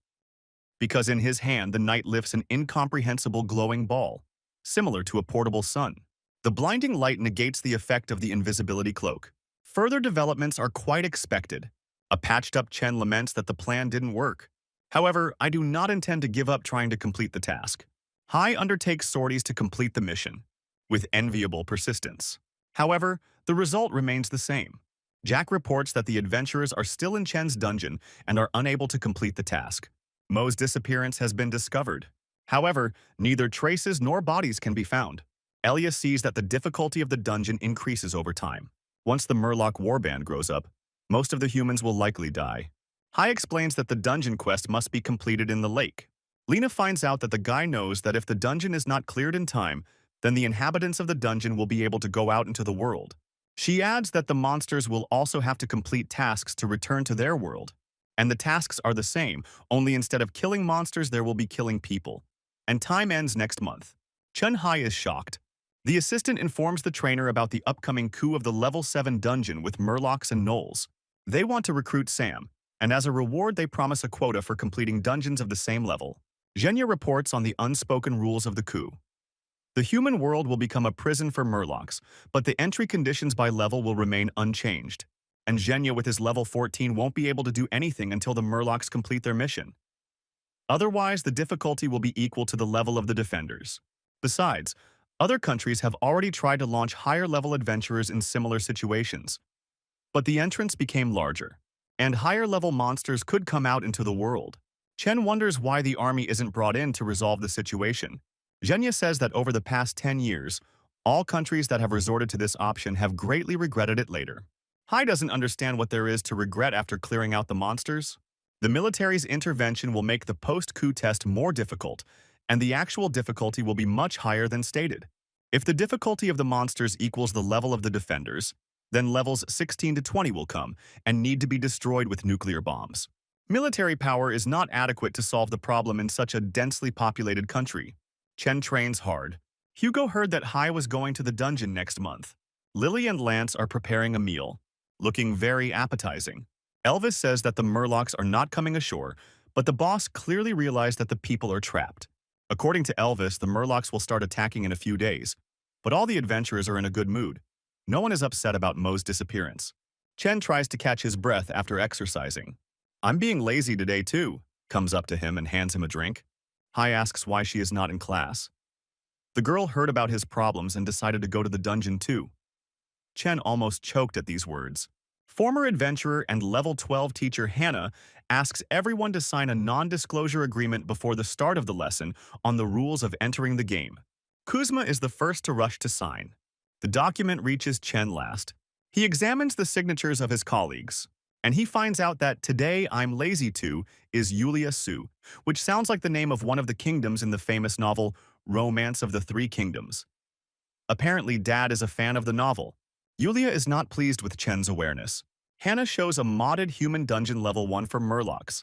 Because in his hand the knight lifts an incomprehensible glowing ball, similar to a portable sun. The blinding light negates the effect of the invisibility cloak. Further developments are quite expected. A patched-up Chen laments that the plan didn't work. However, I do not intend to give up trying to complete the task. Hai undertakes sorties to complete the mission, with enviable persistence. However, the result remains the same. Jack reports that the adventurers are still in Chen's dungeon and are unable to complete the task. Mo's disappearance has been discovered. However, neither traces nor bodies can be found. Elia sees that the difficulty of the dungeon increases over time. Once the Murloc warband grows up, most of the humans will likely die. Hai explains that the dungeon quest must be completed in the lake. Lena finds out that the guy knows that if the dungeon is not cleared in time, then the inhabitants of the dungeon will be able to go out into the world. She adds that the monsters will also have to complete tasks to return to their world. And the tasks are the same, only instead of killing monsters, there will be killing people. And time ends next month. Chun Hai is shocked. The assistant informs the trainer about the upcoming coup of the level 7 dungeon with Murlocs and Gnolls. They want to recruit Sam, and as a reward they promise a quota for completing dungeons of the same level. Zhenya reports on the unspoken rules of the coup. The human world will become a prison for Murlocs, but the entry conditions by level will remain unchanged. And Zhenya with his level 14 won't be able to do anything until the Murlocs complete their mission. Otherwise, the difficulty will be equal to the level of the defenders. Besides, other countries have already tried to launch higher-level adventurers in similar situations. But the entrance became larger, and higher-level monsters could come out into the world. Chen wonders why the army isn't brought in to resolve the situation. Zhenya says that over the past 10 years, all countries that have resorted to this option have greatly regretted it later. Hai doesn't understand what there is to regret after clearing out the monsters. The military's intervention will make the post-coup test more difficult, and the actual difficulty will be much higher than stated. If the difficulty of the monsters equals the level of the defenders, then levels 16 to 20 will come and need to be destroyed with nuclear bombs. Military power is not adequate to solve the problem in such a densely populated country. Chen trains hard. Hugo heard that Hai was going to the dungeon next month. Lily and Lance are preparing a meal, looking very appetizing. Elvis says that the Murlocs are not coming ashore, but the boss clearly realized that the people are trapped. According to Elvis, the Murlocs will start attacking in a few days, but all the adventurers are in a good mood. No one is upset about Mo's disappearance. Chen tries to catch his breath after exercising. "I'm being lazy today too," comes up to him and hands him a drink. Hai asks why she is not in class. The girl heard about his problems and decided to go to the dungeon too. Chen almost choked at these words. Former adventurer and level 12 teacher Hannah asks everyone to sign a non-disclosure agreement before the start of the lesson on the rules of entering the game. Kuzma is the first to rush to sign. The document reaches Chen last. He examines the signatures of his colleagues, and he finds out that "Today I'm Lazy Too" is Yulia Su, which sounds like the name of one of the kingdoms in the famous novel Romance of the Three Kingdoms. Apparently, Dad is a fan of the novel. Yulia is not pleased with Chen's awareness. Hannah shows a modded human dungeon level 1 for Murlocs.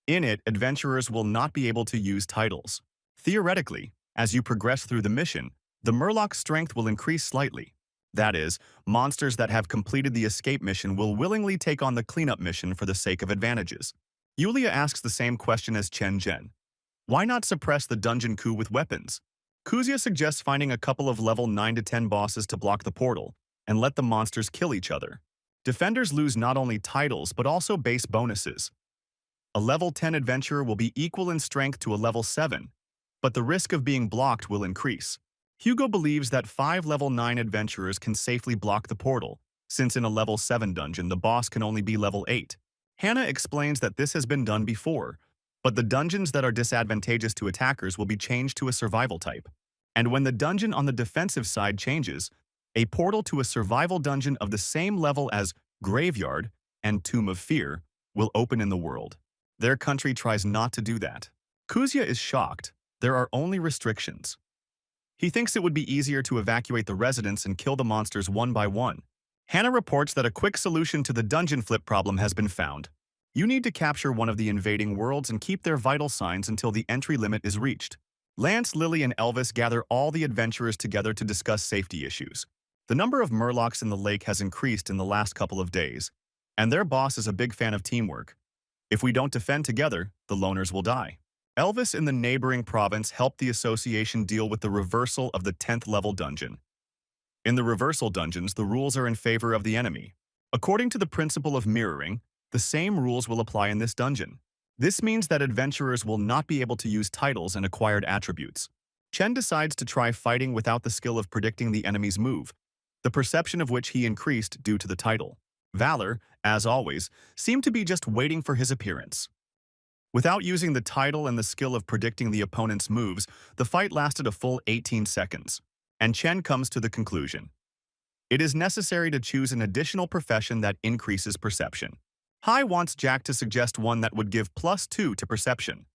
In it, adventurers will not be able to use titles. Theoretically, as you progress through the mission, the Murloc strength will increase slightly. That is, monsters that have completed the escape mission will willingly take on the cleanup mission for the sake of advantages. Yulia asks the same question as Chen Zhen. Why not suppress the dungeon coup with weapons? Kuzia suggests finding a couple of level 9 to 10 bosses to block the portal and let the monsters kill each other. Defenders lose not only titles but also base bonuses. A level 10 adventurer will be equal in strength to a level 7, but the risk of being blocked will increase. Hugo believes that 5 level 9 adventurers can safely block the portal, since in a level 7 dungeon the boss can only be level 8. Hannah explains that this has been done before, but the dungeons that are disadvantageous to attackers will be changed to a survival type. And when the dungeon on the defensive side changes, a portal to a survival dungeon of the same level as Graveyard and Tomb of Fear will open in the world. Their country tries not to do that. Kuzia is shocked. There are only restrictions. He thinks it would be easier to evacuate the residents and kill the monsters one by one. Hannah reports that a quick solution to the dungeon flip problem has been found. You need to capture one of the invading worlds and keep their vital signs until the entry limit is reached. Lance, Lily, and Elvis gather all the adventurers together to discuss safety issues. The number of Murlocs in the lake has increased in the last couple of days, and their boss is a big fan of teamwork. If we don't defend together, the loners will die. Elvis in the neighboring province helped the association deal with the reversal of the 10th level dungeon. In the reversal dungeons, the rules are in favor of the enemy. According to the principle of mirroring, the same rules will apply in this dungeon. This means that adventurers will not be able to use titles and acquired attributes. Chen decides to try fighting without the skill of predicting the enemy's move, the perception of which he increased due to the title. Valor, as always, seemed to be just waiting for his appearance. Without using the title and the skill of predicting the opponent's moves, the fight lasted a full 18 seconds, and Chen comes to the conclusion. It is necessary to choose an additional profession that increases perception. Hai wants Jack to suggest one that would give +2 to perception.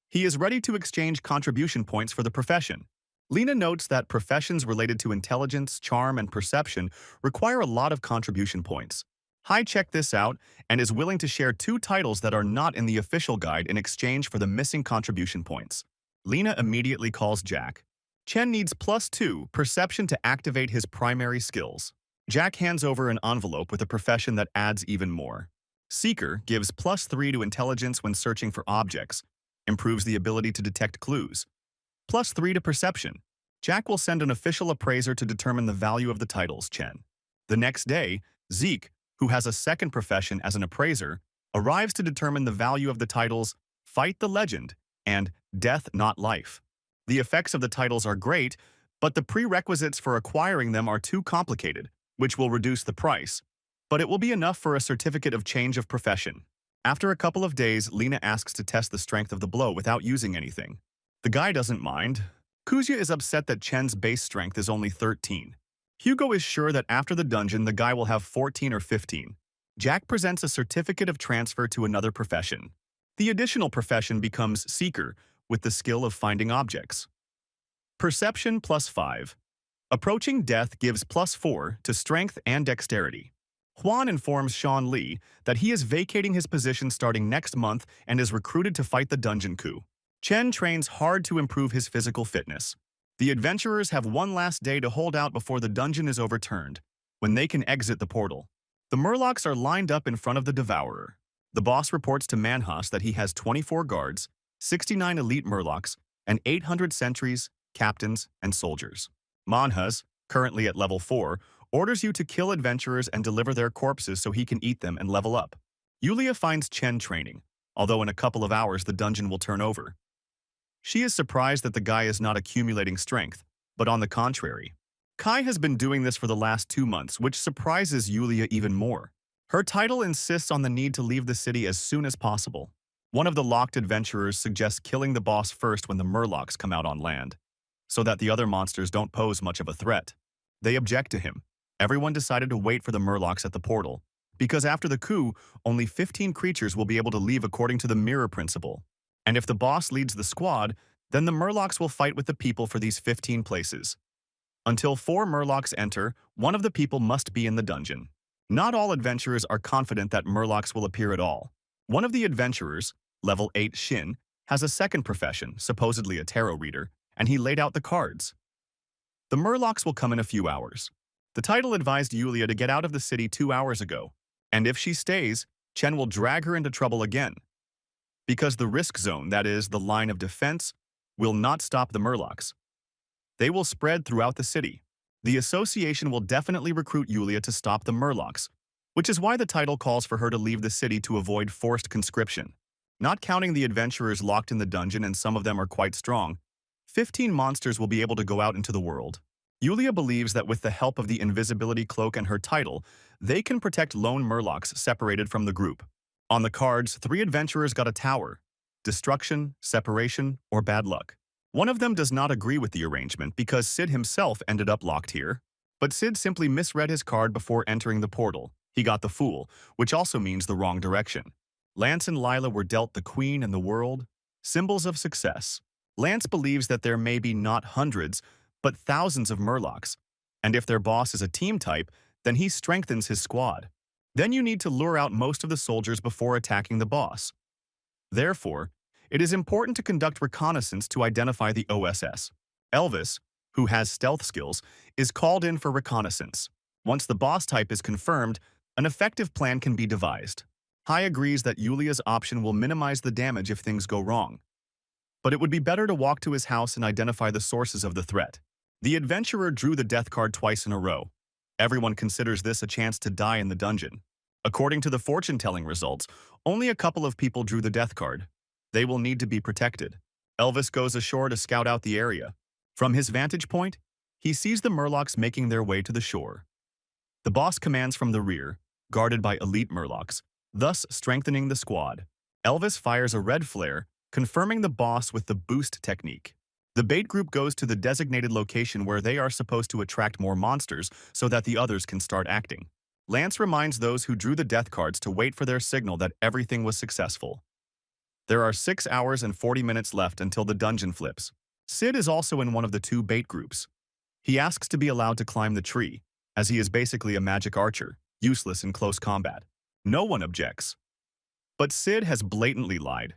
He is ready to exchange contribution points for the profession. Lena notes that professions related to intelligence, charm, and perception require a lot of contribution points. Hai checked this out and is willing to share 2 titles that are not in the official guide in exchange for the missing contribution points. Lena immediately calls Jack. Chen needs +2 perception to activate his primary skills. Jack hands over an envelope with a profession that adds even more. Seeker gives +3 to intelligence when searching for objects, improves the ability to detect clues. +3 to perception. Jack will send an official appraiser to determine the value of the titles, Chen. The next day, Zeke, who has a second profession as an appraiser, arrives to determine the value of the titles Fight the Legend and Death Not Life. The effects of the titles are great, but the prerequisites for acquiring them are too complicated, which will reduce the price. but it will be enough for a certificate of change of profession. After a couple of days, Lena asks to test the strength of the blow without using anything. The guy doesn't mind. Kuzya is upset that Chen's base strength is only 13. Hugo is sure that after the dungeon, the guy will have 14 or 15. Jack presents a certificate of transfer to another profession. The additional profession becomes Seeker, with the skill of finding objects. Perception +5. Approaching death gives +4 to strength and dexterity. Juan informs Sean Lee that he is vacating his position starting next month and is recruited to fight the dungeon coup. Chen trains hard to improve his physical fitness. The adventurers have one last day to hold out before the dungeon is overturned, when they can exit the portal. The Murlocs are lined up in front of the Devourer. The boss reports to Manhwa that he has 24 guards, 69 elite Murlocs, and 800 sentries, captains, and soldiers. Manhwa, currently at level 4, orders you to kill adventurers and deliver their corpses so he can eat them and level up. Yulia finds Chen training, although in a couple of hours the dungeon will turn over. She is surprised that the guy is not accumulating strength, but on the contrary. Kai has been doing this for the last 2 months, which surprises Yulia even more. Her title insists on the need to leave the city as soon as possible. One of the locked adventurers suggests killing the boss first when the Murlocs come out on land, so that the other monsters don't pose much of a threat. They object to him. Everyone decided to wait for the Murlocs at the portal, because after the coup, only 15 creatures will be able to leave according to the mirror principle. And if the boss leads the squad, then the Murlocs will fight with the people for these 15 places. Until 4 Murlocs enter, one of the people must be in the dungeon. Not all adventurers are confident that Murlocs will appear at all. One of the adventurers, level 8 Shin, has a second profession, supposedly a tarot reader, and he laid out the cards. The Murlocs will come in a few hours. The title advised Yulia to get out of the city 2 hours ago, and if she stays, Chen will drag her into trouble again. Because the risk zone, that is, the line of defense, will not stop the Murlocs. They will spread throughout the city. The association will definitely recruit Yulia to stop the Murlocs, which is why the title calls for her to leave the city to avoid forced conscription. Not counting the adventurers locked in the dungeon, and some of them are quite strong, 15 monsters will be able to go out into the world. Yulia believes that with the help of the invisibility cloak and her title, they can protect lone Murlocs separated from the group. On the cards, 3 adventurers got a tower: destruction, separation, or bad luck. One of them does not agree with the arrangement because Sid himself ended up locked here. But Sid simply misread his card before entering the portal. He got the Fool, which also means the wrong direction. Lance and Lila were dealt the Queen and the World, symbols of success. Lance believes that there may be not hundreds, but thousands of Murlocs, and if their boss is a team type, then he strengthens his squad. Then you need to lure out most of the soldiers before attacking the boss. Therefore, it is important to conduct reconnaissance to identify the OSS. Elvis, who has stealth skills, is called in for reconnaissance. Once the boss type is confirmed, an effective plan can be devised. Hai agrees that Yulia's option will minimize the damage if things go wrong. But it would be better to walk to his house and identify the sources of the threat. The adventurer drew the death card twice in a row. Everyone considers this a chance to die in the dungeon. According to the fortune-telling results, only a couple of people drew the death card. They will need to be protected. Elvis goes ashore to scout out the area. From his vantage point, he sees the Murlocs making their way to the shore. The boss commands from the rear, guarded by elite Murlocs, thus strengthening the squad. Elvis fires a red flare, confirming the boss with the boost technique. The bait group goes to the designated location where they are supposed to attract more monsters so that the others can start acting. Lance reminds those who drew the death cards to wait for their signal that everything was successful. There are 6 hours and 40 minutes left until the dungeon flips. Sid is also in one of the 2 bait groups. He asks to be allowed to climb the tree, as he is basically a magic archer, useless in close combat. No one objects. But Sid has blatantly lied.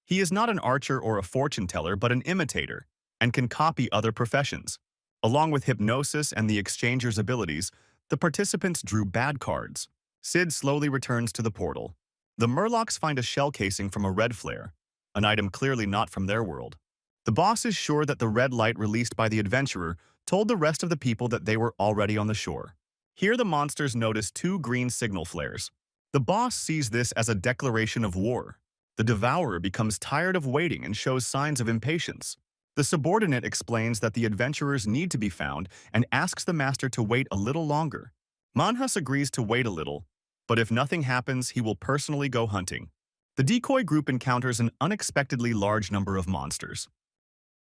He is not an archer or a fortune teller, but an imitator, and can copy other professions. Along with hypnosis and the exchanger's abilities, the participants drew bad cards. Sid slowly returns to the portal. The Murlocs find a shell casing from a red flare, an item clearly not from their world. The boss is sure that the red light released by the adventurer told the rest of the people that they were already on the shore. Here the monsters notice 2 green signal flares. The boss sees this as a declaration of war. The Devourer becomes tired of waiting and shows signs of impatience. The subordinate explains that the adventurers need to be found and asks the master to wait a little longer. Manhus agrees to wait a little, but if nothing happens, he will personally go hunting. The decoy group encounters an unexpectedly large number of monsters.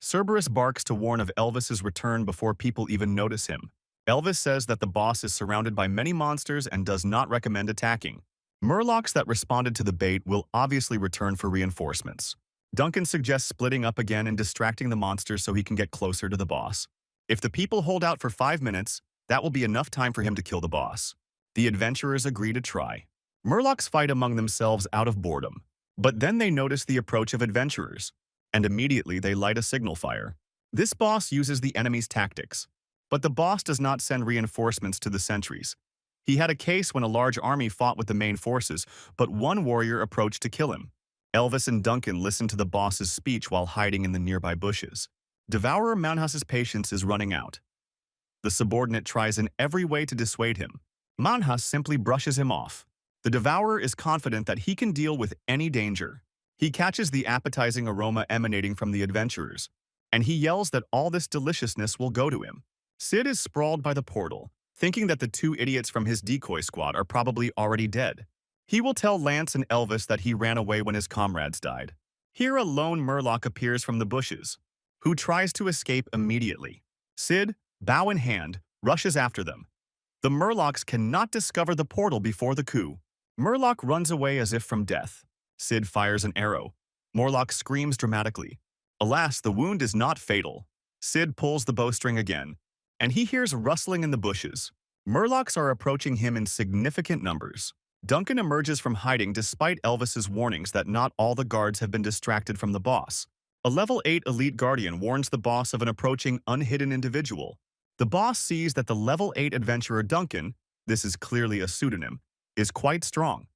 Cerberus barks to warn of Elvis's return before people even notice him. Elvis says that the boss is surrounded by many monsters and does not recommend attacking. Murlocs that responded to the bait will obviously return for reinforcements. Duncan suggests splitting up again and distracting the monsters so he can get closer to the boss. If the people hold out for 5 minutes, that will be enough time for him to kill the boss. The adventurers agree to try. Murlocs fight among themselves out of boredom, but then they notice the approach of adventurers, and immediately they light a signal fire. This boss uses the enemy's tactics, but the boss does not send reinforcements to the sentries. He had a case when a large army fought with the main forces, but one warrior approached to kill him. Elvis and Duncan listen to the boss's speech while hiding in the nearby bushes. Devourer Manhus's patience is running out. The subordinate tries in every way to dissuade him. Manhus simply brushes him off. The Devourer is confident that he can deal with any danger. He catches the appetizing aroma emanating from the adventurers, and he yells that all this deliciousness will go to him. Sid is sprawled by the portal, thinking that the 2 idiots from his decoy squad are probably already dead. He will tell Lance and Elvis that he ran away when his comrades died. Here a lone Murloc appears from the bushes, who tries to escape immediately. Sid, bow in hand, rushes after them. The Murlocs cannot discover the portal before the coup. Murloc runs away as if from death. Sid fires an arrow. Murloc screams dramatically. Alas, the wound is not fatal. Sid pulls the bowstring again, and he hears rustling in the bushes. Murlocs are approaching him in significant numbers. Duncan emerges from hiding despite Elvis's warnings that not all the guards have been distracted from the boss. A level 8 elite guardian warns the boss of an approaching unhidden individual. The boss sees that the level 8 adventurer Duncan, this is clearly a pseudonym, is quite strong.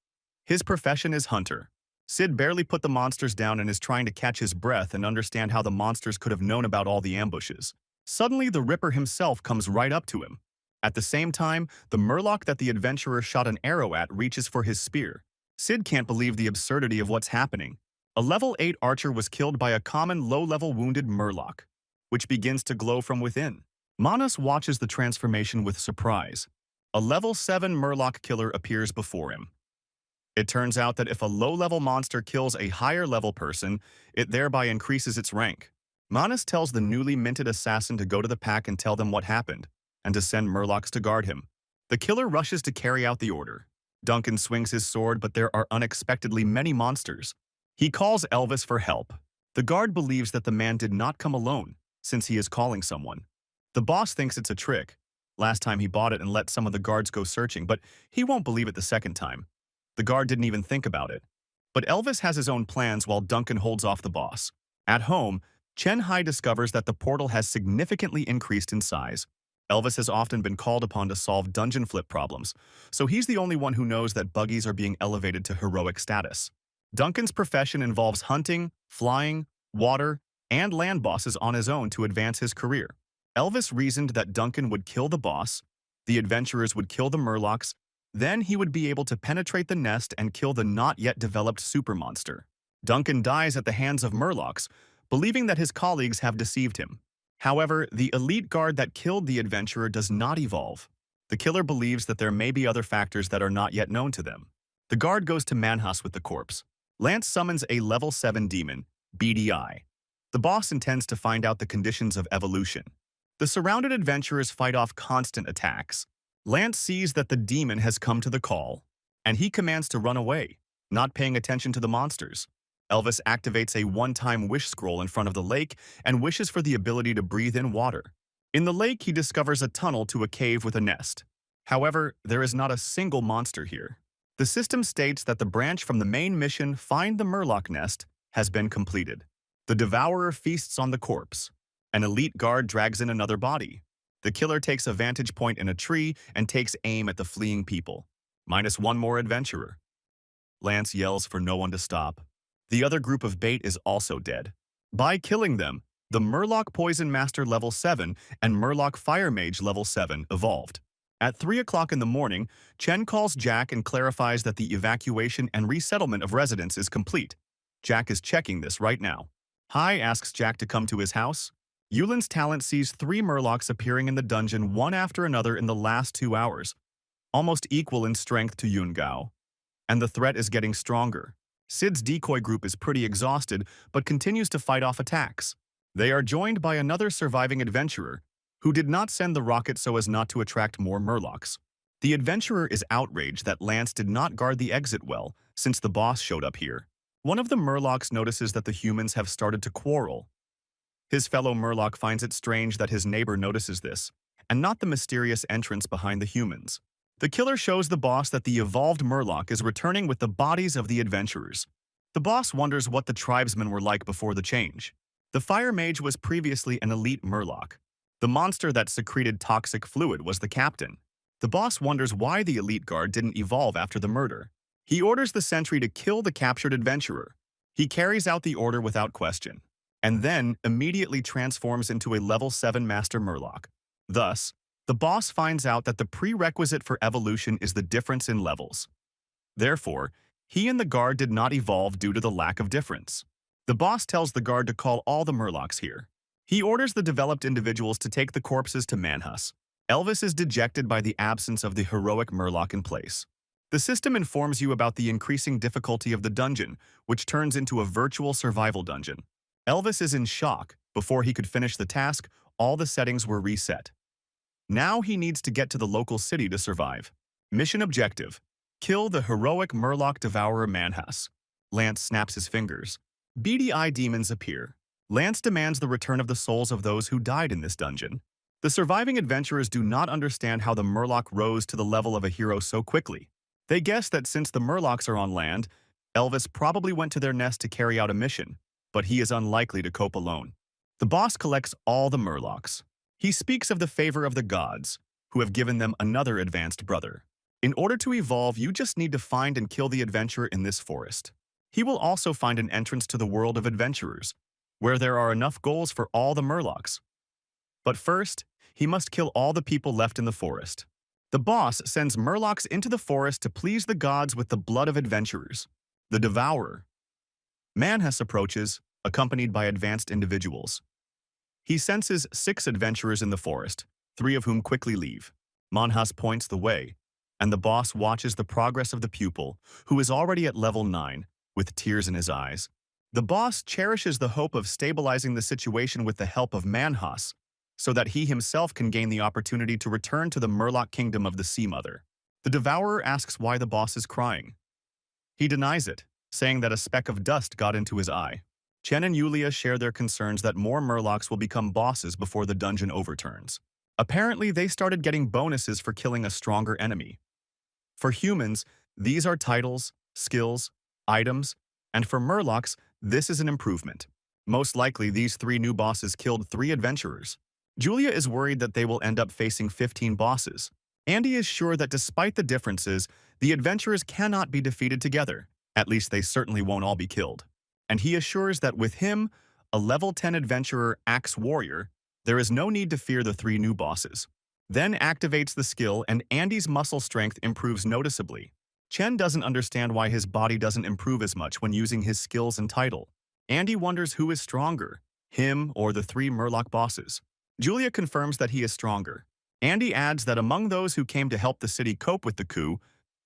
His profession is hunter. Sid barely put the monsters down and is trying to catch his breath and understand how the monsters could have known about all the ambushes. Suddenly, the Ripper himself comes right up to him. At the same time, the Murloc that the adventurer shot an arrow at reaches for his spear. Sid can't believe the absurdity of what's happening. A level 8 archer was killed by a common low-level wounded Murloc, which begins to glow from within. Manus watches the transformation with surprise. A level 7 Murloc killer appears before him. It turns out that if a low-level monster kills a higher-level person, it thereby increases its rank. Manus tells the newly minted assassin to go to the pack and tell them what happened, and to send Murlocs to guard him. The killer rushes to carry out the order. Duncan swings his sword, but there are unexpectedly many monsters. He calls Elvis for help. The guard believes that the man did not come alone, since he is calling someone. The boss thinks it's a trick. Last time he bought it and let some of the guards go searching, but he won't believe it the second time. The guard didn't even think about it. But Elvis has his own plans while Duncan holds off the boss. At home, Chen Hai discovers that the portal has significantly increased in size. Elvis has often been called upon to solve dungeon flip problems, so he's the only one who knows that buggies are being elevated to heroic status. Duncan's profession involves hunting, flying, water, and land bosses on his own to advance his career. Elvis reasoned that Duncan would kill the boss, the adventurers would kill the Murlocs, then he would be able to penetrate the nest and kill the not-yet-developed super monster. Duncan dies at the hands of Murlocs, believing that his colleagues have deceived him. However, the elite guard that killed the adventurer does not evolve. The killer believes that there may be other factors that are not yet known to them. The guard goes to Manhus with the corpse. Lance summons a level 7 demon, BDI. The boss intends to find out the conditions of evolution. The surrounded adventurers fight off constant attacks. Lance sees that the demon has come to the call, and he commands to run away, not paying attention to the monsters. Elvis activates a one-time wish scroll in front of the lake and wishes for the ability to breathe in water. In the lake, he discovers a tunnel to a cave with a nest. However, there is not a single monster here. The system states that the branch from the main mission, Find the Murloc Nest, has been completed. The Devourer feasts on the corpse. An elite guard drags in another body. The killer takes a vantage point in a tree and takes aim at the fleeing people. Minus one more adventurer. Lance yells for no one to stop. The other group of bait is also dead. By killing them, the Murloc Poison Master level 7 and Murloc Fire Mage level 7 evolved. At 3 o'clock in the morning, Chen calls Jack and clarifies that the evacuation and resettlement of residents is complete. Jack is checking this right now. Hai asks Jack to come to his house. Yulin's talent sees 3 Murlocs appearing in the dungeon one after another in the last 2 hours. almost equal in strength to Yun-Gao. And the threat is getting stronger. Sid's decoy group is pretty exhausted, but continues to fight off attacks. They are joined by another surviving adventurer, who did not send the rocket so as not to attract more murlocs. The adventurer is outraged that Lance did not guard the exit well, since the boss showed up here. One of the murlocs notices that the humans have started to quarrel. His fellow murloc finds it strange that his neighbor notices this, and not the mysterious entrance behind the humans. The killer shows the boss that the evolved murloc is returning with the bodies of the adventurers. The boss wonders what the tribesmen were like before the change. The fire mage was previously an elite murloc. The monster that secreted toxic fluid was the captain. The boss wonders why the elite guard didn't evolve after the murder. He orders the sentry to kill the captured adventurer. He carries out the order without question, and then immediately transforms into a level 7 master murloc. Thus, the boss finds out that the prerequisite for evolution is the difference in levels. Therefore, he and the guard did not evolve due to the lack of difference. The boss tells the guard to call all the murlocs here. He orders the developed individuals to take the corpses to Manhus. Elvis is dejected by the absence of the heroic murloc in place. The system informs you about the increasing difficulty of the dungeon, which turns into a virtual survival dungeon. Elvis is in shock. Before he could finish the task, all the settings were reset. Now he needs to get to the local city to survive. Mission objective: kill the heroic murloc devourer Manhus. Lance snaps his fingers. Beady eye demons appear. Lance demands the return of the souls of those who died in this dungeon. The surviving adventurers do not understand how the murloc rose to the level of a hero so quickly. They guess that since the murlocs are on land, Elvis probably went to their nest to carry out a mission, but he is unlikely to cope alone. The boss collects all the murlocs. He speaks of the favor of the gods, who have given them another advanced brother. In order to evolve, you just need to find and kill the adventurer in this forest. He will also find an entrance to the world of adventurers, where there are enough goals for all the murlocs. But first, he must kill all the people left in the forest. The boss sends murlocs into the forest to please the gods with the blood of adventurers. The devourer. Manhus approaches, accompanied by advanced individuals. He senses 6 adventurers in the forest, 3 of whom quickly leave. Manhus points the way, and the boss watches the progress of the pupil, who is already at level 9, with tears in his eyes. The boss cherishes the hope of stabilizing the situation with the help of Manhus, so that he himself can gain the opportunity to return to the Murloc kingdom of the Sea Mother. The devourer asks why the boss is crying. He denies it, saying that a speck of dust got into his eye. Chen and Yulia share their concerns that more murlocs will become bosses before the dungeon overturns. Apparently, they started getting bonuses for killing a stronger enemy. For humans, these are titles, skills, items, and for murlocs, this is an improvement. Most likely, these 3 new bosses killed 3 adventurers. Julia is worried that they will end up facing 15 bosses. Andy is sure that despite the differences, the adventurers cannot be defeated together. At least they certainly won't all be killed. And he assures that with him, a level 10 adventurer Axe Warrior, there is no need to fear the 3 new bosses. Then activates the skill and Andy's muscle strength improves noticeably. Chen doesn't understand why his body doesn't improve as much when using his skills and title. Andy wonders who is stronger, him or the 3 Murloc bosses. Julia confirms that he is stronger. Andy adds that among those who came to help the city cope with the coup,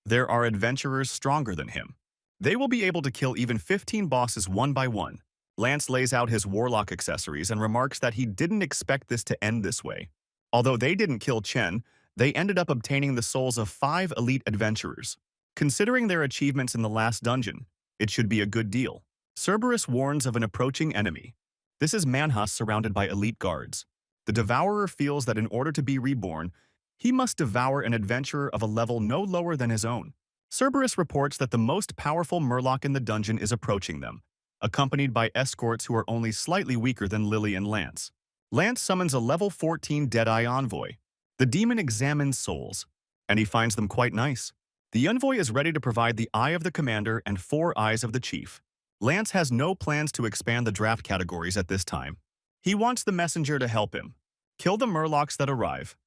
there are adventurers stronger than him. They will be able to kill even 15 bosses one by one. Lance lays out his warlock accessories and remarks that he didn't expect this to end this way. Although they didn't kill Chen, they ended up obtaining the souls of 5 elite adventurers. Considering their achievements in the last dungeon, it should be a good deal. Cerberus warns of an approaching enemy. This is Manhus surrounded by elite guards. The devourer feels that in order to be reborn, he must devour an adventurer of a level no lower than his own. Cerberus reports that the most powerful murloc in the dungeon is approaching them, accompanied by escorts who are only slightly weaker than Lily and Lance. Lance summons a level 14 Deadeye envoy. The demon examines souls, and he finds them quite nice. The envoy is ready to provide the eye of the commander and 4 eyes of the chief. Lance has no plans to expand the draft categories at this time. He wants the messenger to help him kill the murlocs that arrive.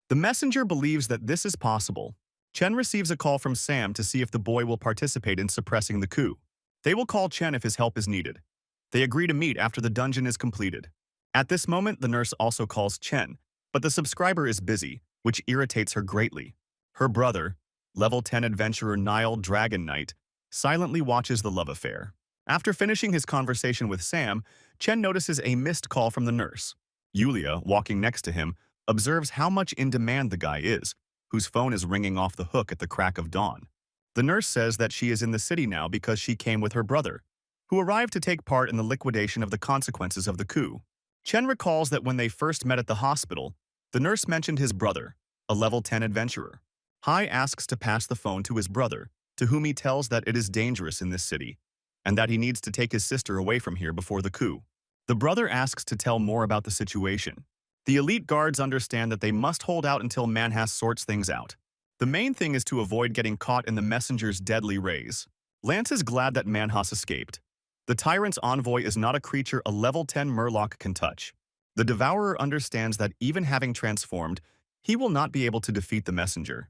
The messenger believes that this is possible. Chen receives a call from Sam to see if the boy will participate in suppressing the coup. They will call Chen if his help is needed. They agree to meet after the dungeon is completed. At this moment, the nurse also calls Chen, but the subscriber is busy, which irritates her greatly. Her brother, level 10 adventurer Nile Dragon Knight, silently watches the love affair. After finishing his conversation with Sam, Chen notices a missed call from the nurse. Yulia, walking next to him, observes how much in demand the guy is, whose phone is ringing off the hook at the crack of dawn. The nurse says that she is in the city now because she came with her brother, who arrived to take part in the liquidation of the consequences of the coup. Chen recalls that when they first met at the hospital, the nurse mentioned his brother, a level 10 adventurer. Hai asks to pass the phone to his brother, to whom he tells that it is dangerous in this city, and that he needs to take his sister away from here before the coup. The brother asks to tell more about the situation. The elite guards understand that they must hold out until Manhwa sorts things out. The main thing is to avoid getting caught in the messenger's deadly rays. Lance is glad that Manhwa escaped. The tyrant's envoy is not a creature a level 10 Murloc can touch. The devourer understands that even having transformed, he will not be able to defeat the messenger.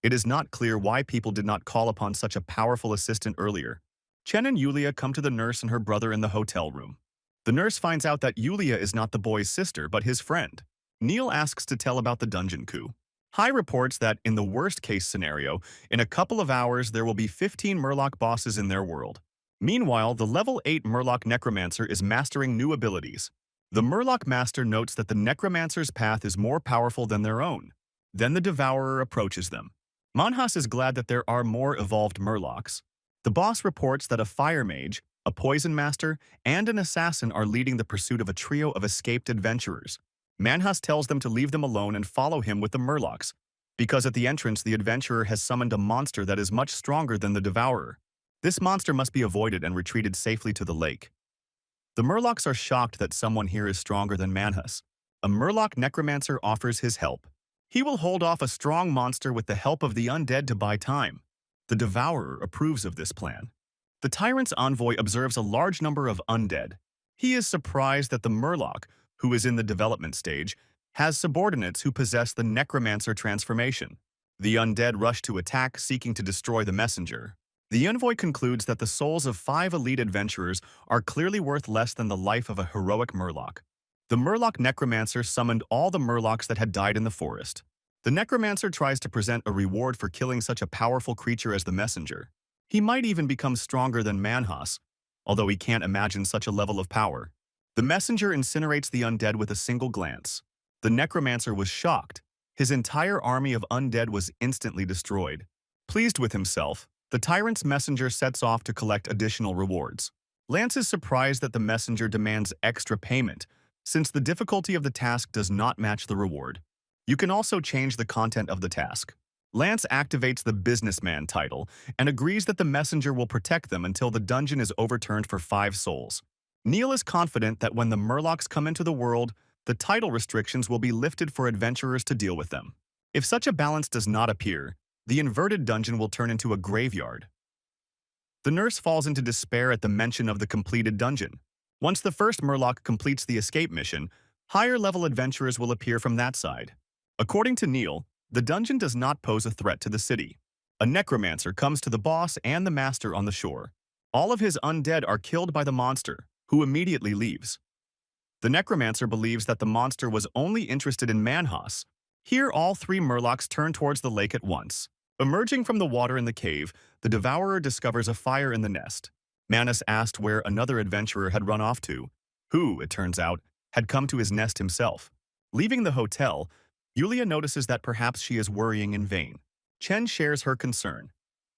It is not clear why people did not call upon such a powerful assistant earlier. Chen and Yulia come to the nurse and her brother in the hotel room. The nurse finds out that Yulia is not the boy's sister but his friend. Neil asks to tell about the dungeon coup. Hai reports that in the worst-case scenario, in a couple of hours there will be 15 Murloc bosses in their world. Meanwhile, the level 8 Murloc Necromancer is mastering new abilities. The Murloc Master notes that the Necromancer's path is more powerful than their own. Then the Devourer approaches them. Manhwa is glad that there are more evolved Murlocs. The boss reports that a Fire Mage, a Poison Master, and an Assassin are leading the pursuit of a trio of escaped adventurers. Manhwa tells them to leave them alone and follow him with the Murlocs, because at the entrance the adventurer has summoned a monster that is much stronger than the Devourer. This monster must be avoided and retreated safely to the lake. The Murlocs are shocked that someone here is stronger than Manhwa. A Murloc Necromancer offers his help. He will hold off a strong monster with the help of the undead to buy time. The Devourer approves of this plan. The Tyrant's envoy observes a large number of undead. He is surprised that the Murloc, who is in the development stage, has subordinates who possess the Necromancer transformation. The undead rush to attack, seeking to destroy the messenger. The envoy concludes that the souls of 5 elite adventurers are clearly worth less than the life of a heroic Murloc. The Murloc Necromancer summoned all the Murlocs that had died in the forest. The Necromancer tries to present a reward for killing such a powerful creature as the messenger. He might even become stronger than Manhwa, although he can't imagine such a level of power. The messenger incinerates the undead with a single glance. The Necromancer was shocked. His entire army of undead was instantly destroyed. Pleased with himself, the tyrant's messenger sets off to collect additional rewards. Lance is surprised that the messenger demands extra payment, since the difficulty of the task does not match the reward. You can also change the content of the task. Lance activates the businessman title and agrees that the messenger will protect them until the dungeon is overturned for 5 souls. Neil is confident that when the Murlocs come into the world, the title restrictions will be lifted for adventurers to deal with them. If such a balance does not appear, the inverted dungeon will turn into a graveyard. The nurse falls into despair at the mention of the completed dungeon. Once the first Murloc completes the escape mission, higher-level adventurers will appear from that side. According to Neil, the dungeon does not pose a threat to the city. A necromancer comes to the boss and the master on the shore. All of his undead are killed by the monster, who immediately leaves. The necromancer believes that the monster was only interested in Manhwa. Here, all 3 Murlocs turn towards the lake at once. Emerging from the water in the cave, the devourer discovers a fire in the nest. Manus asked where another adventurer had run off to, who, it turns out, had come to his nest himself. Leaving the hotel, Yulia notices that perhaps she is worrying in vain. Chen shares her concern.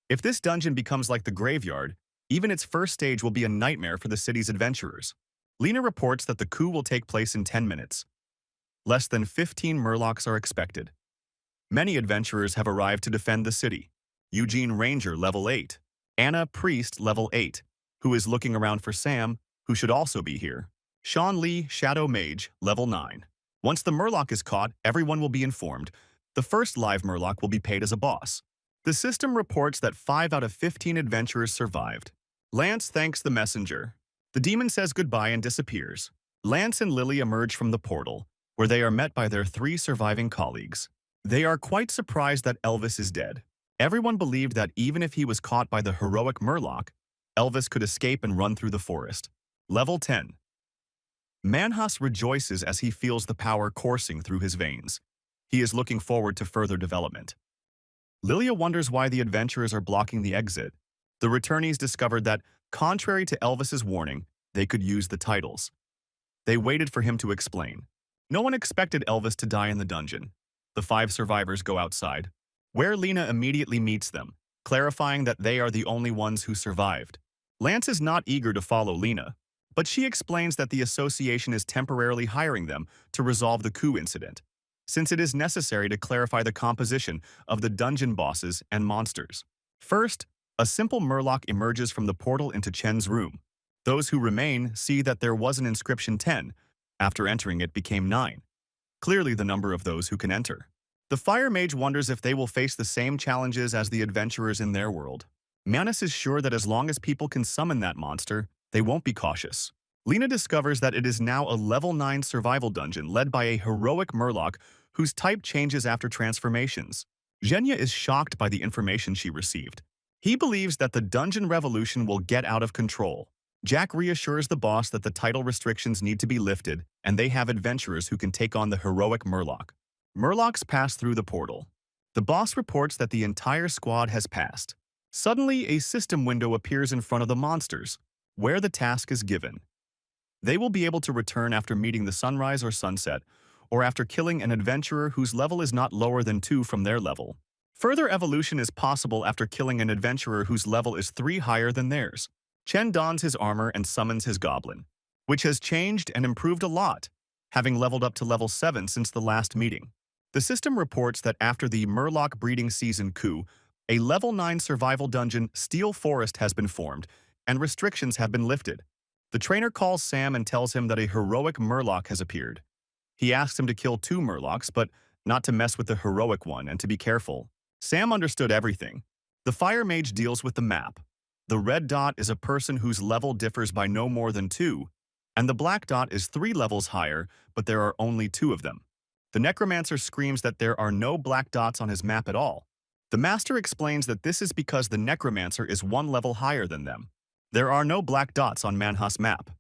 If this dungeon becomes like the graveyard, even its first stage will be a nightmare for the city's adventurers. Lena reports that the coup will take place in 10 minutes. Less than 15 Murlocs are expected. Many adventurers have arrived to defend the city. Eugene Ranger, level 8. Anna Priest, level 8, who is looking around for Sam, who should also be here. Sean Lee, Shadow Mage, level 9. Once the Murloc is caught, everyone will be informed. The first live Murloc will be paid as a boss. The system reports that 5 out of 15 adventurers survived. Lance thanks the messenger. The demon says goodbye and disappears. Lance and Lily emerge from the portal, where they are met by their 3 surviving colleagues. They are quite surprised that Elvis is dead. Everyone believed that even if he was caught by the heroic Murloc, Elvis could escape and run through the forest. Level 10. Manhwa rejoices as he feels the power coursing through his veins. He is looking forward to further development. Lilia wonders why the adventurers are blocking the exit. The returnees discovered that, contrary to Elvis's warning, they could use the titles. They waited for him to explain. No one expected Elvis to die in the dungeon. The 5 survivors go outside, where Lena immediately meets them, clarifying that they are the only ones who survived. Lance is not eager to follow Lena, but she explains that the association is temporarily hiring them to resolve the coup incident, since it is necessary to clarify the composition of the dungeon bosses and monsters. First, a simple murloc emerges from the portal into Chen's room. Those who remain see that there was an inscription 10. After entering it became 9. Clearly the number of those who can enter. The fire mage wonders if they will face the same challenges as the adventurers in their world. Manus is sure that as long as people can summon that monster, they won't be cautious. Lena discovers that it is now a level 9 survival dungeon led by a heroic murloc whose type changes after transformations. Zhenya is shocked by the information she received. He believes that the dungeon revolution will get out of control. Jack reassures the boss that the title restrictions need to be lifted and they have adventurers who can take on the heroic murloc. Murlocs pass through the portal. The boss reports that the entire squad has passed. Suddenly, a system window appears in front of the monsters, where the task is given. They will be able to return after meeting the sunrise or sunset, or after killing an adventurer whose level is not lower than 2 from their level. Further evolution is possible after killing an adventurer whose level is 3 higher than theirs. Chen dons his armor and summons his goblin, which has changed and improved a lot, having leveled up to level 7 since the last meeting. The system reports that after the Murloc breeding season coup, a level 9 survival dungeon, Steel Forest, has been formed, and restrictions have been lifted. The trainer calls Sam and tells him that a heroic Murloc has appeared. He asks him to kill 2 Murlocs, but not to mess with the heroic one and to be careful. Sam understood everything. The fire mage deals with the map. The red dot is a person whose level differs by no more than 2, and the black dot is 3 levels higher, but there are only 2 of them. The necromancer screams that there are no black dots on his map at all. The master explains that this is because the necromancer is 1 level higher than them. There are no black dots on Manhua's map.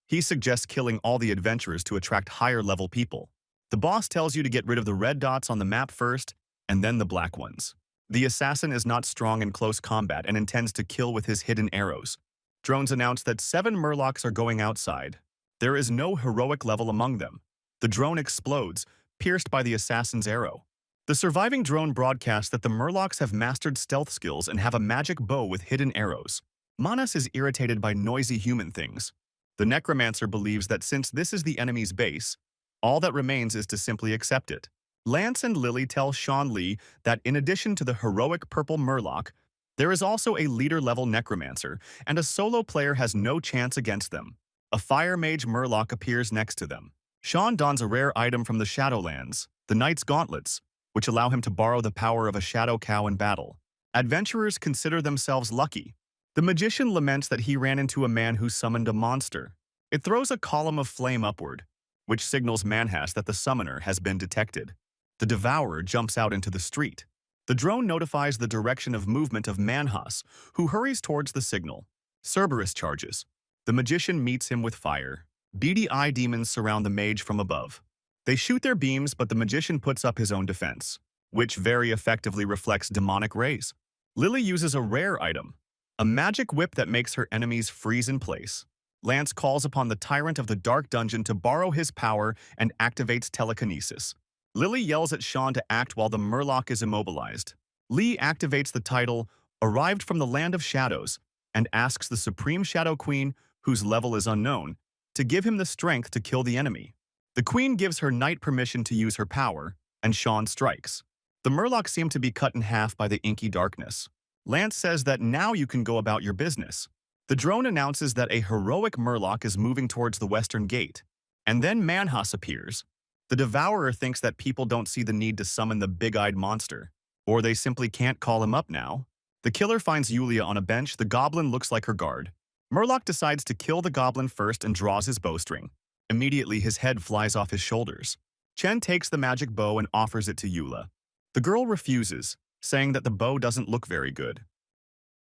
He suggests killing all the adventurers to attract higher-level people. The boss tells you to get rid of the red dots on the map first, and then the black ones. The assassin is not strong in close combat and intends to kill with his hidden arrows. Drones announce that 7 Murlocs are going outside. There is no heroic level among them. The drone explodes, pierced by the assassin's arrow. The surviving drone broadcasts that the Murlocs have mastered stealth skills and have a magic bow with hidden arrows. Manus is irritated by noisy human things. The necromancer believes that since this is the enemy's base, all that remains is to simply accept it. Lance and Lily tell Sean Lee that in addition to the heroic purple Murloc, there is also a leader-level necromancer, and a solo player has no chance against them. A fire mage Murloc appears next to them. Sean dons a rare item from the Shadowlands, the Knight's Gauntlets, which allow him to borrow the power of a shadow cow in battle. Adventurers consider themselves lucky. The magician laments that he ran into a man who summoned a monster. It throws a column of flame upward, which signals Manhas that the summoner has been detected. The devourer jumps out into the street. The drone notifies the direction of movement of Manhas, who hurries towards the signal. Cerberus charges. The magician meets him with fire. Beady eye demons surround the mage from above. They shoot their beams, but the magician puts up his own defense, which very effectively reflects demonic rays. Lily uses a rare item, a magic whip that makes her enemies freeze in place. Lance calls upon the tyrant of the dark dungeon to borrow his power and activates telekinesis. Lily yells at Sean to act while the Murloc is immobilized. Lee activates the title, Arrived from the Land of Shadows, and asks the Supreme Shadow Queen, whose level is unknown, to give him the strength to kill the enemy. The Queen gives her knight permission to use her power, and Sean strikes. The Murlocs seem to be cut in half by the inky darkness. Lance says that now you can go about your business. The drone announces that a heroic Murloc is moving towards the western gate, and then Manhas appears. The Devourer thinks that people don't see the need to summon the big-eyed monster, or they simply can't call him up now. The killer finds Yulia on a bench. The goblin looks like her guard. Murloc decides to kill the goblin first and draws his bowstring. Immediately, his head flies off his shoulders. Chen takes the magic bow and offers it to Eula. The girl refuses, saying that the bow doesn't look very good.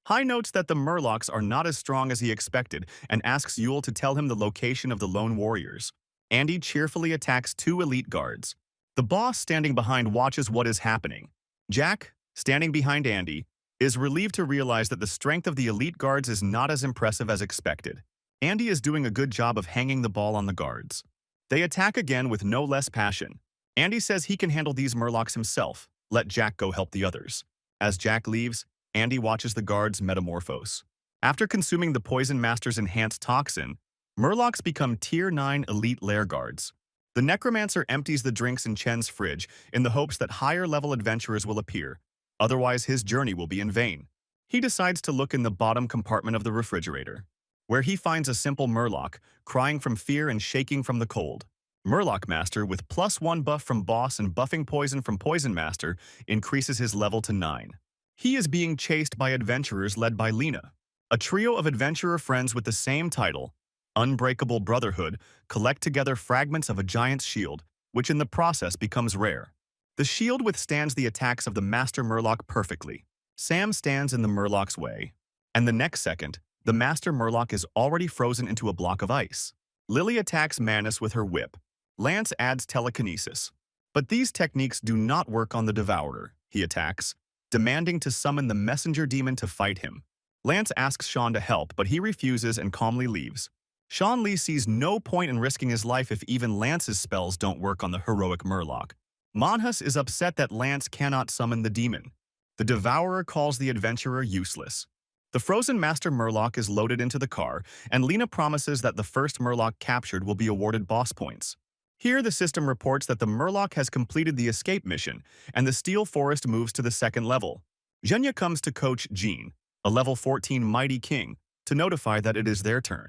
Hai notes that the Murlocs are not as strong as he expected and asks Yule to tell him the location of the lone warriors. Andy cheerfully attacks 2 elite guards. The boss standing behind watches what is happening. Jack, standing behind Andy, is relieved to realize that the strength of the elite guards is not as impressive as expected. Andy is doing a good job of hanging the ball on the guards. They attack again with no less passion. Andy says he can handle these murlocs himself. Let Jack go help the others. As Jack leaves, Andy watches the guards metamorphose. After consuming the Poison Master's enhanced toxin, murlocs become Tier 9 elite lair guards. The necromancer empties the drinks in Chen's fridge in the hopes that higher-level adventurers will appear. Otherwise, his journey will be in vain. He decides to look in the bottom compartment of the refrigerator, where he finds a simple murloc, crying from fear and shaking from the cold. Murloc Master, with +1 buff from Boss and buffing poison from Poison Master, increases his level to 9. He is being chased by adventurers led by Lena. A trio of adventurer friends with the same title, Unbreakable Brotherhood, collect together fragments of a giant's shield, which in the process becomes rare. The shield withstands the attacks of the Master Murloc perfectly. Sam stands in the Murloc's way, and the next second, the Master Murloc is already frozen into a block of ice. Lily attacks Manus with her whip. Lance adds telekinesis. But these techniques do not work on the Devourer, he attacks, demanding to summon the messenger demon to fight him. Lance asks Sean to help, but he refuses and calmly leaves. Sean Lee sees no point in risking his life if even Lance's spells don't work on the heroic Murloc. Manhwa is upset that Lance cannot summon the demon. The Devourer calls the adventurer useless. The frozen Master Murloc is loaded into the car, and Lena promises that the first Murloc captured will be awarded boss points. Here, the system reports that the Murloc has completed the escape mission, and the Steel Forest moves to the second level. Zhenya comes to coach Jean, a level 14 Mighty King, to notify that it is their turn.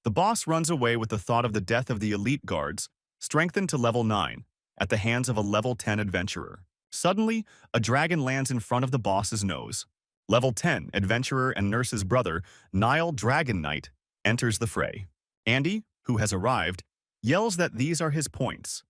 The boss runs away with the thought of the death of the elite guards, strengthened to level 9, at the hands of a level 10 adventurer. Suddenly, a dragon lands in front of the boss's nose. Level 10 adventurer and nurse's brother, Nile Dragon Knight, enters the fray. Andy, who has arrived, yells that these are his points.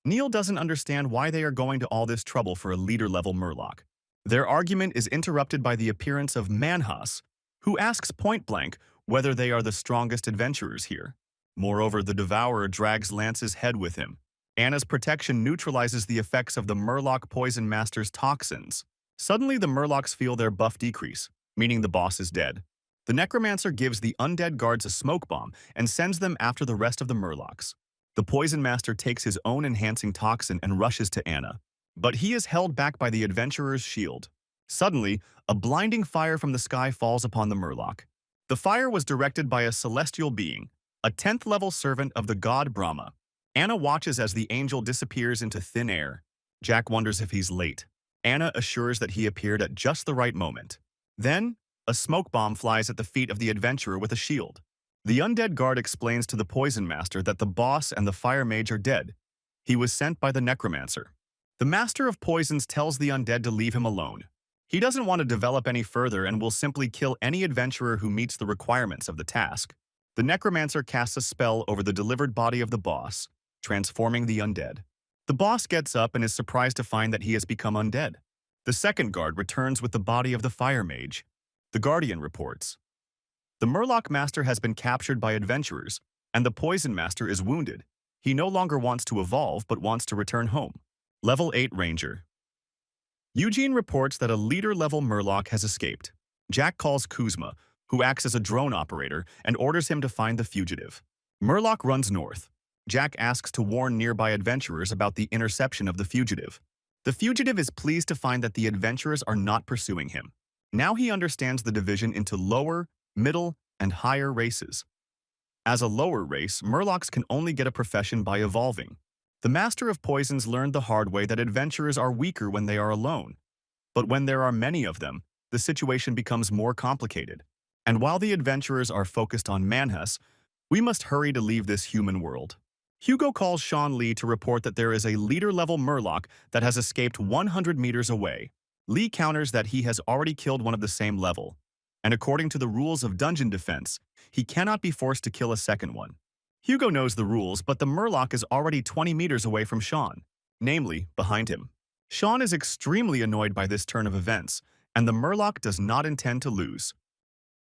Neil doesn't understand why they are going to all this trouble for a leader-level Murloc. Their argument is interrupted by the appearance of Manhwa, who asks point-blank whether they are the strongest adventurers here. Moreover, the Devourer drags Lance's head with him. Anna's protection neutralizes the effects of the Murloc Poison Master's toxins. Suddenly, the Murlocs feel their buff decrease, meaning the boss is dead. The Necromancer gives the undead guards a smoke bomb and sends them after the rest of the Murlocs. The Poison Master takes his own enhancing toxin and rushes to Anna, but he is held back by the adventurer's shield. Suddenly, a blinding fire from the sky falls upon the Murloc. The fire was directed by a celestial being, a 10th-level servant of the god Brahma. Anna watches as the angel disappears into thin air. Jack wonders if he's late. Anna assures that he appeared at just the right moment. Then, a smoke bomb flies at the feet of the adventurer with a shield. The undead guard explains to the Poison Master that the boss and the fire mage are dead. He was sent by the Necromancer. The Master of Poisons tells the undead to leave him alone. He doesn't want to develop any further and will simply kill any adventurer who meets the requirements of the task. The Necromancer casts a spell over the delivered body of the boss, transforming the undead. The boss gets up and is surprised to find that he has become undead. The second guard returns with the body of the fire mage. The Guardian reports. The Murloc Master has been captured by adventurers, and the Poison Master is wounded. He no longer wants to evolve, but wants to return home. Level 8 Ranger. Eugene reports that a leader-level Murloc has escaped. Jack calls Kuzma, who acts as a drone operator, and orders him to find the fugitive. Murloc runs north. Jack asks to warn nearby adventurers about the interception of the fugitive. The fugitive is pleased to find that the adventurers are not pursuing him. Now he understands the division into lower, middle, and higher races. As a lower race, Murlocs can only get a profession by evolving. The Master of Poisons learned the hard way that adventurers are weaker when they are alone. But when there are many of them, the situation becomes more complicated. And while the adventurers are focused on Manhwa, we must hurry to leave this human world. Hugo calls Sean Lee to report that there is a leader-level Murloc that has escaped 100 meters away. Lee counters that he has already killed one of the same level, and according to the rules of dungeon defense, he cannot be forced to kill a second one. Hugo knows the rules, but the Murloc is already 20 meters away from Sean, namely, behind him. Sean is extremely annoyed by this turn of events, and the Murloc does not intend to lose.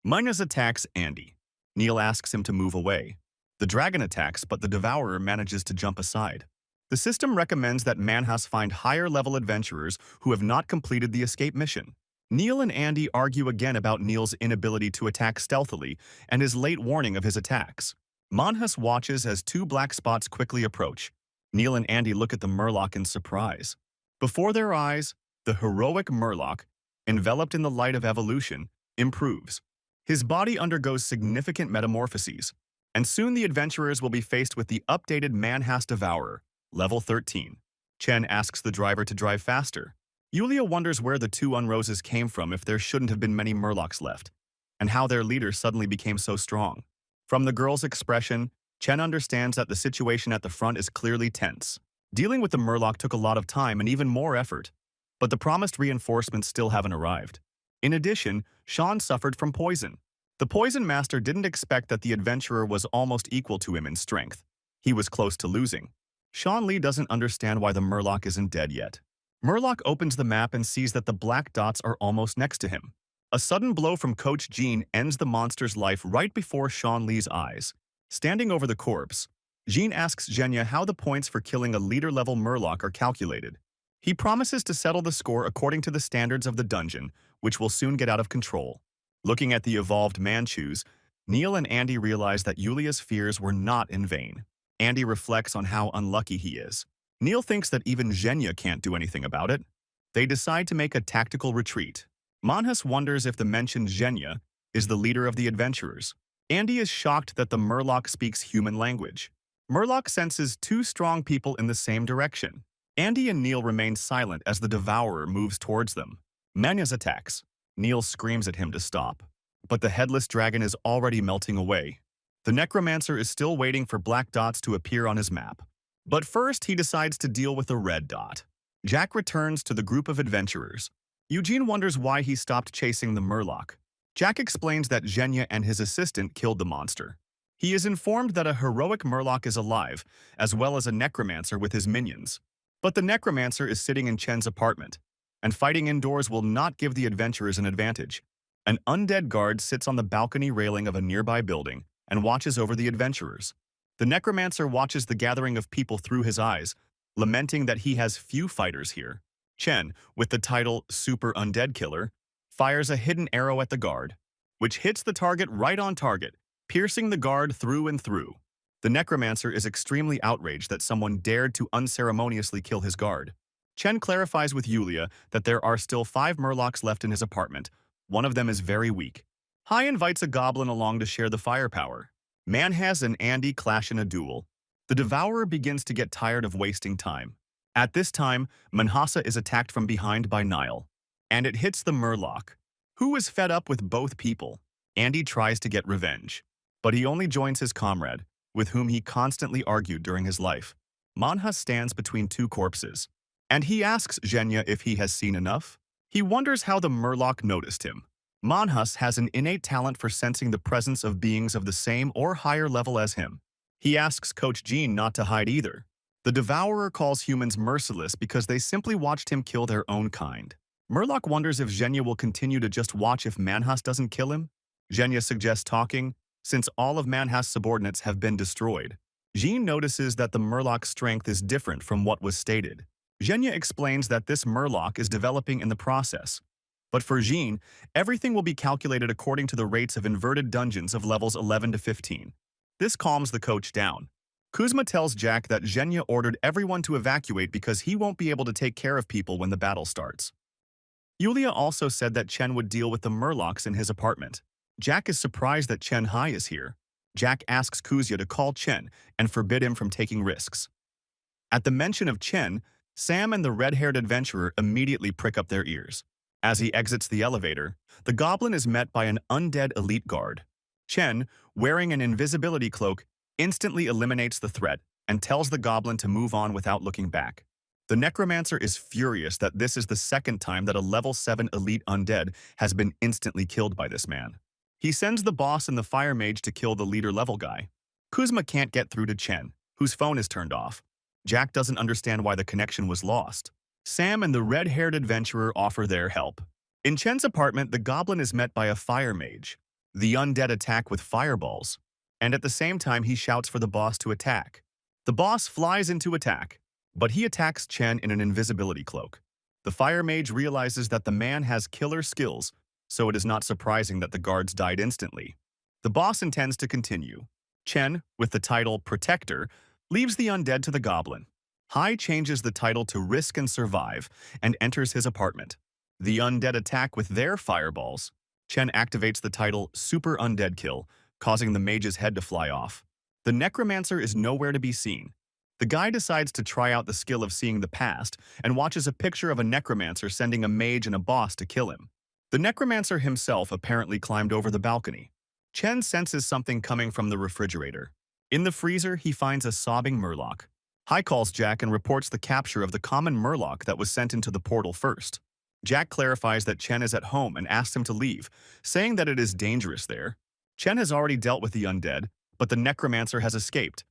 Minus attacks Andy. Neil asks him to move away. The dragon attacks, but the Devourer manages to jump aside. The system recommends that Manhus find higher-level adventurers who have not completed the escape mission. Neil and Andy argue again about Neil's inability to attack stealthily and his late warning of his attacks. Manhus watches as two black spots quickly approach. Neil and Andy look at the Murloc in surprise. Before their eyes, the heroic Murloc, enveloped in the light of evolution, improves. His body undergoes significant metamorphoses, and soon the adventurers will be faced with the updated Manhas Devourer, level 13. Chen asks the driver to drive faster. Yulia wonders where the two Unroses came from if there shouldn't have been many Murlocs left, and how their leader suddenly became so strong. From the girl's expression, Chen understands that the situation at the front is clearly tense. Dealing with the Murloc took a lot of time and even more effort, but the promised reinforcements still haven't arrived. In addition, Sean suffered from poison. The Poison Master didn't expect that the adventurer was almost equal to him in strength. He was close to losing. Sean Lee doesn't understand why the Murloc isn't dead yet. Murloc opens the map and sees that the black dots are almost next to him. A sudden blow from Coach Jean ends the monster's life right before Sean Lee's eyes. Standing over the corpse, Jean asks Zhenya how the points for killing a leader-level Murloc are calculated. He promises to settle the score according to the standards of the dungeon, which will soon get out of control. Looking at the evolved Manchus, Neil and Andy realize that Yulia's fears were not in vain. Andy reflects on how unlucky he is. Neil thinks that even Zhenya can't do anything about it. They decide to make a tactical retreat. Manhus wonders if the mentioned Zhenya is the leader of the adventurers. Andy is shocked that the Murloc speaks human language. Murloc senses two strong people in the same direction. Andy and Neil remain silent as the Devourer moves towards them. Manhus attacks. Neil screams at him to stop. But the headless dragon is already melting away. The Necromancer is still waiting for black dots to appear on his map. But first, he decides to deal with a red dot. Jack returns to the group of adventurers. Eugene wonders why he stopped chasing the Murloc. Jack explains that Zhenya and his assistant killed the monster. He is informed that a heroic Murloc is alive, as well as a Necromancer with his minions. But the Necromancer is sitting in Chen's apartment, and fighting indoors will not give the adventurers an advantage. An undead guard sits on the balcony railing of a nearby building and watches over the adventurers. The Necromancer watches the gathering of people through his eyes, lamenting that he has few fighters here. Chen, with the title Super Undead Killer, fires a hidden arrow at the guard, which hits the target right on target, piercing the guard through and through. The Necromancer is extremely outraged that someone dared to unceremoniously kill his guard. Chen clarifies with Yulia that there are still 5 Murlocs left in his apartment. One of them is very weak. Hai invites a goblin along to share the firepower. Manhas and Andy clash in a duel. The Devourer begins to get tired of wasting time. At this time, Manhasa is attacked from behind by Nile, and it hits the Murloc, who is fed up with both people. Andy tries to get revenge, but he only joins his comrade, with whom he constantly argued during his life. Manhas stands between two corpses, and he asks Zhenya if he has seen enough. He wonders how the Murloc noticed him. Manhus has an innate talent for sensing the presence of beings of the same or higher level as him. He asks Coach Jean not to hide either. The Devourer calls humans merciless because they simply watched him kill their own kind. Murloc wonders if Zhenya will continue to just watch if Manhas doesn't kill him. Zhenya suggests talking, since all of Manhas' subordinates have been destroyed. Jean notices that the Murloc's strength is different from what was stated. Zhenya explains that this Murloc is developing in the process. But for Jean, everything will be calculated according to the rates of inverted dungeons of levels 11 to 15. This calms the coach down. Kuzma tells Jack that Zhenya ordered everyone to evacuate because he won't be able to take care of people when the battle starts. Yulia also said that Chen would deal with the Murlocs in his apartment. Jack is surprised that Chen Hai is here. Jack asks Kuzya to call Chen and forbid him from taking risks. At the mention of Chen, Sam and the red-haired adventurer immediately prick up their ears. As he exits the elevator, the goblin is met by an undead elite guard. Chen, wearing an invisibility cloak, instantly eliminates the threat and tells the goblin to move on without looking back. The Necromancer is furious that this is the second time that a level 7 elite undead has been instantly killed by this man. He sends the boss and the fire mage to kill the leader level guy. Kuzma can't get through to Chen, whose phone is turned off. Jack doesn't understand why the connection was lost. Sam and the red-haired adventurer offer their help. In Chen's apartment, the goblin is met by a fire mage. The undead attack with fireballs, and at the same time he shouts for the boss to attack. The boss flies into attack. but he attacks Chen in an invisibility cloak. The fire mage realizes that the man has killer skills, so it is not surprising that the guards died instantly. The boss intends to continue. Chen, with the title Protector, leaves the undead to the goblin. Hai changes the title to Risk and Survive and enters his apartment. The undead attack with their fireballs. Chen activates the title Super Undead Kill, causing the mage's head to fly off. The necromancer is nowhere to be seen. The guy decides to try out the skill of seeing the past and watches a picture of a necromancer sending a mage and a boss to kill him. The necromancer himself apparently climbed over the balcony. Chen senses something coming from the refrigerator. In the freezer, he finds a sobbing murloc. Hai calls Jack and reports the capture of the common murloc that was sent into the portal first. Jack clarifies that Chen is at home and asks him to leave, saying that it is dangerous there. Chen has already dealt with the undead, but the necromancer has escaped.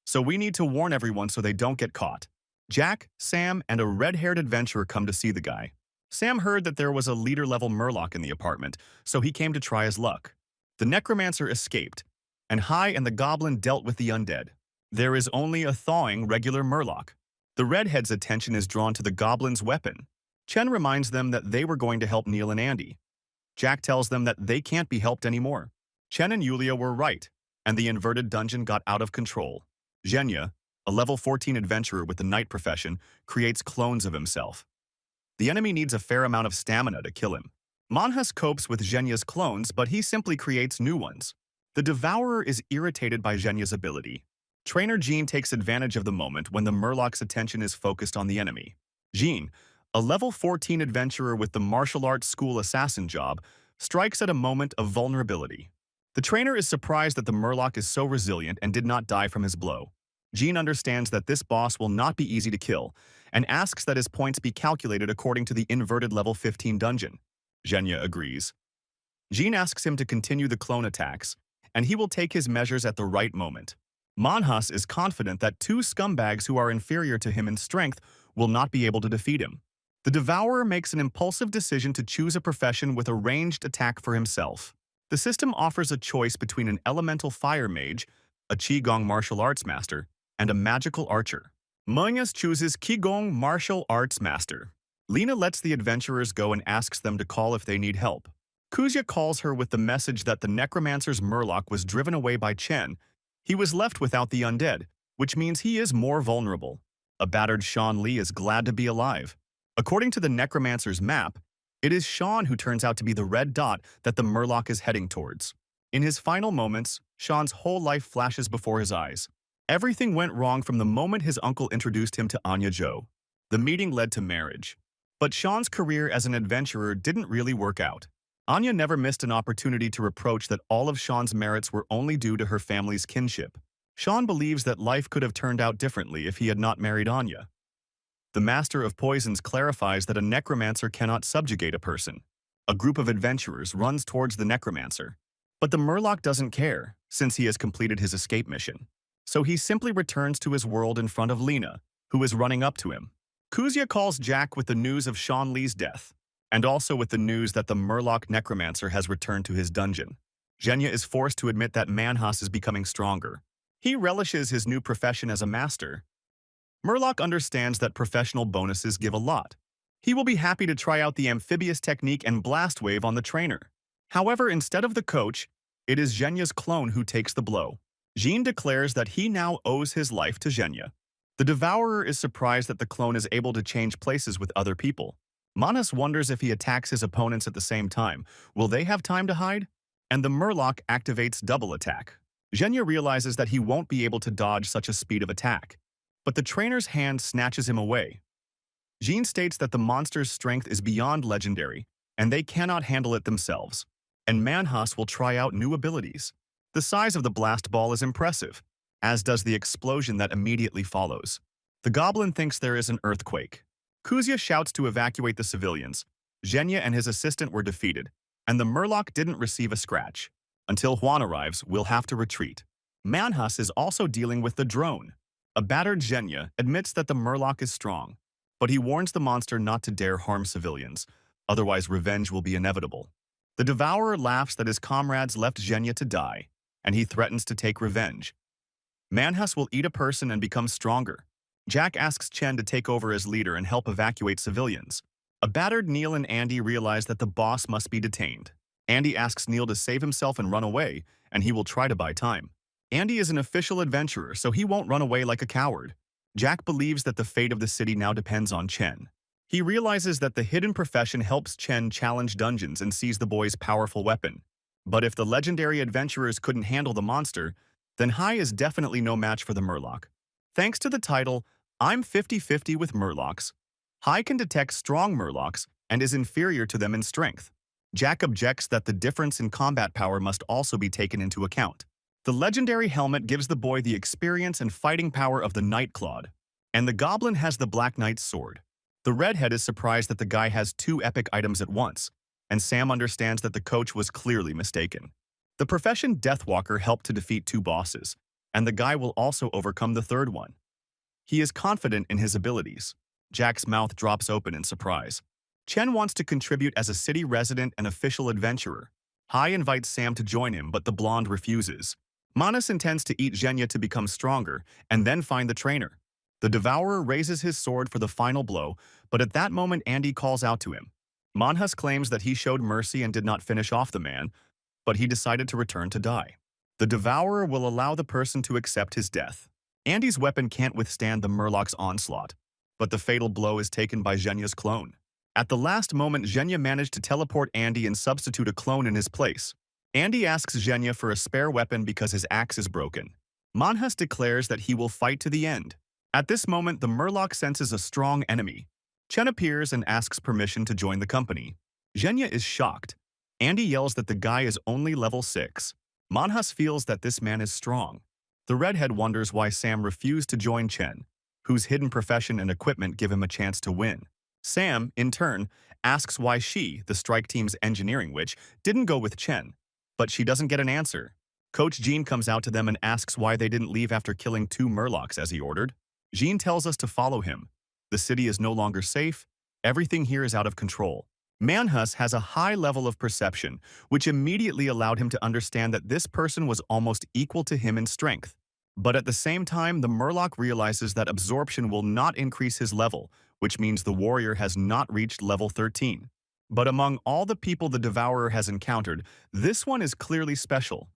So we need to warn everyone so they don't get caught. Jack, Sam, and a red-haired adventurer come to see the guy. Sam heard that there was a leader-level murloc in the apartment, so he came to try his luck. The necromancer escaped, and Hai and the goblin dealt with the undead. There is only a thawing regular murloc. The redhead's attention is drawn to the goblin's weapon. Chen reminds them that they were going to help Neil and Andy. Jack tells them that they can't be helped anymore. Chen and Yulia were right, and the inverted dungeon got out of control. Zhenya, a level 14 adventurer with the knight profession, creates clones of himself. The enemy needs a fair amount of stamina to kill him. Manhwa copes with Zhenya's clones, but he simply creates new ones. The Devourer is irritated by Zhenya's ability. Trainer Jean takes advantage of the moment when the murloc's attention is focused on the enemy. Jean, a level 14 adventurer with the martial arts school assassin job, strikes at a moment of vulnerability. The trainer is surprised that the murloc is so resilient and did not die from his blow. Jean understands that this boss will not be easy to kill, and asks that his points be calculated according to the inverted level 15 dungeon. Zhenya agrees. Jean asks him to continue the clone attacks, and he will take his measures at the right moment. Manhwa is confident that two scumbags who are inferior to him in strength will not be able to defeat him. The Devourer makes an impulsive decision to choose a profession with a ranged attack for himself. The system offers a choice between an elemental fire mage, a Qigong martial arts master, and a magical archer. Manhwa chooses Qigong martial arts master. Lena lets the adventurers go and asks them to call if they need help. Kuzya calls her with the message that the necromancer's murloc was driven away by Chen. He was left without the undead, which means he is more vulnerable. A battered Sean Lee is glad to be alive. According to the necromancer's map, it is Sean who turns out to be the red dot that the murloc is heading towards. In his final moments, Sean's whole life flashes before his eyes. Everything went wrong from the moment his uncle introduced him to Anya Jo. The meeting led to marriage. But Sean's career as an adventurer didn't really work out. Anya never missed an opportunity to reproach that all of Sean's merits were only due to her family's kinship. Sean believes that life could have turned out differently if he had not married Anya. The Master of Poisons clarifies that a necromancer cannot subjugate a person. A group of adventurers runs towards the necromancer. But the murloc doesn't care, since he has completed his escape mission. So he simply returns to his world in front of Lena, who is running up to him. Kuzya calls Jack with the news of Sean Lee's death, and also with the news that the murloc necromancer has returned to his dungeon. Zhenya is forced to admit that Manhwa is becoming stronger. He relishes his new profession as a master. Murloc understands that professional bonuses give a lot. He will be happy to try out the amphibious technique and blast wave on the trainer. However, instead of the coach, it is Zhenya's clone who takes the blow. Jean declares that he now owes his life to Zhenya. The Devourer is surprised that the clone is able to change places with other people. Manhwa wonders if he attacks his opponents at the same time. Will they have time to hide? And the murloc activates double attack. Zhenya realizes that he won't be able to dodge such a speed of attack. But the trainer's hand snatches him away. Jean states that the monster's strength is beyond legendary, and they cannot handle it themselves. And Manhwa will try out new abilities. The size of the blast ball is impressive, as does the explosion that immediately follows. The goblin thinks there is an earthquake. Kuzya shouts to evacuate the civilians. Zhenya and his assistant were defeated, and the murloc didn't receive a scratch. Until Juan arrives, we'll have to retreat. Manhwa is also dealing with the drone. A battered Zhenya admits that the murloc is strong, but he warns the monster not to dare harm civilians, otherwise revenge will be inevitable. The Devourer laughs that his comrades left Zhenya to die, and he threatens to take revenge. Manhwa will eat a person and become stronger. Jack asks Chen to take over as leader and help evacuate civilians. A battered Neil and Andy realize that the boss must be detained. Andy asks Neil to save himself and run away, and he will try to buy time. Andy is an official adventurer, so he won't run away like a coward. Jack believes that the fate of the city now depends on Chen. He realizes that the hidden profession helps Chen challenge dungeons and sees the boy's powerful weapon. But if the legendary adventurers couldn't handle the monster, then Hai is definitely no match for the Murloc. Thanks to the title, I'm 50-50 with Murlocs. Hai can detect strong Murlocs and is inferior to them in strength. Jack objects that the difference in combat power must also be taken into account. The legendary helmet gives the boy the experience and fighting power of the Night Clawed, and the goblin has the Black Knight's sword. The redhead is surprised that the guy has two epic items at once, and Sam understands that the coach was clearly mistaken. The profession Deathwalker helped to defeat two bosses, and the guy will also overcome the third one. He is confident in his abilities. Jack's mouth drops open in surprise. Chen wants to contribute as a city resident and official adventurer. Hai invites Sam to join him, but the blonde refuses. Manus intends to eat Zhenya to become stronger and then find the trainer. The Devourer raises his sword for the final blow, but at that moment Andy calls out to him. Manhus claims that he showed mercy and did not finish off the man, but he decided to return to die. The Devourer will allow the person to accept his death. Andy's weapon can't withstand the Murloc's onslaught, but the fatal blow is taken by Zhenya's clone. At the last moment, Zhenya managed to teleport Andy and substitute a clone in his place. Andy asks Zhenya for a spare weapon because his axe is broken. Manhus declares that he will fight to the end. At this moment, the Murloc senses a strong enemy. Chen appears and asks permission to join the company. Zhenya is shocked. Andy yells that the guy is only level 6. Manhus feels that this man is strong. The redhead wonders why Sam refused to join Chen, whose hidden profession and equipment give him a chance to win. Sam, in turn, asks why she, the strike team's engineering witch, didn't go with Chen. But she doesn't get an answer. Coach Jean comes out to them and asks why they didn't leave after killing 2 Murlocs as he ordered. Jean tells us to follow him. The city is no longer safe. Everything here is out of control. Manhus has a high level of perception, which immediately allowed him to understand that this person was almost equal to him in strength. But at the same time, the Murloc realizes that absorption will not increase his level, which means the warrior has not reached level 13. But among all the people the Devourer has encountered, this one is clearly special.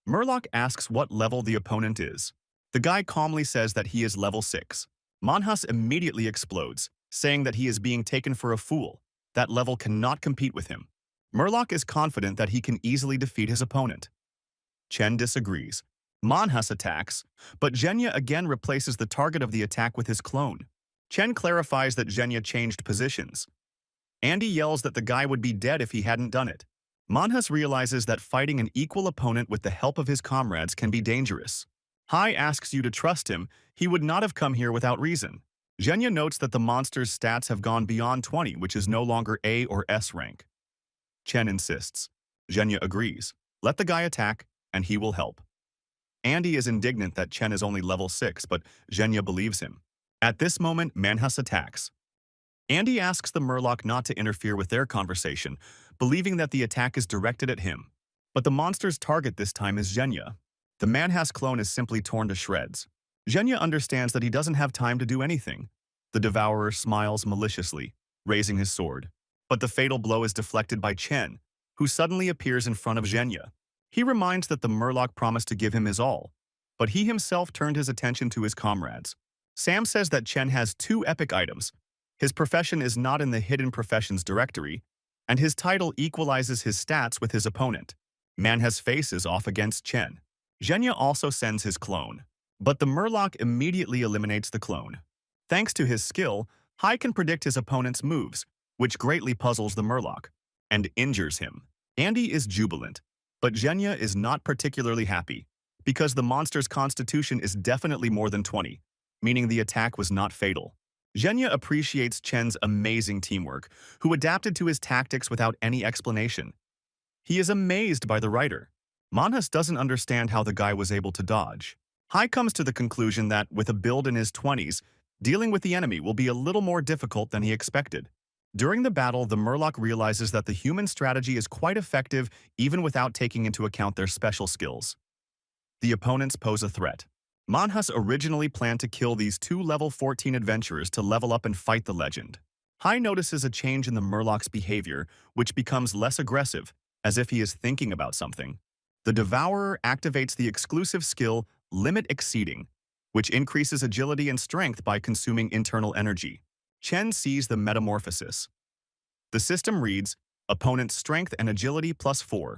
Murloc asks what level the opponent is. The guy calmly says that he is level 6. Manhus immediately explodes, saying that he is being taken for a fool. That level cannot compete with him. Murloc is confident that he can easily defeat his opponent. Chen disagrees. Manhus attacks, but Zhenya again replaces the target of the attack with his clone. Chen clarifies that Zhenya changed positions. Andy yells that the guy would be dead if he hadn't done it. Manhus realizes that fighting an equal opponent with the help of his comrades can be dangerous. Hai asks you to trust him. He would not have come here without reason. Zhenya notes that the monster's stats have gone beyond 20, which is no longer A or S rank. Chen insists. Zhenya agrees. Let the guy attack, and he will help. Andy is indignant that Chen is only level 6, but Zhenya believes him. At this moment, Manhus attacks. Andy asks the Murloc not to interfere with their conversation, believing that the attack is directed at him. But the monster's target this time is Zhenya. The Manhus clone is simply torn to shreds. Zhenya understands that he doesn't have time to do anything. The Devourer smiles maliciously, raising his sword. But the fatal blow is deflected by Chen, who suddenly appears in front of Zhenya. He reminds that the Murloc promised to give him his all, but he himself turned his attention to his comrades. Sam says that Chen has 2 epic items. His profession is not in the hidden professions directory, and his title equalizes his stats with his opponent. Manhus faces off against Chen. Zhenya also sends his clone, but the Murloc immediately eliminates the clone. Thanks to his skill, Hai can predict his opponent's moves, which greatly puzzles the Murloc, and injures him. Andy is jubilant, but Zhenya is not particularly happy, because the monster's constitution is definitely more than 20, meaning the attack was not fatal. Zhenya appreciates Chen's amazing teamwork, who adapted to his tactics without any explanation. He is amazed by the writer. Manhus doesn't understand how the guy was able to dodge. Hai comes to the conclusion that, with a build in his 20s, dealing with the enemy will be a little more difficult than he expected. During the battle, the Murloc realizes that the human strategy is quite effective even without taking into account their special skills. The opponents pose a threat. Manhus originally planned to kill these two level 14 adventurers to level up and fight the legend. Hai notices a change in the Murloc's behavior, which becomes less aggressive, as if he is thinking about something. The Devourer activates the exclusive skill Limit Exceeding, which increases agility and strength by consuming internal energy. Chen sees the metamorphosis. The system reads, Opponent's strength and agility +4.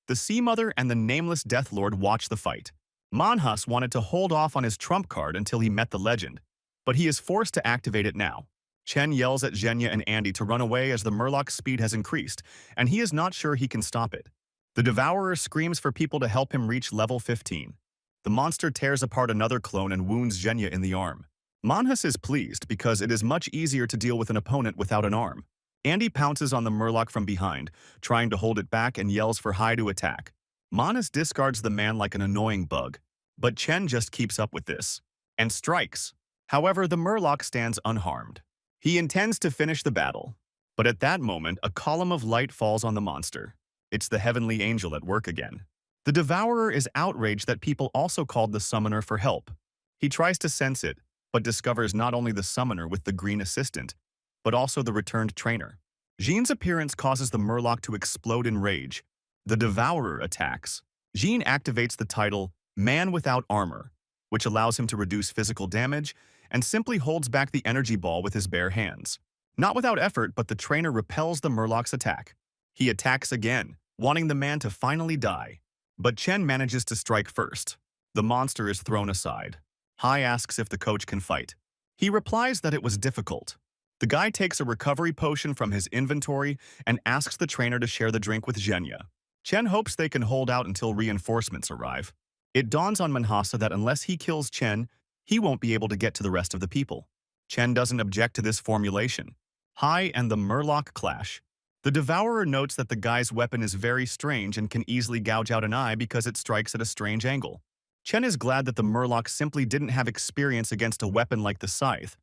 The Sea Mother and the nameless Death Lord watch the fight. Manhus wanted to hold off on his trump card until he met the legend, but he is forced to activate it now. Chen yells at Zhenya and Andy to run away as the Murloc's speed has increased, and he is not sure he can stop it. The Devourer screams for people to help him reach level 15. The monster tears apart another clone and wounds Zhenya in the arm. Manhus is pleased because it is much easier to deal with an opponent without an arm. Andy pounces on the Murloc from behind, trying to hold it back and yells for Hai to attack. Manhus discards the man like an annoying bug, but Chen just keeps up with this and strikes. However, the Murloc stands unharmed. He intends to finish the battle, but at that moment, a column of light falls on the monster. It's the heavenly angel at work again. The Devourer is outraged that people also called the summoner for help. He tries to sense it, but discovers not only the summoner with the green assistant, but also the returned trainer. Jean's appearance causes the Murloc to explode in rage. The Devourer attacks. Jean activates the title Man Without Armor, which allows him to reduce physical damage, and simply holds back the energy ball with his bare hands. Not without effort, but the trainer repels the Murloc's attack. He attacks again, wanting the man to finally die. But Chen manages to strike first. The monster is thrown aside. Hai asks if the coach can fight. He replies that it was difficult. The guy takes a recovery potion from his inventory and asks the trainer to share the drink with Zhenya. Chen hopes they can hold out until reinforcements arrive. It dawns on Manhwa that unless he kills Chen, he won't be able to get to the rest of the people. Chen doesn't object to this formulation. Hai and the Murloc clash. The Devourer notes that the guy's weapon is very strange and can easily gouge out an eye because it strikes at a strange angle. Chen is glad that the Murloc simply didn't have experience against a weapon like the scythe,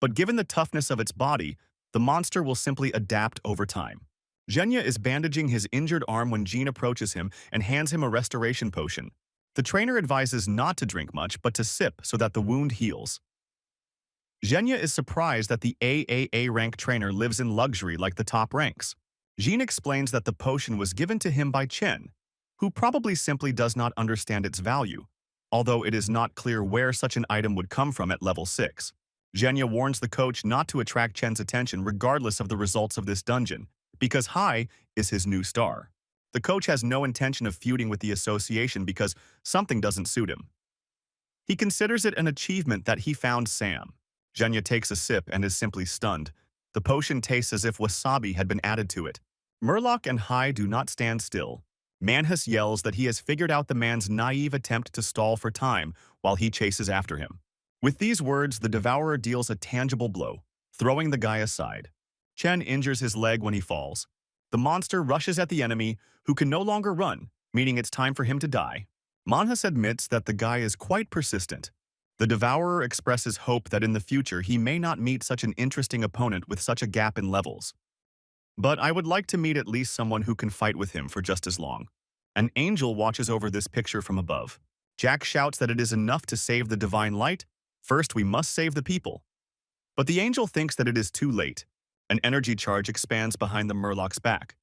but given the toughness of its body, the monster will simply adapt over time. Zhenya is bandaging his injured arm when Jean approaches him and hands him a restoration potion. The trainer advises not to drink much, but to sip so that the wound heals. Zhenya is surprised that the AAA rank trainer lives in luxury like the top ranks. Jean explains that the potion was given to him by Chen, who probably simply does not understand its value, although it is not clear where such an item would come from at level 6. Zhenya warns the coach not to attract Chen's attention regardless of the results of this dungeon, because Hai is his new star. The coach has no intention of feuding with the association because something doesn't suit him. He considers it an achievement that he found Sam. Zhenya takes a sip and is simply stunned. The potion tastes as if wasabi had been added to it. Murloc and Hai do not stand still. Manhus yells that he has figured out the man's naive attempt to stall for time while he chases after him. With these words, the Devourer deals a tangible blow, throwing the guy aside. Chen injures his leg when he falls. The monster rushes at the enemy, who can no longer run, meaning it's time for him to die. Manhus admits that the guy is quite persistent. The Devourer expresses hope that in the future he may not meet such an interesting opponent with such a gap in levels. But I would like to meet at least someone who can fight with him for just as long. An angel watches over this picture from above. Jack shouts that it is enough to save the divine light. First, we must save the people. But the angel thinks that it is too late. An energy charge expands behind the Murloc's back.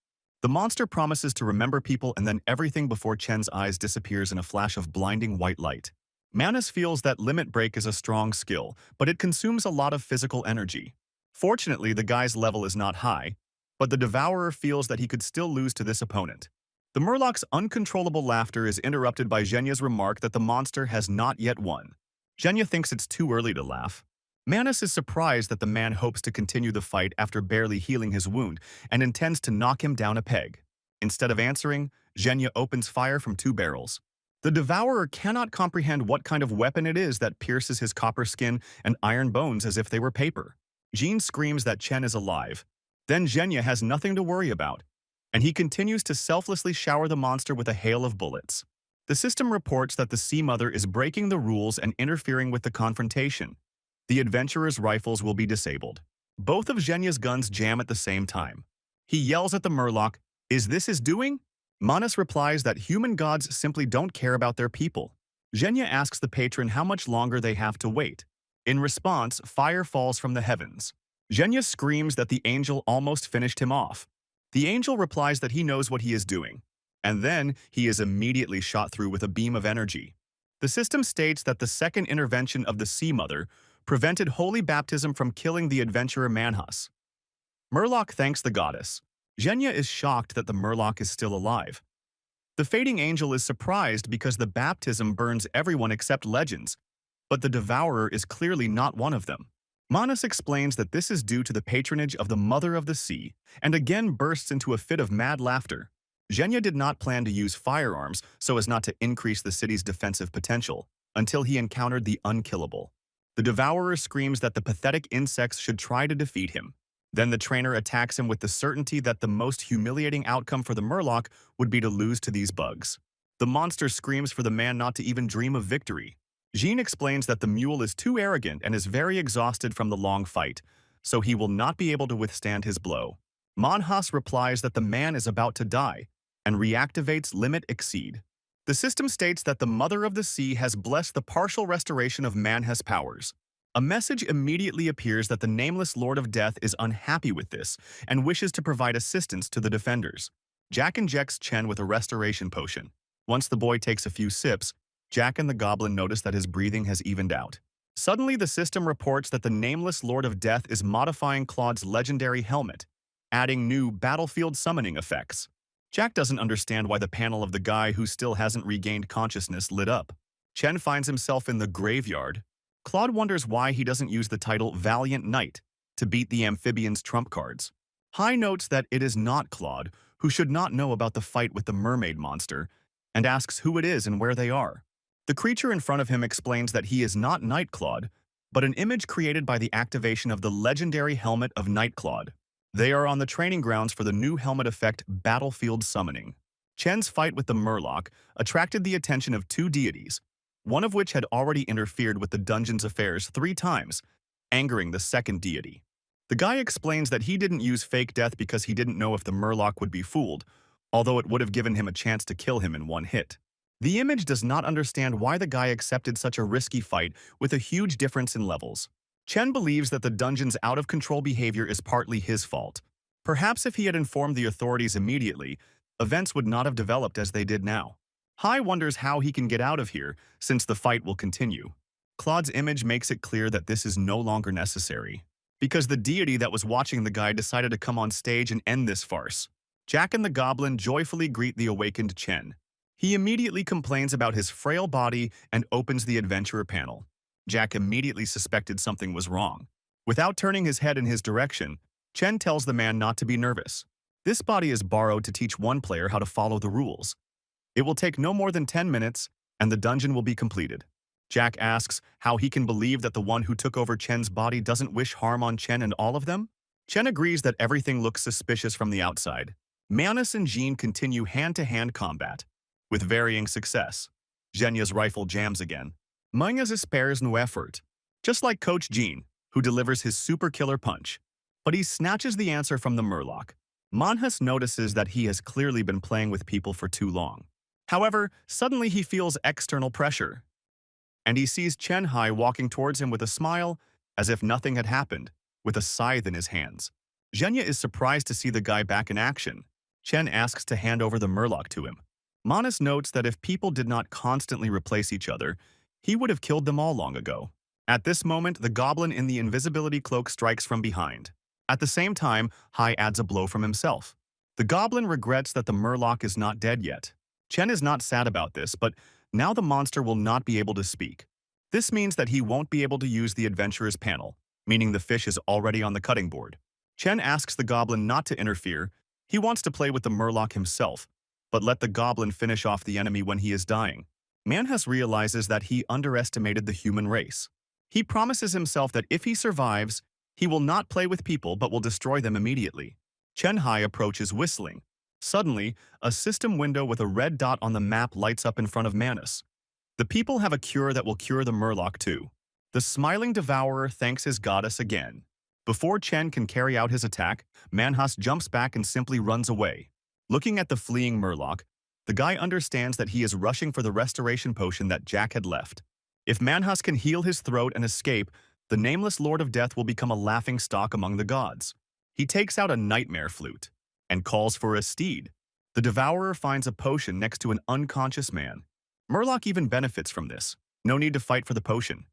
The monster promises to remember people, and then everything before Chen's eyes disappears in a flash of blinding white light. Manus feels that Limit Break is a strong skill, but it consumes a lot of physical energy. Fortunately, the guy's level is not high, but the Devourer feels that he could still lose to this opponent. The Murloc's uncontrollable laughter is interrupted by Zhenya's remark that the monster has not yet won. Zhenya thinks it's too early to laugh. Manus is surprised that the man hopes to continue the fight after barely healing his wound and intends to knock him down a peg. Instead of answering, Zhenya opens fire from 2 barrels. The Devourer cannot comprehend what kind of weapon it is that pierces his copper skin and iron bones as if they were paper. Jean screams that Chen is alive. Then Zhenya has nothing to worry about, and he continues to selflessly shower the monster with a hail of bullets. The system reports that the Sea Mother is breaking the rules and interfering with the confrontation. The adventurer's rifles will be disabled. Both of Zhenya's guns jam at the same time. He yells at the Murloc, "Is this his doing?" Manus replies that human gods simply don't care about their people. Zhenya asks the patron how much longer they have to wait. In response, fire falls from the heavens. Zhenya screams that the angel almost finished him off. The angel replies that he knows what he is doing, and then he is immediately shot through with a beam of energy. The system states that the second intervention of the Sea Mother prevented holy baptism from killing the adventurer Manhwa. Murloc thanks the goddess. Zhenya is shocked that the Murloc is still alive. The fading angel is surprised because the baptism burns everyone except legends, but the devourer is clearly not one of them. Manus explains that this is due to the patronage of the Mother of the Sea, and again bursts into a fit of mad laughter. Zhenya did not plan to use firearms so as not to increase the city's defensive potential, until he encountered the unkillable. The devourer screams that the pathetic insects should try to defeat him. Then the trainer attacks him with the certainty that the most humiliating outcome for the Murloc would be to lose to these bugs. The monster screams for the man not to even dream of victory. Jean explains that the mule is too arrogant and is very exhausted from the long fight, so he will not be able to withstand his blow. Manhwa replies that the man is about to die and reactivates Limit Exceed. The system states that the Mother of the Sea has blessed the partial restoration of Manhwa's powers. A message immediately appears that the nameless Lord of Death is unhappy with this and wishes to provide assistance to the defenders. Jack injects Chen with a restoration potion. Once the boy takes a few sips, Jack and the goblin notice that his breathing has evened out. Suddenly, the system reports that the nameless Lord of Death is modifying Claude's legendary helmet, adding new battlefield summoning effects. Jack doesn't understand why the panel of the guy who still hasn't regained consciousness lit up. Chen finds himself in the graveyard. Claude wonders why he doesn't use the title Valiant Knight to beat the amphibian's trump cards. Hai notes that it is not Claude, who should not know about the fight with the mermaid monster, and asks who it is and where they are. The creature in front of him explains that he is not Night Claude, but an image created by the activation of the legendary helmet of Night Claude. They are on the training grounds for the new helmet effect Battlefield Summoning. Chen's fight with the Murloc attracted the attention of two deities, one of which had already interfered with the dungeon's affairs 3 times, angering the second deity. The guy explains that he didn't use fake death because he didn't know if the Murloc would be fooled, although it would have given him a chance to kill him in one hit. The image does not understand why the guy accepted such a risky fight with a huge difference in levels. Chen believes that the dungeon's out-of-control behavior is partly his fault. Perhaps if he had informed the authorities immediately, events would not have developed as they did now. Hai wonders how he can get out of here, since the fight will continue. Claude's image makes it clear that this is no longer necessary, because the deity that was watching the guy decided to come on stage and end this farce. Jack and the goblin joyfully greet the awakened Chen. He immediately complains about his frail body and opens the adventurer panel. Jack immediately suspected something was wrong. Without turning his head in his direction, Chen tells the man not to be nervous. This body is borrowed to teach one player how to follow the rules. It will take no more than 10 minutes, and the dungeon will be completed. Jack asks how he can believe that the one who took over Chen's body doesn't wish harm on Chen and all of them. Chen agrees that everything looks suspicious from the outside. Manus and Jean continue hand-to-hand combat, with varying success. Zhenya's rifle jams again. Manhwa spares no effort, just like Coach Jean, who delivers his super killer punch. But he snatches the answer from the Murloc. Manhwa notices that he has clearly been playing with people for too long. However, suddenly he feels external pressure, and he sees Chen Hai walking towards him with a smile, as if nothing had happened, with a scythe in his hands. Zhenya is surprised to see the guy back in action. Chen asks to hand over the Murloc to him. Manus notes that if people did not constantly replace each other, he would have killed them all long ago. At this moment, the goblin in the invisibility cloak strikes from behind. At the same time, Hai adds a blow from himself. The goblin regrets that the Murloc is not dead yet. Chen is not sad about this, but now the monster will not be able to speak. This means that he won't be able to use the adventurer's panel, meaning the fish is already on the cutting board. Chen asks the goblin not to interfere. He wants to play with the Murloc himself, but let the goblin finish off the enemy when he is dying. Manhwa realizes that he underestimated the human race. He promises himself that if he survives, he will not play with people but will destroy them immediately. Chen Hai approaches whistling. Suddenly, a system window with a red dot on the map lights up in front of Manus. The people have a cure that will cure the Murloc too. The smiling devourer thanks his goddess again. Before Chen can carry out his attack, Manhwa jumps back and simply runs away. Looking at the fleeing Murloc, The guy understands that he is rushing for the restoration potion that Jack had left. If Manhus can heal his throat and escape, the nameless Lord of Death will become a laughing stock among the gods. He takes out a nightmare flute and calls for a steed. The Devourer finds a potion next to an unconscious man. Murloc even benefits from this. No need to fight for the potion.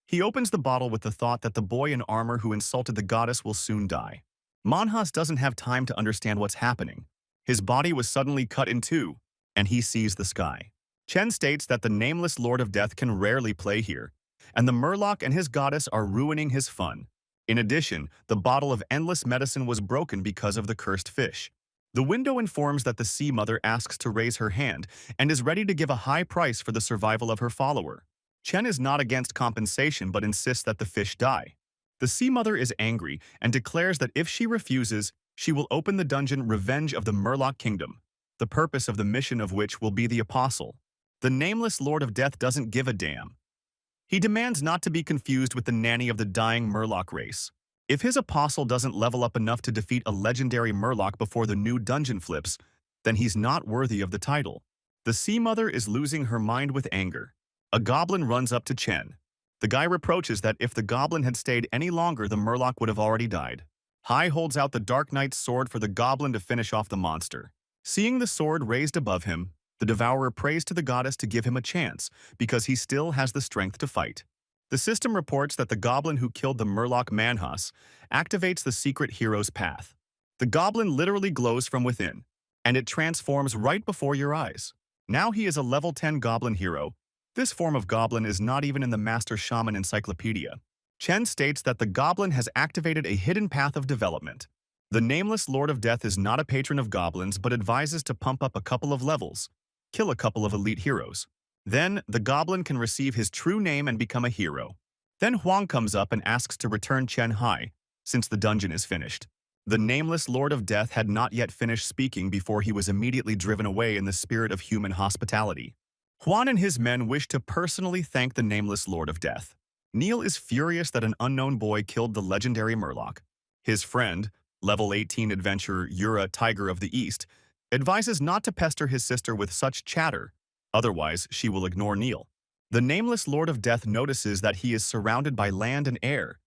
He opens the bottle with the thought that the boy in armor who insulted the goddess will soon die. Manhus doesn't have time to understand what's happening. His body was suddenly cut in two, and he sees the sky. Chen states that the nameless Lord of Death can rarely play here, and the Murloc and his goddess are ruining his fun. In addition, the bottle of endless medicine was broken because of the cursed fish. The window informs that the Sea Mother asks to raise her hand and is ready to give a high price for the survival of her follower. Chen is not against compensation but insists that the fish die. The Sea Mother is angry and declares that if she refuses, she will open the dungeon Revenge of the Murloc Kingdom, the purpose of the mission of which will be the Apostle. The nameless Lord of Death doesn't give a damn. He demands not to be confused with the nanny of the dying Murloc race. If his apostle doesn't level up enough to defeat a legendary Murloc before the new dungeon flips, then he's not worthy of the title. The Sea Mother is losing her mind with anger. A goblin runs up to Chen. The guy reproaches that if the goblin had stayed any longer, the Murloc would have already died. Hai holds out the Dark Knight's sword for the goblin to finish off the monster. Seeing the sword raised above him, the Devourer prays to the goddess to give him a chance, because he still has the strength to fight. The system reports that the goblin who killed the Murloc Manhus activates the secret hero's path. The goblin literally glows from within, and it transforms right before your eyes. Now he is a level 10 goblin hero. This form of goblin is not even in the Master Shaman Encyclopedia. Chen states that the goblin has activated a hidden path of development. The nameless Lord of Death is not a patron of goblins but advises to pump up a couple of levels, kill a couple of elite heroes. Then, the goblin can receive his true name and become a hero. Then Huang comes up and asks to return Chen Hai, since the dungeon is finished. The nameless Lord of Death had not yet finished speaking before he was immediately driven away in the spirit of human hospitality. Huan and his men wish to personally thank the nameless Lord of Death. Neil is furious that an unknown boy killed the legendary Murloc. His friend, level 18 adventurer Yura Tiger of the East, advises not to pester his sister with such chatter, otherwise she will ignore Neil. The nameless Lord of Death notices that he is surrounded by land and air,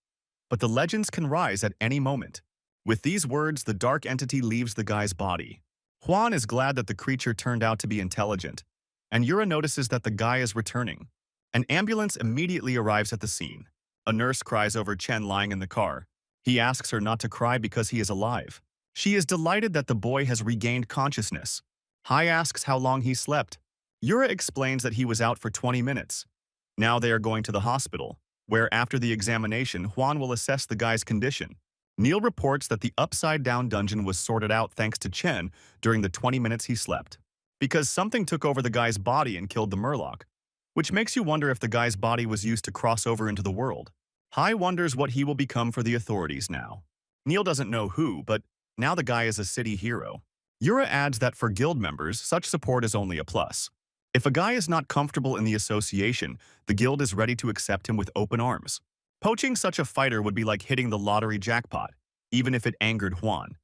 but the legends can rise at any moment. With these words, the dark entity leaves the guy's body. Huan is glad that the creature turned out to be intelligent, and Yura notices that the guy is returning. An ambulance immediately arrives at the scene. A nurse cries over Chen lying in the car. He asks her not to cry because he is alive. She is delighted that the boy has regained consciousness. Hai asks how long he slept. Yura explains that he was out for 20 minutes. Now they are going to the hospital, where after the examination, Huan will assess the guy's condition. Neil reports that the upside-down dungeon was sorted out thanks to Chen during the 20 minutes he slept, because something took over the guy's body and killed the Murloc, which makes you wonder if the guy's body was used to cross over into the world. Hai wonders what he will become for the authorities now. Neil doesn't know who, but now the guy is a city hero. Yura adds that for guild members, such support is only a plus. If a guy is not comfortable in the association, the guild is ready to accept him with open arms. Poaching such a fighter would be like hitting the lottery jackpot, even if it angered Huan.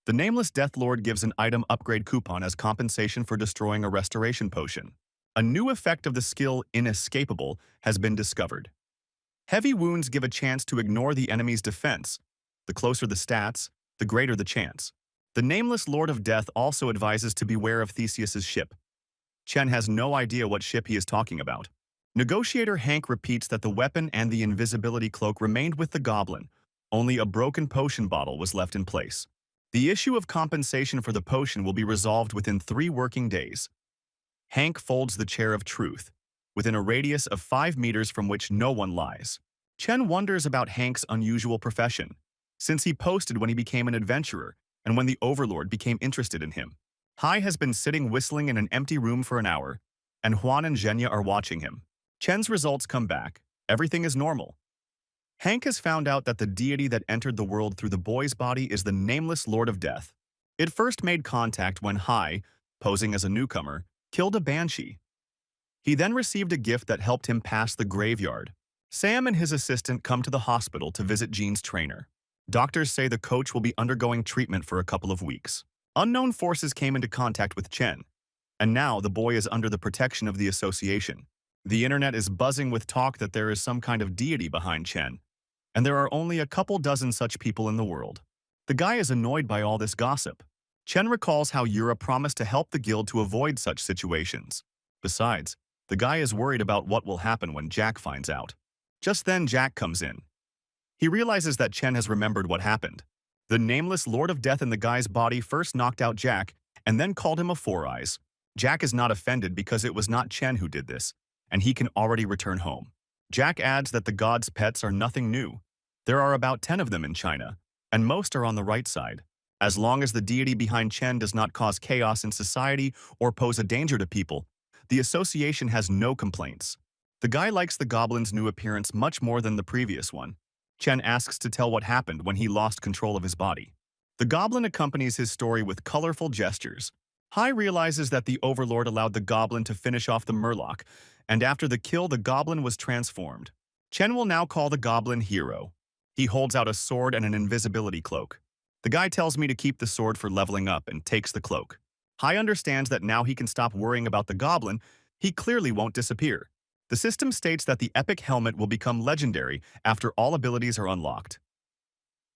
The nameless Death Lord gives an item upgrade coupon as compensation for destroying a restoration potion. A new effect of the skill Inescapable has been discovered. Heavy wounds give a chance to ignore the enemy's defense. The closer the stats, the greater the chance. The nameless Lord of Death also advises to beware of Theseus's ship. Chen has no idea what ship he is talking about. Negotiator Hank repeats that the weapon and the invisibility cloak remained with the goblin. Only a broken potion bottle was left in place. The issue of compensation for the potion will be resolved within 3 working days. Hank folds the chair of truth, within a radius of 5 meters from which no one lies. Chen wonders about Hank's unusual profession, since he posted when he became an adventurer and when the Overlord became interested in him. Hai has been sitting whistling in an empty room for an hour, and Huan and Zhenya are watching him. Chen's results come back. Everything is normal. Hank has found out that the deity that entered the world through the boy's body is the nameless Lord of Death. It first made contact when Hai, posing as a newcomer, killed a banshee. He then received a gift that helped him pass the graveyard. Sam and his assistant come to the hospital to visit Jean's trainer. Doctors say the coach will be undergoing treatment for a couple of weeks. Unknown forces came into contact with Chen. And now the boy is under the protection of the association. The internet is buzzing with talk that there is some kind of deity behind Chen, and there are only a couple dozen such people in the world. The guy is annoyed by all this gossip. Chen recalls how Yura promised to help the guild to avoid such situations. Besides, the guy is worried about what will happen when Jack finds out. Just then Jack comes in. He realizes that Chen has remembered what happened. The nameless Lord of Death in the guy's body first knocked out Jack and then called him a Four Eyes. Jack is not offended because it was not Chen who did this, and he can already return home. Jack adds that the god's pets are nothing new. There are about 10 of them in China, and most are on the right side. As long as the deity behind Chen does not cause chaos in society or pose a danger to people, the association has no complaints. The guy likes the goblin's new appearance much more than the previous one. Chen asks to tell what happened when he lost control of his body. The goblin accompanies his story with colorful gestures. Hai realizes that the overlord allowed the goblin to finish off the murloc, and after the kill the goblin was transformed. Chen will now call the goblin Hero. He holds out a sword and an invisibility cloak. The guy tells me to keep the sword for leveling up and takes the cloak. Hai understands that now he can stop worrying about the goblin. He clearly won't disappear. The system states that the epic helmet will become legendary after all abilities are unlocked.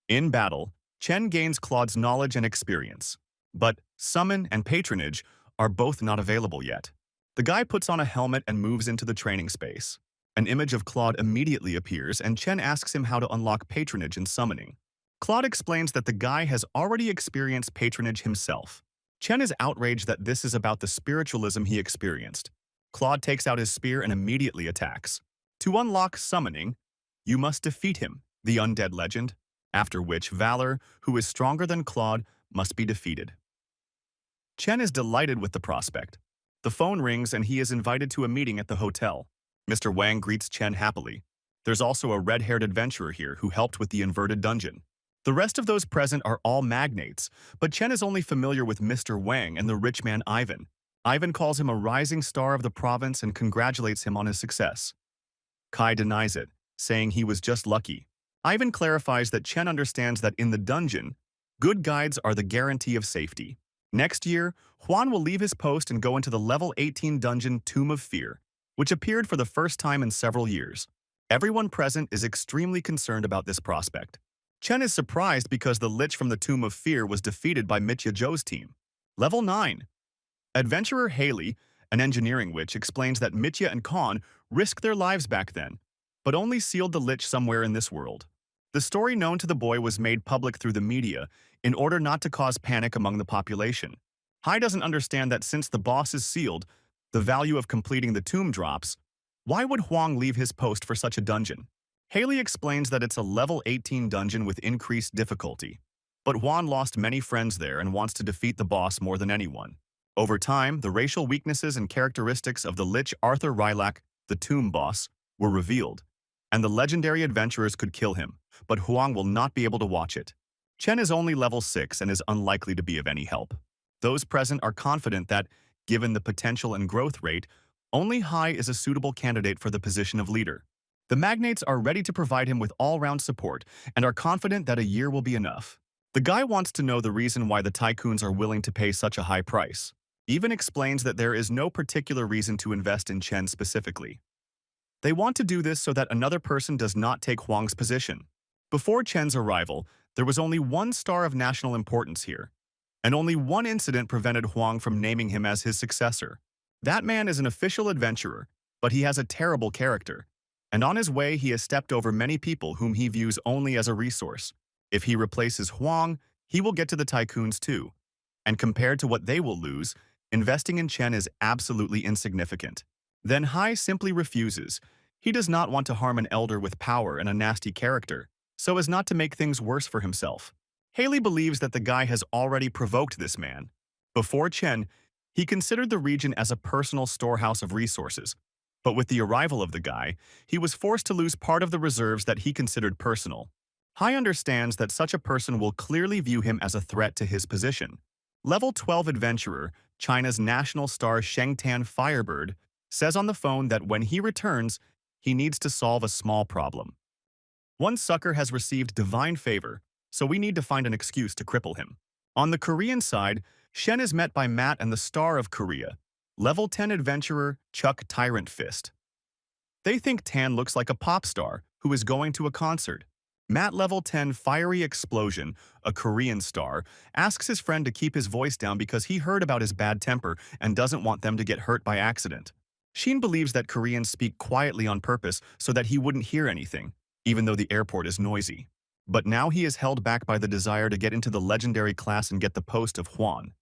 In battle, Chen gains Claude's knowledge and experience. But summon and patronage are both not available yet. The guy puts on a helmet and moves into the training space. An image of Claude immediately appears and Chen asks him how to unlock patronage and summoning. Claude explains that the guy has already experienced patronage himself. Chen is outraged that this is about the spiritualism he experienced. Claude takes out his spear and immediately attacks. To unlock summoning, you must defeat him, the undead legend, after which Valor, who is stronger than Claude, must be defeated. Chen is delighted with the prospect. The phone rings and he is invited to a meeting at the hotel. Mr. Wang greets Chen happily. There's also a red-haired adventurer here who helped with the inverted dungeon. The rest of those present are all magnates, but Chen is only familiar with Mr. Wang and the rich man Ivan. Ivan calls him a rising star of the province and congratulates him on his success. Kai denies it, saying he was just lucky. Ivan clarifies that Chen understands that in the dungeon, good guides are the guarantee of safety. Next year, Huan will leave his post and go into the level 18 dungeon Tomb of Fear, which appeared for the first time in several years. Everyone present is extremely concerned about this prospect. Chen is surprised because the Lich from the Tomb of Fear was defeated by Mitya Zhou's team. Level 9. Adventurer Haley, an engineering witch, explains that Mitya and Khan risked their lives back then, but only sealed the Lich somewhere in this world. The story known to the boy was made public through the media in order not to cause panic among the population. Hai doesn't understand that since the boss is sealed, the value of completing the tomb drops. Why would Huang leave his post for such a dungeon? Haley explains that it's a level 18 dungeon with increased difficulty. But Huan lost many friends there and wants to defeat the boss more than anyone. Over time, the racial weaknesses and characteristics of the Lich Arthur Rylak, the tomb boss, were revealed, and the legendary adventurers could kill him, but Huang will not be able to watch it. Chen is only level 6 and is unlikely to be of any help. Those present are confident that, given the potential and growth rate, only Hai is a suitable candidate for the position of leader. The magnates are ready to provide him with all-round support and are confident that a year will be enough. The guy wants to know the reason why the tycoons are willing to pay such a high price. Even explains that there is no particular reason to invest in Chen specifically. They want to do this so that another person does not take Huang's position. Before Chen's arrival, there was only one star of national importance here, and only one incident prevented Huang from naming him as his successor. That man is an official adventurer, but he has a terrible character, and on his way he has stepped over many people whom he views only as a resource. If he replaces Huang, he will get to the tycoons too, and compared to what they will lose, investing in Chen is absolutely insignificant. Then Hai simply refuses. He does not want to harm an elder with power and a nasty character, so as not to make things worse for himself. Haley believes that the guy has already provoked this man. Before Chen, he considered the region as a personal storehouse of resources, but with the arrival of the guy, he was forced to lose part of the reserves that he considered personal. Hai understands that such a person will clearly view him as a threat to his position. Level 12 adventurer, China's national star Shengtan Firebird, says on the phone that when he returns, he needs to solve a small problem. One sucker has received divine favor, so we need to find an excuse to cripple him. On the Korean side, Shen is met by Matt and the star of Korea, Level 10 Adventurer Chuck Tyrant Fist. They think Tan looks like a pop star who is going to a concert. Matt Level 10 Fiery Explosion, a Korean star, asks his friend to keep his voice down because he heard about his bad temper and doesn't want them to get hurt by accident. Sheen believes that Koreans speak quietly on purpose so that he wouldn't hear anything, even though the airport is noisy. But now he is held back by the desire to get into the legendary class and get the post of Hwan.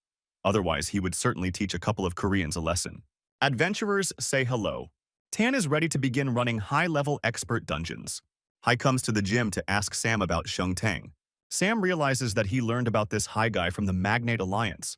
Otherwise, he would certainly teach a couple of Koreans a lesson. Adventurers say hello. Tan is ready to begin running high-level expert dungeons. Hai comes to the gym to ask Sam about Sheng Tang. Sam realizes that he learned about this Hai guy from the Magnate Alliance.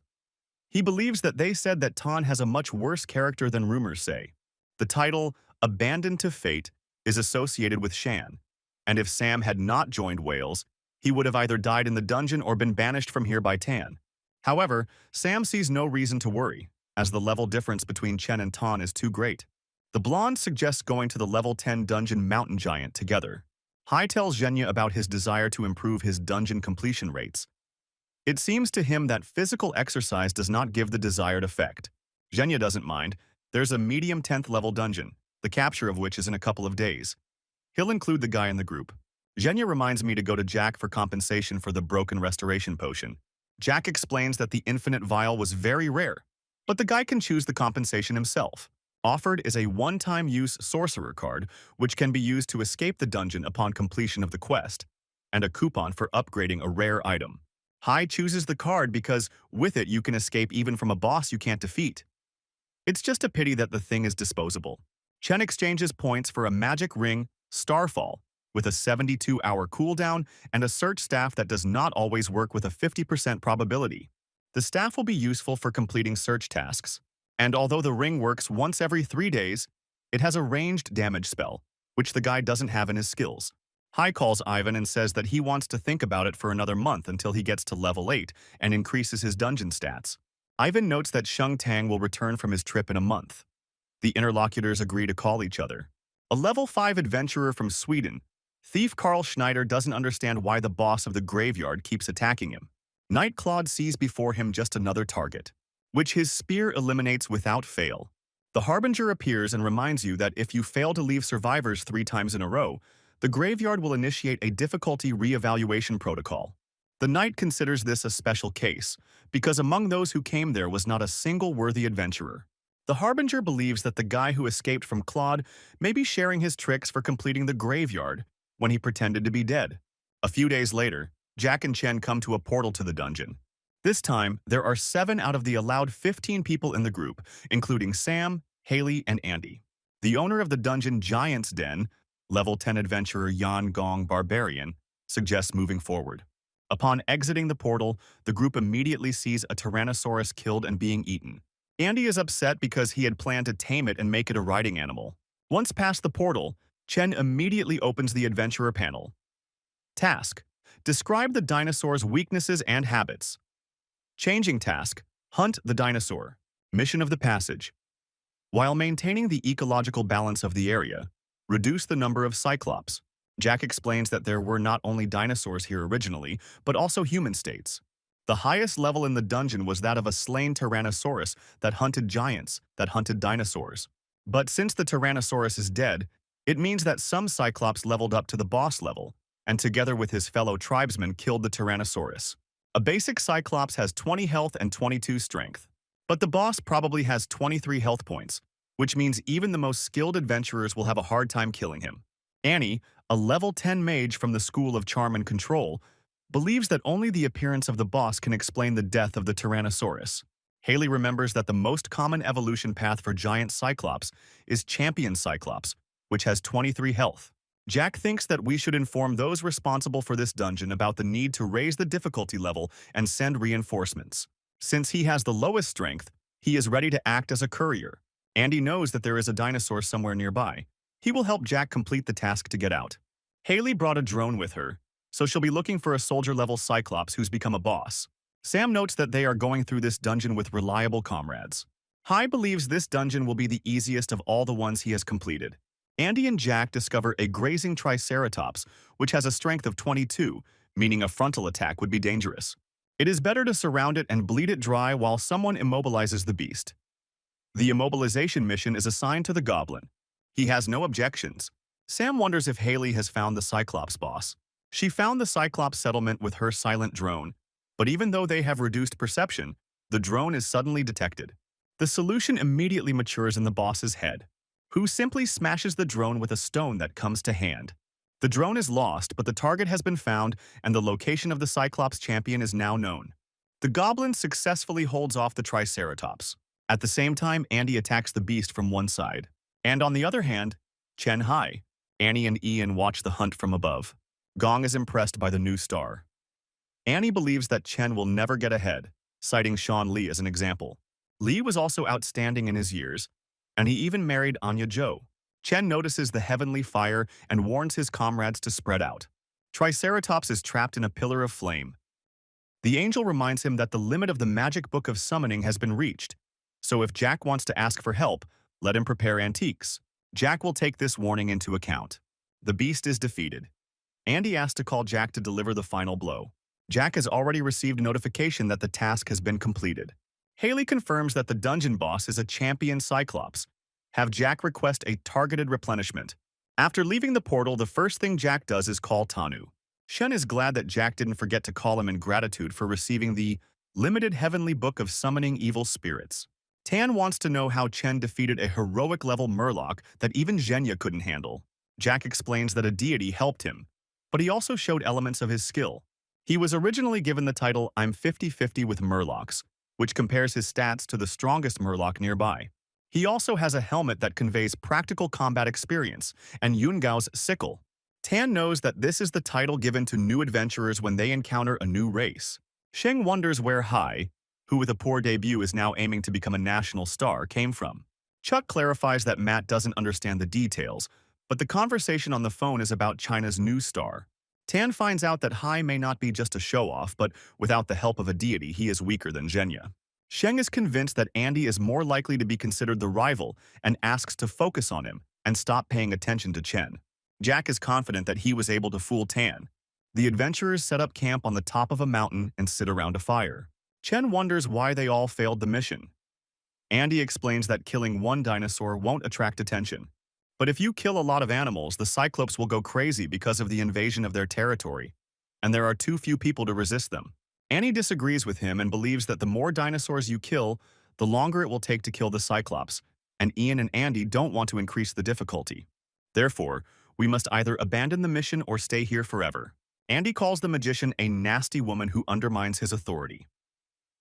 He believes that they said that Tan has a much worse character than rumors say. The title, Abandoned to Fate, is associated with Shan, and if Sam had not joined Wales, he would have either died in the dungeon or been banished from here by Tan. However, Sam sees no reason to worry, as the level difference between Chen and Tan is too great. The blonde suggests going to the level 10 dungeon Mountain Giant together. Hai tells Zhenya about his desire to improve his dungeon completion rates. It seems to him that physical exercise does not give the desired effect. Zhenya doesn't mind. There's a medium 10th level dungeon, the capture of which is in a couple of days. He'll include the guy in the group. Zhenya reminds me to go to Jack for compensation for the broken restoration potion. Jack explains that the infinite vial was very rare, but the guy can choose the compensation himself. Offered is a one-time use sorcerer card, which can be used to escape the dungeon upon completion of the quest, and a coupon for upgrading a rare item. Hai chooses the card because with it you can escape even from a boss you can't defeat. It's just a pity that the thing is disposable. Chen exchanges points for a magic ring, Starfall, with a 72-hour cooldown and a search staff that does not always work with a 50% probability. The staff will be useful for completing search tasks, and although the ring works once every 3 days, it has a ranged damage spell, which the guy doesn't have in his skills. Hai calls Ivan and says that he wants to think about it for another month until he gets to level 8 and increases his dungeon stats. Ivan notes that Sheng Tang will return from his trip in a month. The interlocutors agree to call each other. A level 5 adventurer from Sweden, Thief Carl Schneider, doesn't understand why the boss of the graveyard keeps attacking him. Nightclawed sees before him just another target, which his spear eliminates without fail. The Harbinger appears and reminds you that if you fail to leave survivors 3 times in a row, the graveyard will initiate a difficulty re-evaluation protocol. The knight considers this a special case, because among those who came there was not a single worthy adventurer. The Harbinger believes that the guy who escaped from Claude may be sharing his tricks for completing the graveyard when he pretended to be dead. A few days later, Jack and Chen come to a portal to the dungeon. This time, there are 7 out of the allowed 15 people in the group, including Sam, Haley, and Andy. The owner of the dungeon Giant's Den, level 10 adventurer Yan Gong Barbarian, suggests moving forward. Upon exiting the portal, the group immediately sees a Tyrannosaurus killed and being eaten. Andy is upset because he had planned to tame it and make it a riding animal. Once past the portal, Chen immediately opens the adventurer panel. Task: describe the dinosaur's weaknesses and habits. Changing task: hunt the dinosaur. Mission of the passage: while maintaining the ecological balance of the area, reduce the number of cyclops. Jack explains that there were not only dinosaurs here originally, but also human states. The highest level in the dungeon was that of a slain Tyrannosaurus that hunted giants, that hunted dinosaurs. But since the Tyrannosaurus is dead, it means that some Cyclops leveled up to the boss level, and together with his fellow tribesmen killed the Tyrannosaurus. A basic Cyclops has 20 health and 22 strength, but the boss probably has 23 health points, which means even the most skilled adventurers will have a hard time killing him. Annie, a level 10 mage from the School of Charm and Control, believes that only the appearance of the boss can explain the death of the Tyrannosaurus. Haley remembers that the most common evolution path for giant Cyclops is Champion Cyclops, which has 23 health. Jack thinks that we should inform those responsible for this dungeon about the need to raise the difficulty level and send reinforcements. Since he has the lowest strength, he is ready to act as a courier. Andy knows that there is a dinosaur somewhere nearby. He will help Jack complete the task to get out. Haley brought a drone with her, so she'll be looking for a soldier-level Cyclops who's become a boss. Sam notes that they are going through this dungeon with reliable comrades. Hai believes this dungeon will be the easiest of all the ones he has completed. Andy and Jack discover a grazing Triceratops, which has a strength of 22, meaning a frontal attack would be dangerous. It is better to surround it and bleed it dry while someone immobilizes the beast. The immobilization mission is assigned to the Goblin. He has no objections. Sam wonders if Haley has found the Cyclops boss. She found the Cyclops settlement with her silent drone, but even though they have reduced perception, the drone is suddenly detected. The solution immediately matures in the boss's head, who simply smashes the drone with a stone that comes to hand. The drone is lost, but the target has been found, and the location of the Cyclops champion is now known. The Goblin successfully holds off the Triceratops. At the same time, Andy attacks the beast from one side. And on the other hand, Chen Hai, Annie and Ian watch the hunt from above. Gong is impressed by the new star. Annie believes that Chen will never get ahead, citing Sean Lee as an example. Lee was also outstanding in his years, and he even married Anya Jo. Chen notices the heavenly fire and warns his comrades to spread out. Triceratops is trapped in a pillar of flame. The angel reminds him that the limit of the magic book of summoning has been reached, so if Jack wants to ask for help, let him prepare antiques. Jack will take this warning into account. The beast is defeated. Andy asks to call Jack to deliver the final blow. Jack has already received notification that the task has been completed. Haley confirms that the dungeon boss is a champion Cyclops. Have Jack request a targeted replenishment. After leaving the portal, the first thing Jack does is call Tanu. Shen is glad that Jack didn't forget to call him in gratitude for receiving the limited heavenly book of summoning evil spirits. Tan wants to know how Chen defeated a heroic-level Murloc that even Zhenya couldn't handle. Jack explains that a deity helped him, but he also showed elements of his skill. He was originally given the title I'm 50-50 with Murlocs, which compares his stats to the strongest Murloc nearby. He also has a helmet that conveys practical combat experience, and Yungao's sickle. Tan knows that this is the title given to new adventurers when they encounter a new race. Sheng wonders where Hai, who with a poor debut is now aiming to become a national star, came from. Chuck clarifies that Matt doesn't understand the details, but the conversation on the phone is about China's new star. Tan finds out that Hai may not be just a show-off, but without the help of a deity, he is weaker than Zhenya. Sheng is convinced that Andy is more likely to be considered the rival and asks to focus on him and stop paying attention to Chen. Jack is confident that he was able to fool Tan. The adventurers set up camp on the top of a mountain and sit around a fire. Chen wonders why they all failed the mission. Andy explains that killing one dinosaur won't attract attention. But if you kill a lot of animals, the Cyclops will go crazy because of the invasion of their territory, and there are too few people to resist them. Annie disagrees with him and believes that the more dinosaurs you kill, the longer it will take to kill the Cyclops, and Ian and Andy don't want to increase the difficulty. Therefore, we must either abandon the mission or stay here forever. Andy calls the magician a nasty woman who undermines his authority.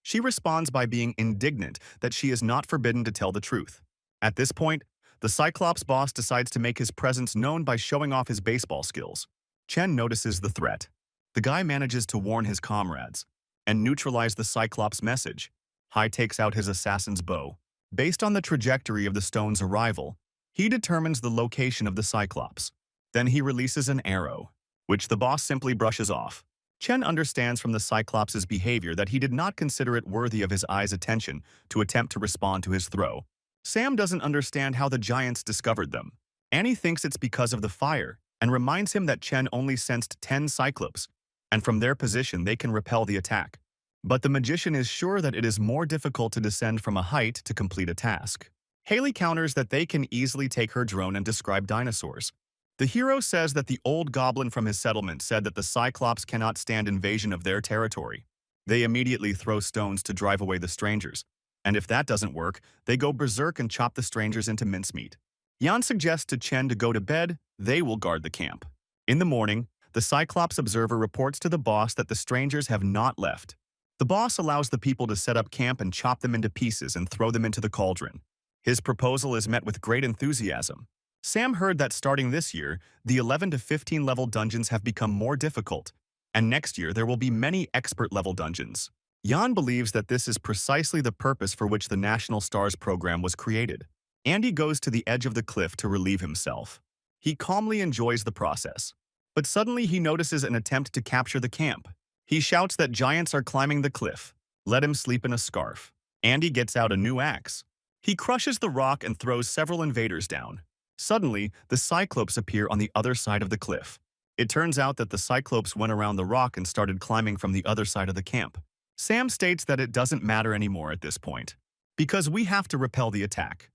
She responds by being indignant that she is not forbidden to tell the truth. At this point, the Cyclops boss decides to make his presence known by showing off his baseball skills. Chen notices the threat. The guy manages to warn his comrades and neutralize the Cyclops message. Hai takes out his assassin's bow. Based on the trajectory of the stone's arrival, he determines the location of the Cyclops. Then he releases an arrow, which the boss simply brushes off. Chen understands from the Cyclops' behavior that he did not consider it worthy of his eye's attention to attempt to respond to his throw. Sam doesn't understand how the giants discovered them. Annie thinks it's because of the fire and reminds him that Chen only sensed 10 Cyclops, and from their position they can repel the attack. But the magician is sure that it is more difficult to descend from a height to complete a task. Haley counters that they can easily take her drone and describe dinosaurs. The hero says that the old goblin from his settlement said that the Cyclops cannot stand invasion of their territory. They immediately throw stones to drive away the strangers, and if that doesn't work, they go berserk and chop the strangers into mincemeat. Yan suggests to Chen to go to bed, they will guard the camp. In the morning, the Cyclops observer reports to the boss that the strangers have not left. The boss allows the people to set up camp and chop them into pieces and throw them into the cauldron. His proposal is met with great enthusiasm. Sam heard that starting this year, the 11 to 15 level dungeons have become more difficult, and next year there will be many expert level dungeons. Jan believes that this is precisely the purpose for which the National Stars program was created. Andy goes to the edge of the cliff to relieve himself. He calmly enjoys the process. But suddenly he notices an attempt to capture the camp. He shouts that giants are climbing the cliff. Let him sleep in a scarf. Andy gets out a new axe. He crushes the rock and throws several invaders down. Suddenly, the Cyclops appear on the other side of the cliff. It turns out that the Cyclops went around the rock and started climbing from the other side of the camp. Sam states that it doesn't matter anymore at this point. because we have to repel the attack.